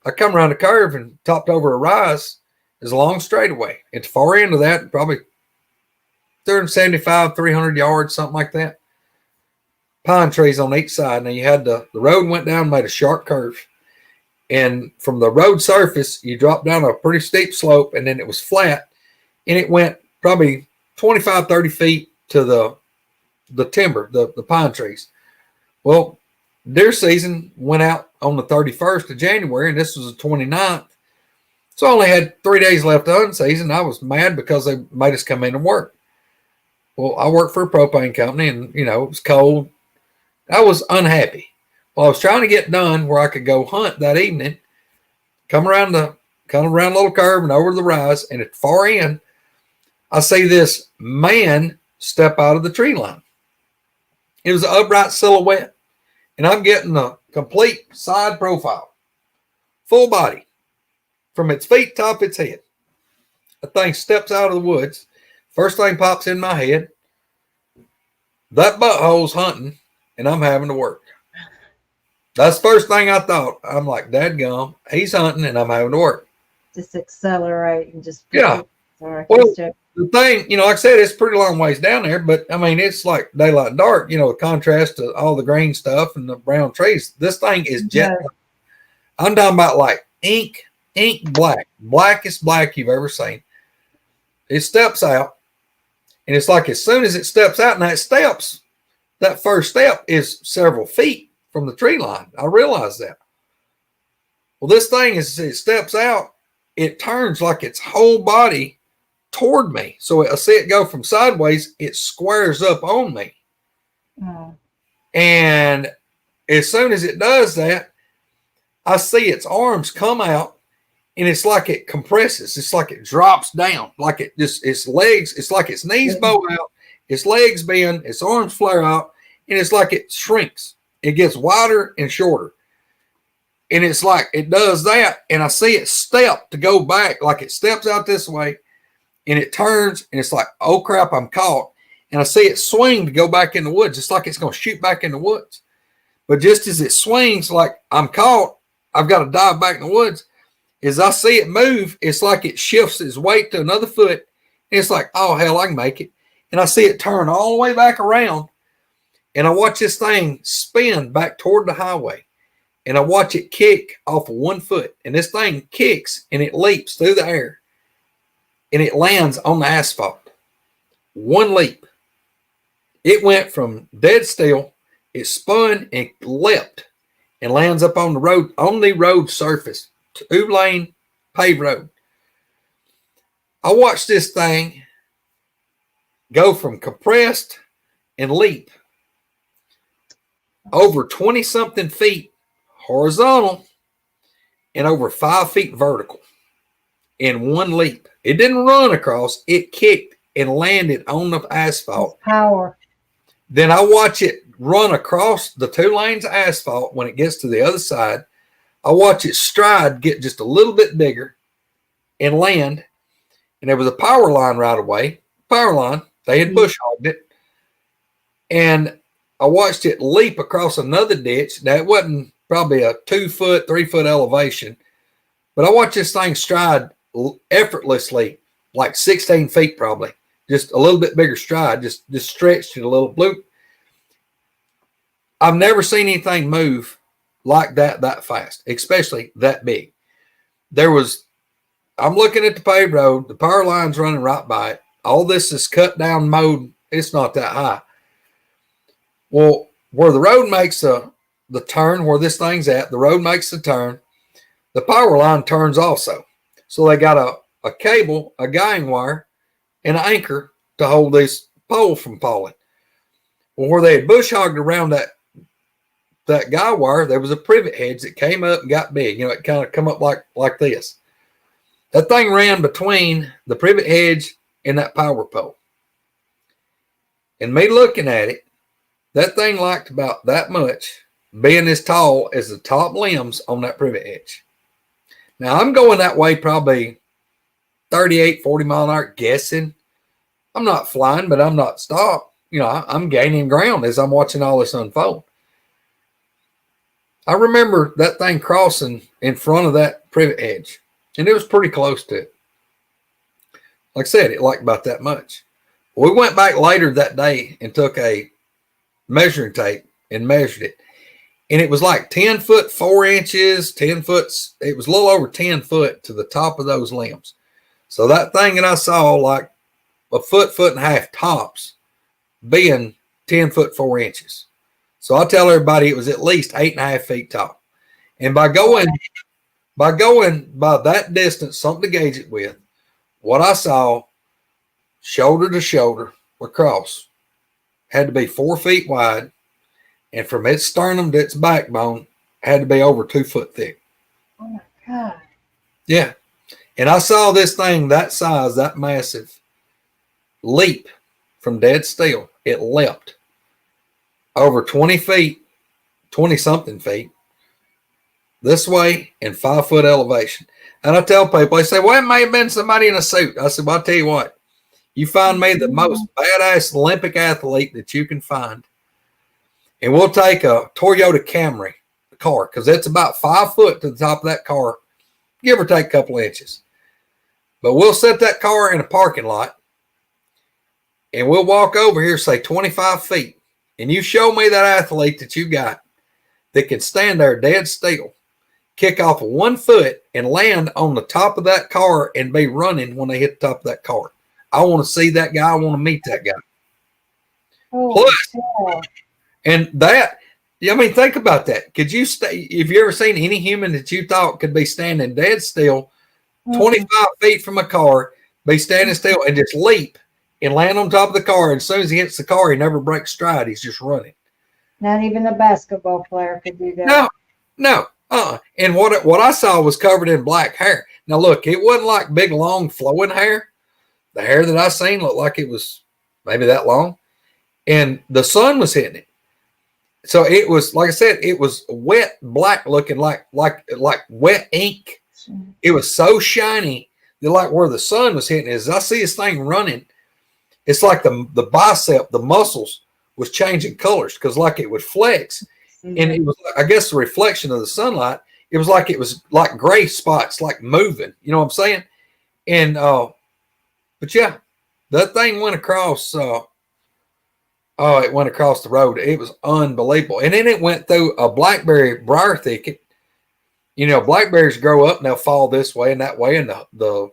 I come around a curve and topped over a rise. There's a long straightaway. At the far end of that, probably 275, 300 yards, something like that. Pine trees on each side. Now you had the road went down, made a sharp curve. And from the road surface, you dropped down a pretty steep slope, and then it was flat. And it went probably 25, 30 feet to the timber, the pine trees. Well, deer season went out on the 31st of January, and this was the 29th. So I only had 3 days left of season. I was mad because they made us come in and work. Well, I worked for a propane company, and it was cold. I was unhappy. Well, I was trying to get done where I could go hunt that evening, come around the little curve and over the rise, and at the far end, I see this man step out of the tree line. It was an upright silhouette, and I'm getting a complete side profile, full body, from its feet, top its head. The thing steps out of the woods. First thing pops in my head, that butthole's hunting, and I'm having to work. That's the first thing I thought. I'm like, dadgum, he's hunting, and I'm having to work. Just accelerate and just. Yeah. Sorry. Well, the thing, like I said, it's pretty long ways down there, but I mean, it's like daylight and dark, the contrast to all the green stuff and the brown trees. This thing is jet black. I'm talking about like ink black, blackest black you've ever seen. It steps out, and it's like as soon as it steps out, and that first step is several feet from the tree line. I realize that. Well, this thing, it steps out, it turns like its whole body toward me. So I see it go from sideways, it squares up on me. Oh. And as soon as it does that, I see its arms come out, and it's like it compresses. It's like it drops down, like its legs, it's like its knees bow out, its legs bend, its arms flare out, and it's like it shrinks. It gets wider and shorter. And it's like it does that, and I see it step to go back, like it steps out this way, and it turns, and it's like, oh crap, I'm caught. And I see it swing to go back in the woods. It's like it's going to shoot back in the woods. But just as it swings, like I'm caught, I've got to dive back in the woods. As I see it move, it's like it shifts its weight to another foot. And it's like, oh, hell, I can make it. And I see it turn all the way back around. And I watch this thing spin back toward the highway. And I watch it kick off of 1 foot. And this thing kicks, and it leaps through the air. And it lands on the asphalt. 1 leap. It went from dead still. It spun and leapt and lands up on the road surface. 2-lane paved road. I watched this thing go from compressed and leap over 20-something feet horizontal and over 5 feet vertical in 1 leap. It didn't run across. It kicked and landed on the asphalt. Power. Then I watch it run across the 2 lanes of asphalt. When it gets to the other side, I watch its stride get just a little bit bigger and land. And there was a power line right away. Power line. They had bush hogged it. And I watched it leap across another ditch. Now, it wasn't probably a 2-foot, 3-foot elevation. But I watched this thing stride effortlessly, like 16 feet probably. Just a little bit bigger stride. Just stretched it a little. Bloop. I've never seen anything move like that fast, especially that big. I'm looking at the paved road, the power line's running right by it. All this is cut down mode. It's not that high. Well, where the road makes the turn, where this thing's at, the road makes the turn, the power line turns also. So they got a cable, a guiding wire, and an anchor to hold this pole from falling. Well, where they had bush hogged around that guy wire, there was a privet hedge that came up and got big. It kind of come up like this. That thing ran between the privet hedge and that power pole. And me looking at it, that thing liked about that much, being as tall as the top limbs on that privet hedge. Now, I'm going that way probably 38, 40 mile an hour, guessing. I'm not flying, but I'm not stopped. I'm gaining ground as I'm watching all this unfold. I remember that thing crossing in front of that privet hedge, and it was pretty close to it. Like I said, it liked about that much. We went back later that day and took a measuring tape and measured it. And it was like 10 foot, 4 inches, 10 foot. It was a little over 10 foot to the top of those limbs. So that thing that I saw, like a foot and a half tops, being 10 foot, 4 inches. So I tell everybody it was at least 8.5 feet tall. And by going By going by that distance, something to gauge it with, what I saw, shoulder to shoulder across, had to be 4 feet wide, and from its sternum to its backbone had to be over 2 foot thick. Oh my God. Yeah. And I saw this thing that size, that massive, leap from dead still. It leapt over 20 feet, 20 something feet this way in 5 foot elevation. And I tell people, they say, well, it may have been somebody in a suit. I said, well, I'll tell you what, you find me the most badass Olympic athlete that you can find, and we'll take a Toyota Camry car, because it's about 5 foot to the top of that car, give or take a couple inches. But we'll set that car in a parking lot, and we'll walk over here, say 25 feet, and you show me that athlete that you got that can stand there dead still, kick off 1 foot, and land on the top of that car and be running when they hit the top of that car. I want to see that guy. I want to meet that guy. Oh, Plus, yeah. and that, I mean, think about that. Could you stay? Have you ever seen any human that you thought could be standing dead still, 25 feet from a car, be standing still and just leap and land on top of the car? And as soon as he hits the car, he never breaks stride. He's just running. Not even a basketball player could do that. No. And what I saw was covered in black hair. Now, look, it wasn't like big, long, flowing hair. The hair that I seen looked like it was maybe that long. And the sun was hitting it. So it was, like I said, it was wet black looking, like wet ink. It was so shiny that like where the sun was hitting, as I see this thing running, it's like the bicep, the muscles was changing colors, because like it would flex. And it was, I guess, the reflection of the sunlight. It was like gray spots, like moving. You know what I'm saying? And but yeah, that thing went across. It went across the road. It was unbelievable. And then it went through a blackberry briar thicket. You know, blackberries grow up and they'll fall this way and that way, and the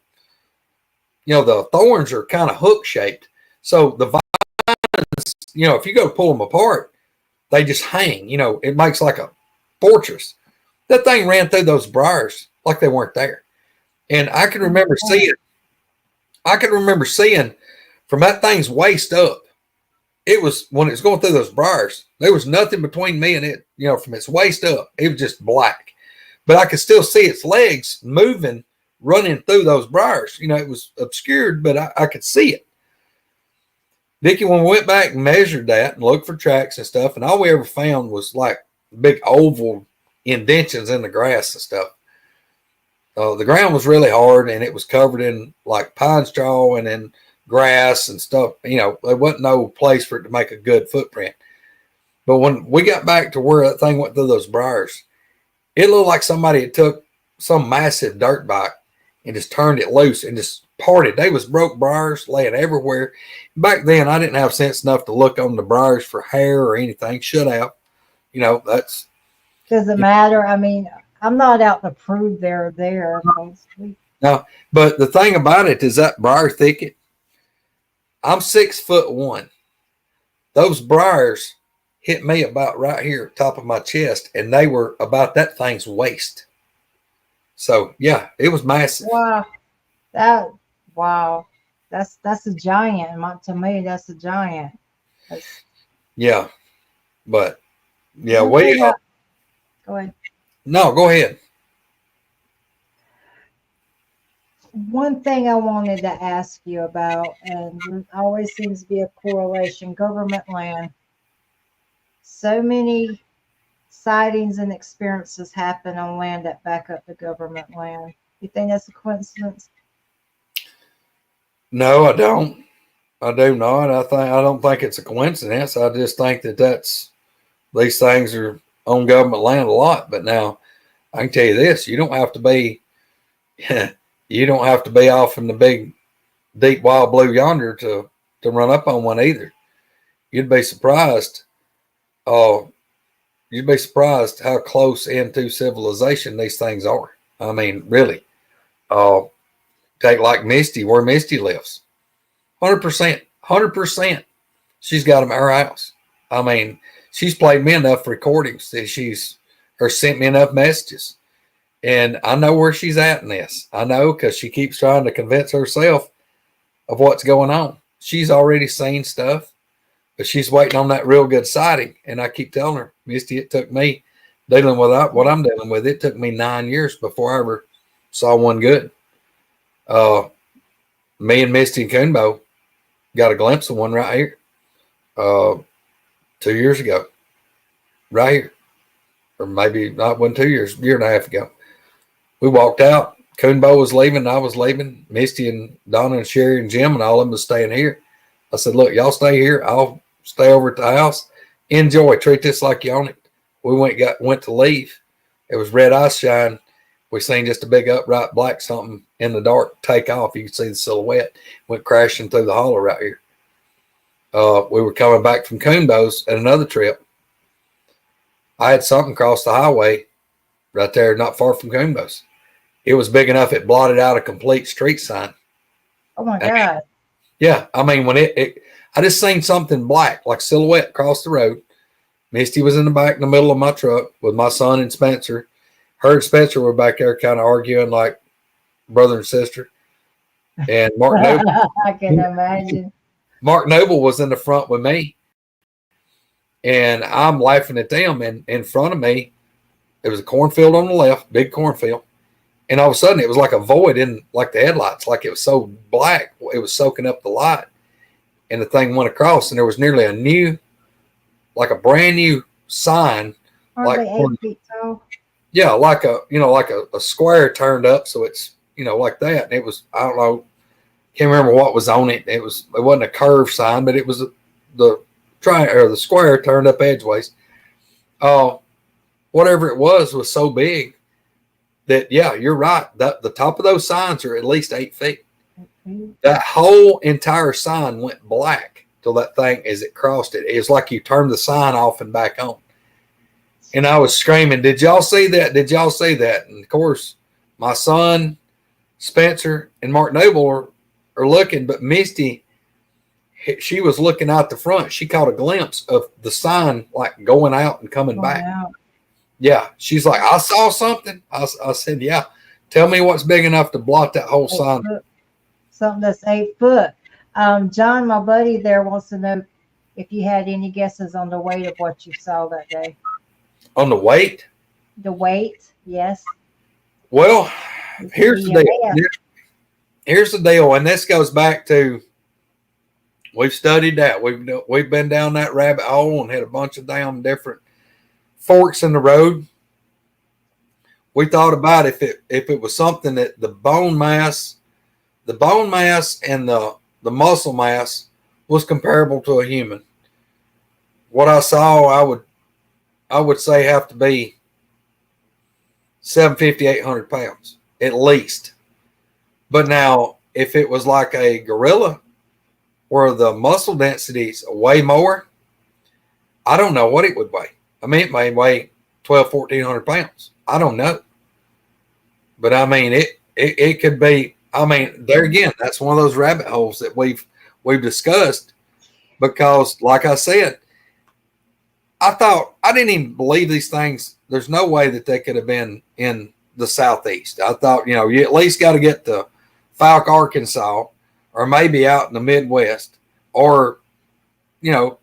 thorns are kind of hook shaped. So the vines, if you go pull them apart, they just hang. It makes like a fortress. That thing ran through those briars like they weren't there. And I can remember seeing from that thing's waist up. It was, when it was going through those briars, there was nothing between me and it, from its waist up. It was just black. But I could still see its legs moving, running through those briars. It was obscured, but I could see it. Dickie, when we went back and measured that and looked for tracks and stuff, and all we ever found was like big oval indentions in the grass and stuff. The ground was really hard, and it was covered in like pine straw and then grass and stuff. There wasn't no place for it to make a good footprint. But when we got back to where that thing went through those briars, it looked like somebody had took some massive dirt bike and just turned it loose and just parted. They was broke briars laying everywhere. Back then, I didn't have sense enough to look on the briars for hair or anything. Shut out. That's. Doesn't matter. I mean, I'm not out to prove they're there. No, but the thing about it is that briar thicket, I'm 6'1". Those briars hit me about right here, top of my chest, and they were about that thing's waist. So yeah, it was massive. Wow. That's a giant. To me, that's a giant. Yeah, but yeah, Go ahead. No, go ahead. One thing I wanted to ask you about, and there always seems to be a correlation, government land. So many sightings and experiences happen on land that back up the government land. You think that's a coincidence? No, I don't. I do not. I don't think it's a coincidence. I just think that these things are on government land a lot. But now I can tell you this: you don't have to be off in the big, deep, wild blue yonder to run up on one either. You'd be surprised. You'd be surprised how close into civilization these things are. I mean, really. Take like Misty, where Misty lives. 100%. She's got them at her house. I mean, she's played me enough recordings that she's sent me enough messages. And I know where she's at in this. I know because she keeps trying to convince herself of what's going on. She's already seen stuff, but she's waiting on that real good sighting. And I keep telling her, Misty, it took me dealing with what I'm dealing with. It took me 9 years before I ever saw one good. Me and Misty and Coonbo got a glimpse of one right here 2 years ago, right here. Or maybe not 2 years, year and a half ago. We walked out. Coonbo was leaving. I was leaving. Misty and Donna and Sherry and Jim and all of them was staying here. I said, look, y'all stay here. I'll stay over at the house. Enjoy. Treat this like you own it. We went to leave. It was red ice shine. We seen just a big upright black something in the dark take off. You could see the silhouette. Went crashing through the hollow right here. We were coming back from Coonbo's at another trip. I had something cross the highway right there, not far from Coonbo's. It was big enough it blotted out a complete street sign. Oh my God. Yeah. I mean, when I just seen something black, like silhouette across the road. Misty was in the back in the middle of my truck with my son and Spencer. Her and Spencer were back there kind of arguing like brother and sister. And Mark Noble. I can imagine. Mark Noble was in the front with me. And I'm laughing at them. And in front of me, there was a cornfield on the left, big cornfield. And all of a sudden, it was like a void in like the headlights, like it was so black, it was soaking up the light. And the thing went across, and there was nearly a brand new sign. Aren't like they 8 feet tall? Yeah, like a square turned up, so it's like that. And it was, I don't know, can't remember what was on it. It wasn't a curved sign, but it was the square turned up edgeways. Whatever it was so big that, yeah, you're right. The top of those signs are at least 8 feet. Mm-hmm. That whole entire sign went black till that thing, as it crossed it. It's like you turned the sign off and back on. And I was screaming, did y'all see that? Did y'all see that? And of course, my son, Spencer, and Mark Noble are looking, but Misty, she was looking out the front. She caught a glimpse of the sign like going out and coming back. Out. Yeah. She's like, I saw something. I said, yeah. Tell me what's big enough to blot that whole sign. Something that's 8 foot. John, my buddy there, wants to know if you had any guesses on the weight of what you saw that day. On the weight? The weight, yes. Well, here's the deal. Here's the deal, and this goes back to, we've studied that. We've been down that rabbit hole and had a bunch of damn different forks in the road. We thought about if it was something that the bone mass and the muscle mass was comparable to a human. What I saw, I would say have to be 750, 800 pounds at least. But now, if it was like a gorilla where the muscle density is way more, I don't know what it would weigh. I mean, it may weigh 1,200, 1,400 pounds. I don't know. But I mean, it could be, I mean, there again, that's one of those rabbit holes that we've discussed, because like I said, I didn't even believe these things. There's no way that they could have been in the Southeast. I thought, you at least got to get to Falk, Arkansas, or maybe out in the Midwest, or, the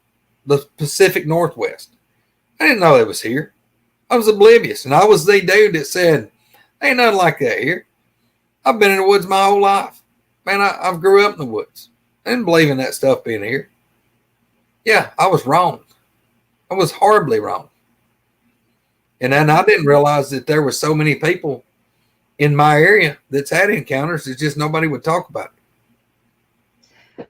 Pacific Northwest. I didn't know it was here. I was oblivious. And I was the dude that said, ain't nothing like that here. I've been in the woods my whole life. Man, I've grew up in the woods. I didn't believe in that stuff being here. Yeah, I was wrong. I was horribly wrong. And then I didn't realize that there were so many people in my area that's had encounters. It's just nobody would talk about it.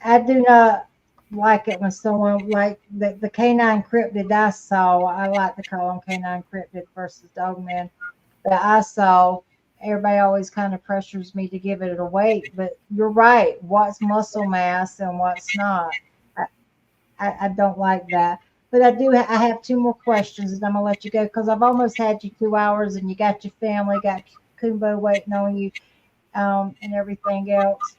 I do not like it when someone, like the canine cryptid I saw, I like to call them canine cryptid versus dogman, that I saw, everybody always kind of pressures me to give it a weight. But you're right. What's muscle mass and what's not? I don't like that. But I have 2 more questions, and I'm going to let you go because I've almost had you 2 hours, and you got your family, got Coonbo waiting on you, and everything else.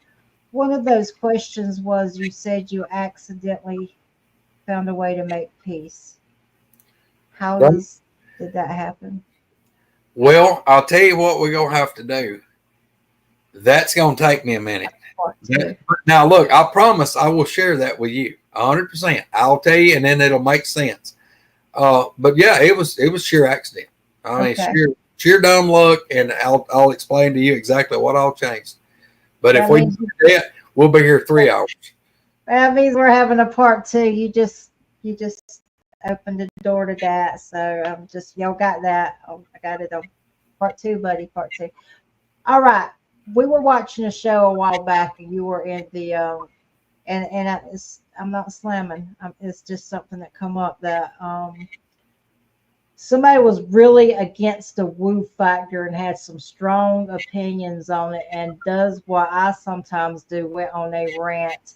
One of those questions was, you said you accidentally found a way to make peace. How did that happen? Well, I'll tell you what we're gonna have to do. That's gonna take me a minute. Part two. Now, look, I promise I will share that with you, 100%. I'll tell you, and then it'll make sense. But yeah, it was sheer accident. I mean, Okay. sheer dumb luck, and I'll explain to you exactly what all changed. But if That we do means that, we'll be here 3 hours. that means we're having a part two. You just opened the door to that. So just y'all got that. Oh, I got it on part two, buddy. Part two. All right. We were watching a show a while back, and you were in the I'm not slamming. It's just something that come up that somebody was really against the woo factor and had some strong opinions on it, and does what I sometimes do, went on a rant.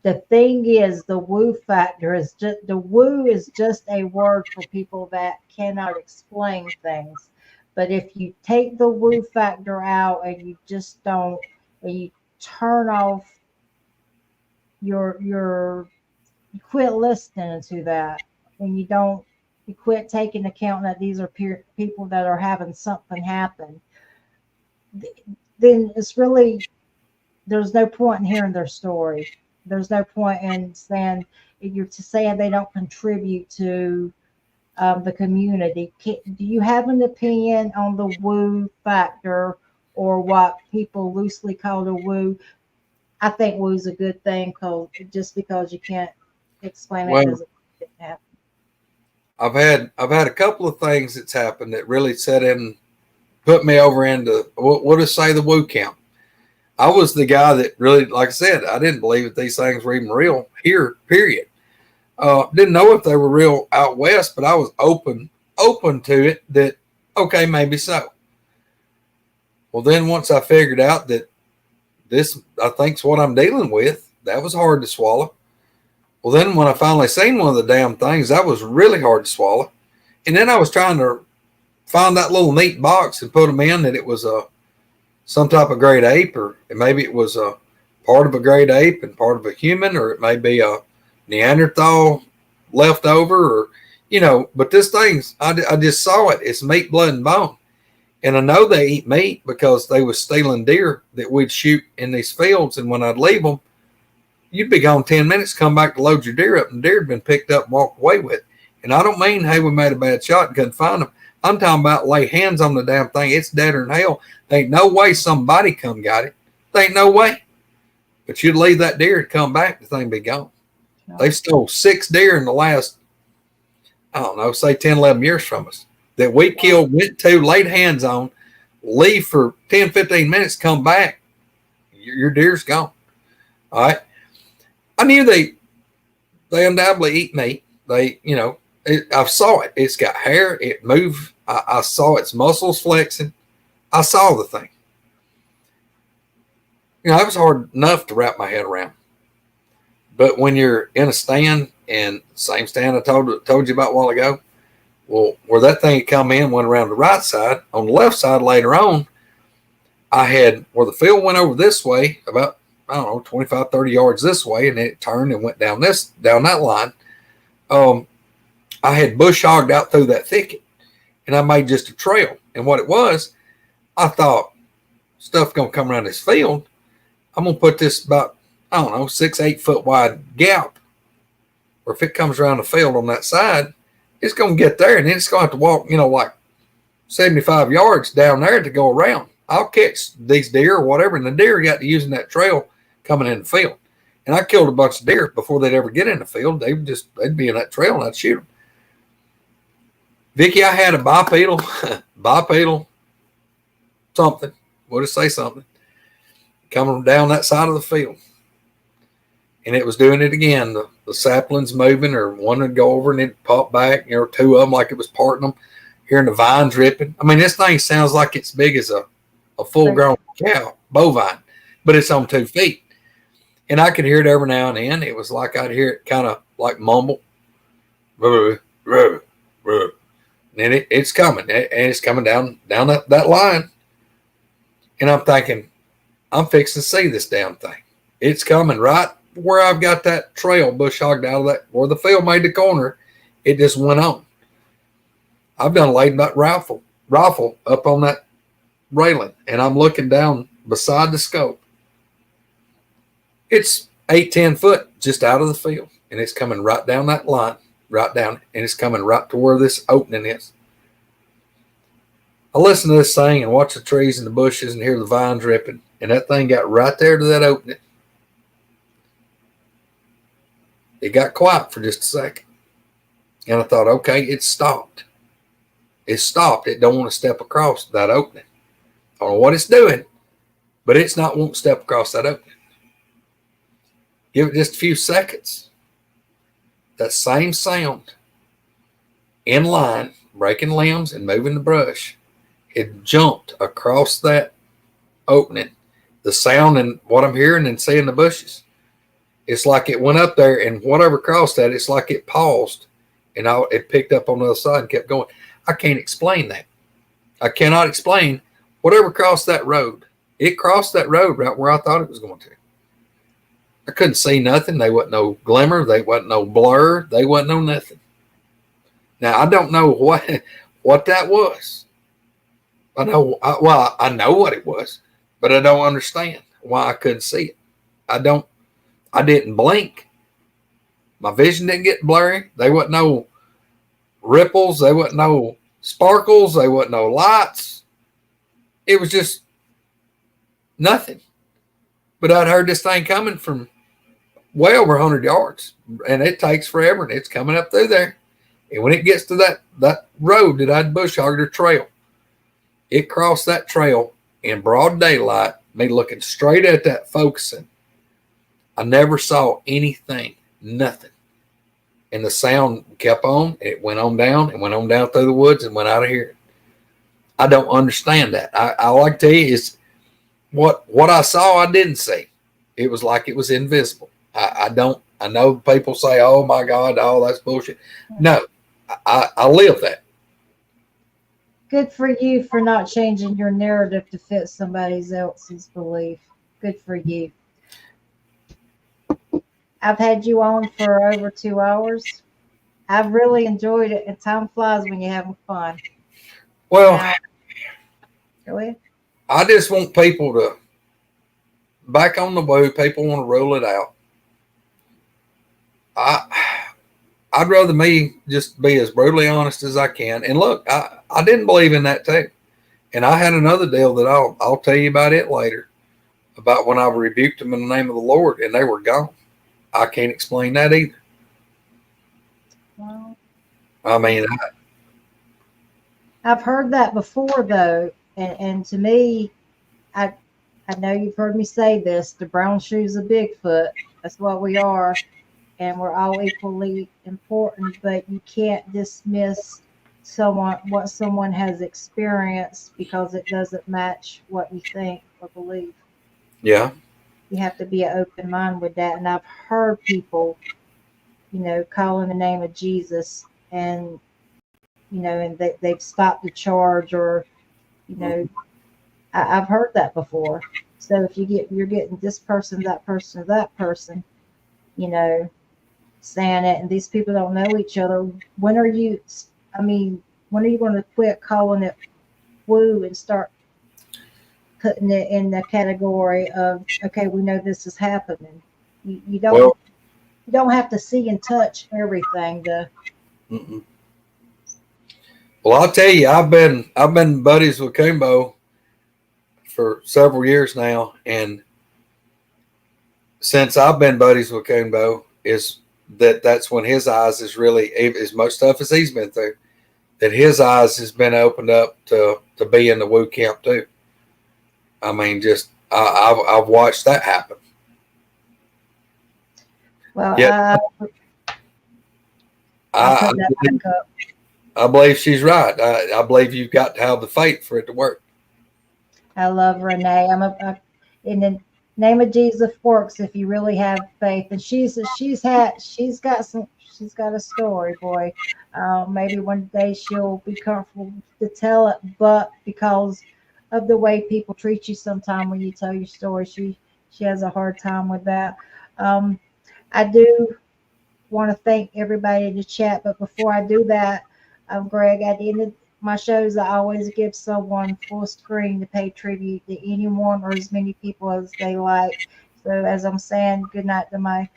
The thing is, the woo factor is just the woo is just a word for people that cannot explain things. But if you take the woo factor out and you just don't, and you turn off your you quit listening to that, and you quit taking account that these are people that are having something happen, then it's really, there's no point in hearing their story. There's no point in saying, you're to saying they don't contribute to the community. Do you have an opinion on the woo factor, or what people loosely call the woo? I think woo's a good thing, because just because you can't explain it Well, doesn't happen. I've had a couple of things that's happened that really set in, put me over into what to say the woo count. I was the guy that really, like I said, I didn't believe that these things were even real here. Period. Didn't know if they were real out west, but I was open to it. That okay, maybe so. Well, then once I figured out that this, I think's what I'm dealing with, that was hard to swallow. Well, then when I finally seen one of the damn things, that was really hard to swallow. And then I was trying to find that little neat box and put them in that it was some type of great ape, or maybe it was a part of a great ape and part of a human, or it may be a Neanderthal leftover, or But this thing's, I just saw it. It's meat, blood, and bone, and I know they eat meat because they was stealing deer that we'd shoot in these fields, and when I'd leave them, you'd be gone 10 minutes, come back to load your deer up, and deer had been picked up and walked away with. And I don't mean, hey, we made a bad shot and couldn't find them. I'm talking about lay hands on the damn thing. It's deader than hell. There ain't no way somebody come got it. There ain't no way. But you'd leave that deer and come back, the thing be gone. No. They've stole 6 deer in the last, I don't know, say 10, 11 years from us that we killed, went to, laid hands on, leave for 10, 15 minutes, come back. Your deer's gone. All right. I knew they undoubtedly eat meat. I saw it. It's got hair. It moved. I saw its muscles flexing. I saw the thing. It was hard enough to wrap my head around. But when you're in a stand, and same stand I told you about a while ago, well, where that thing had come in, went around the right side. On the left side later on, I had where the field went over this way, about, I don't know, 25, 30 yards this way, and then it turned and went down that line. I had bush hogged out through that thicket, and I made just a trail. And what it was, I thought, stuff gonna come around this field. I'm gonna put this about, I don't know, 6, 8 foot wide gap, or if it comes around the field on that side, it's gonna get there, and then it's gonna have to walk, like 75 yards down there to go around. I'll catch these deer or whatever, and the deer got to using that trail coming in the field. And I killed a bunch of deer before they'd ever get in the field. They'd be in that trail, and I'd shoot them. Vicky, I had a bipedal something, we'll just say something, coming down that side of the field. And it was doing it again. The saplings moving, or one would go over and it'd pop back, 2 of them like it was parting them, hearing the vines ripping. I mean, this thing sounds like it's big as a full-grown cow, bovine, but it's on 2 feet. And I could hear it every now and then. It was like I'd hear it kind of like mumble. Ruh, ruh, ruh. And it's coming. And it's coming down that line. And I'm thinking, I'm fixing to see this damn thing. It's coming right where I've got that trail bush hogged out of that, where the field made the corner. It just went on. I've done laid back rifle rifle up on that railing, and I'm looking down beside the scope. It's 8-10 foot just out of the field, and it's coming right down that line, right down, and it's coming right to where this opening is. I listen to this thing and watch the trees and the bushes and hear the vines ripping, and that thing got right there to that opening. It got quiet for just a second, and I thought, okay, it stopped. It stopped. It don't want to step across that opening. I don't know what it's doing, but it's not wanting to step across that opening. Give it just a few seconds. That same sound, in line, breaking limbs and moving the brush, it jumped across that opening. The sound and what I'm hearing and seeing the bushes, it's like it went up there, and whatever crossed that, it's like it paused, and it picked up on the other side and kept going. I can't explain that. I cannot explain whatever crossed that road. It crossed that road right where I thought it was going to. I couldn't see nothing. There wasn't no glimmer. There wasn't no blur. There wasn't no nothing. Now, I don't know what that was. I know what it was, but I don't understand why I couldn't see it. I didn't blink. My vision didn't get blurry. There wasn't no ripples. There wasn't no sparkles. There wasn't no lights. It was just nothing. But I'd heard this thing coming from way over 100 yards, and it takes forever, and it's coming up through there. And when it gets to that road that I'd bush hogged or trail, it crossed that trail in broad daylight, me looking straight at that, focusing. I never saw anything, nothing. And the sound kept on. It went on down and went on down through the woods and went out of here. I don't understand that. I like to tell you is what I saw, I didn't see. It was like it was invisible. I know people say, oh my God, oh, that's bullshit. No, I live that. Good for you for not changing your narrative to fit somebody else's belief. Good for you. I've had you on for over 2 hours. I've really enjoyed it, and time flies when you're having fun. Well, now, go ahead. I just want people to back on the woo. People want to rule it out. I'd rather me just be as brutally honest as I can. And look, I didn't believe in that too. And I had another deal that I'll tell you about it later, about when I rebuked them in the name of the Lord and they were gone. I can't explain that either. Well, I mean, I've heard that before though, and to me, I know you've heard me say this: the brown shoes of Bigfoot. That's what we are, and we're all equally important. But you can't dismiss what someone has experienced because it doesn't match what you think or believe. yeah. You have to be an open mind with that. And I've heard people, call in the name of Jesus, and and they've stopped the charge, or I've heard that before. So if you're getting this person, that person, or that person, saying it, and these people don't know each other. When are you going to quit calling it woo and start putting it in the category of, okay, we know this is happening. You don't have to see and touch everything to. Mm-mm. Well, I'll tell you, I've been buddies with Kumbo for several years now, and since I've been buddies with Kumbo, that's when his eyes is really, as much stuff as he's been through, that his eyes has been opened up to be in the woo camp too. I mean, just I've watched that happen. Well, yeah. I believe she's right. I believe you've got to have the faith for it to work. I love Renee. In the name of Jesus works if you really have faith. And she's got a story, boy. Maybe one day she'll be comfortable to tell it, but because of the way people treat you sometimes when you tell your story, she has a hard time with that. I do want to thank everybody in the chat, but before I do that, Greg, at the my shows, I always give someone full screen to pay tribute to anyone or as many people as they like. So as I'm saying goodnight to my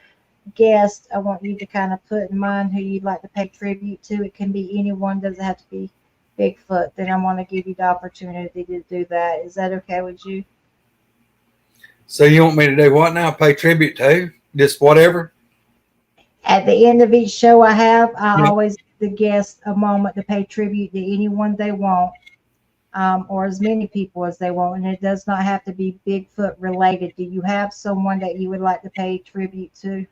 guest, I want you to kind of put in mind who you'd like to pay tribute to. It can be anyone, doesn't have to be Bigfoot. Then I want to give you the opportunity to do that. Is that okay with you? So you want me to do what now? Pay tribute to who? Just whatever? At the end of each show I have, I Yeah. always give the guests a moment to pay tribute to anyone they want, or as many people as they want. And it does not have to be Bigfoot related. Do you have someone that you would like to pay tribute to?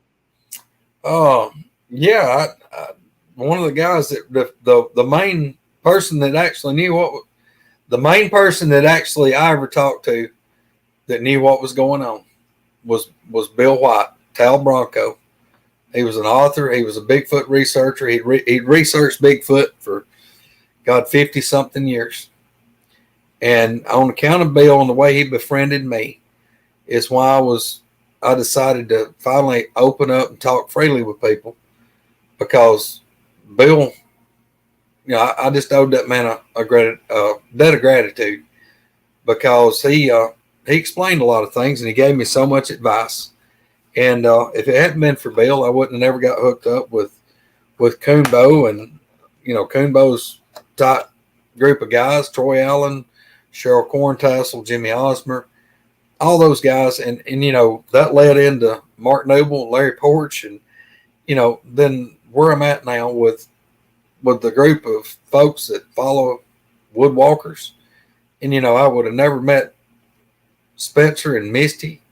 Uh, yeah. One of the guys that the main person that actually knew the main person that actually I ever talked to that knew what was going on was Bill White, Tal Bronco. He was an author. He was a Bigfoot researcher. He'd researched Bigfoot for God 50 something years. And on account of Bill and the way he befriended me, is why I decided to finally open up and talk freely with people, because Bill, I just owed that man a debt of gratitude, because he explained a lot of things and he gave me so much advice. And if it hadn't been for Bill, I wouldn't have never got hooked up with Coonbo and Coonbo's tight group of guys, Troy Allen, Cheryl Corntassel, Jimmy Osmer, all those guys, and that led into Mark Noble, Larry Porch, and then where I'm at now with the group of folks that follow woodwalkers. And I would have never met Spencer and Misty,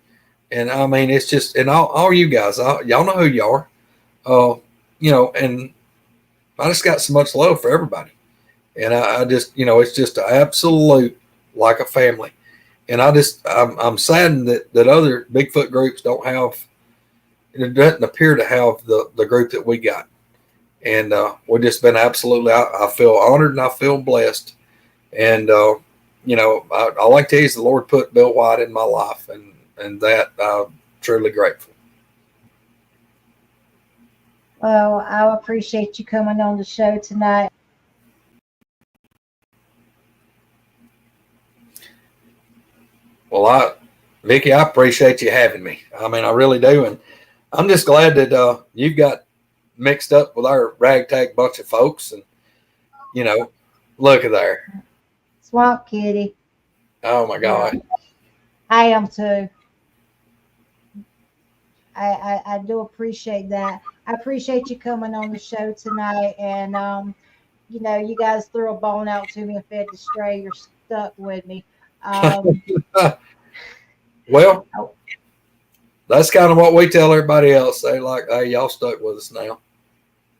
and I mean it's just, and all you guys, y'all know who you are, and I just got so much love for everybody, and I just it's just an absolute like a family. And I'm saddened that other Bigfoot groups don't have, it doesn't appear to have the group that we got. And we've just been absolutely, I feel honored and I feel blessed. And, I like to use the Lord put Bill White in my life, and that I'm truly grateful. Well, I appreciate you coming on the show tonight. Well, Vicky, I appreciate you having me. I mean, I really do. And I'm just glad that you got mixed up with our ragtag bunch of folks. And, look at there. Swamp Kitty. Oh, my Yeah, God. I am too. I do appreciate that. I appreciate you coming on the show tonight. And, you guys threw a bone out to me and fed the stray. You're stuck with me. Um, Well, oh, that's kind of what we tell everybody else. They like, hey, y'all stuck with us now.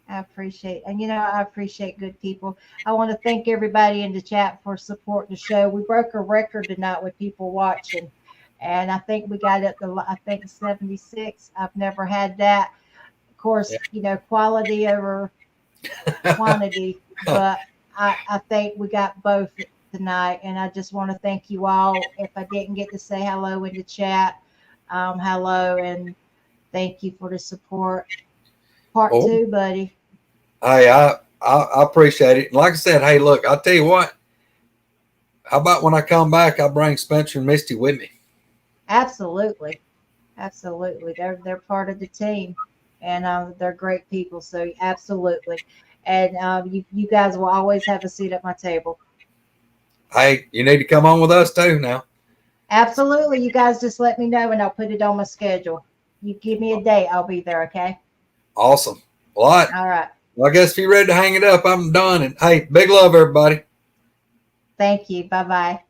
I appreciate, and I appreciate good people. I want to thank everybody in the chat for supporting the show. We broke a record tonight with people watching, and I think we got it to, I think, 76. I've never had that. Of course, quality over quantity, but I think we got both tonight, and I just want to thank you all. If I didn't get to say hello in the chat, hello, and thank you for the support. Part Oh, two, buddy. hey, I appreciate it. And like I said, hey, look, I'll tell you what. How about when I come back, I bring Spencer and Misty with me? Absolutely, absolutely. They're part of the team, and they're great people. So absolutely, and you guys will always have a seat at my table. Hey, you need to come on with us too now. Absolutely, you guys just let me know, and I'll put it on my schedule. You give me a date, I'll be there. Okay. Awesome. Well, all right. All right. Well, I guess if you're ready to hang it up, I'm done. And hey, big love, everybody. Thank you. Bye bye.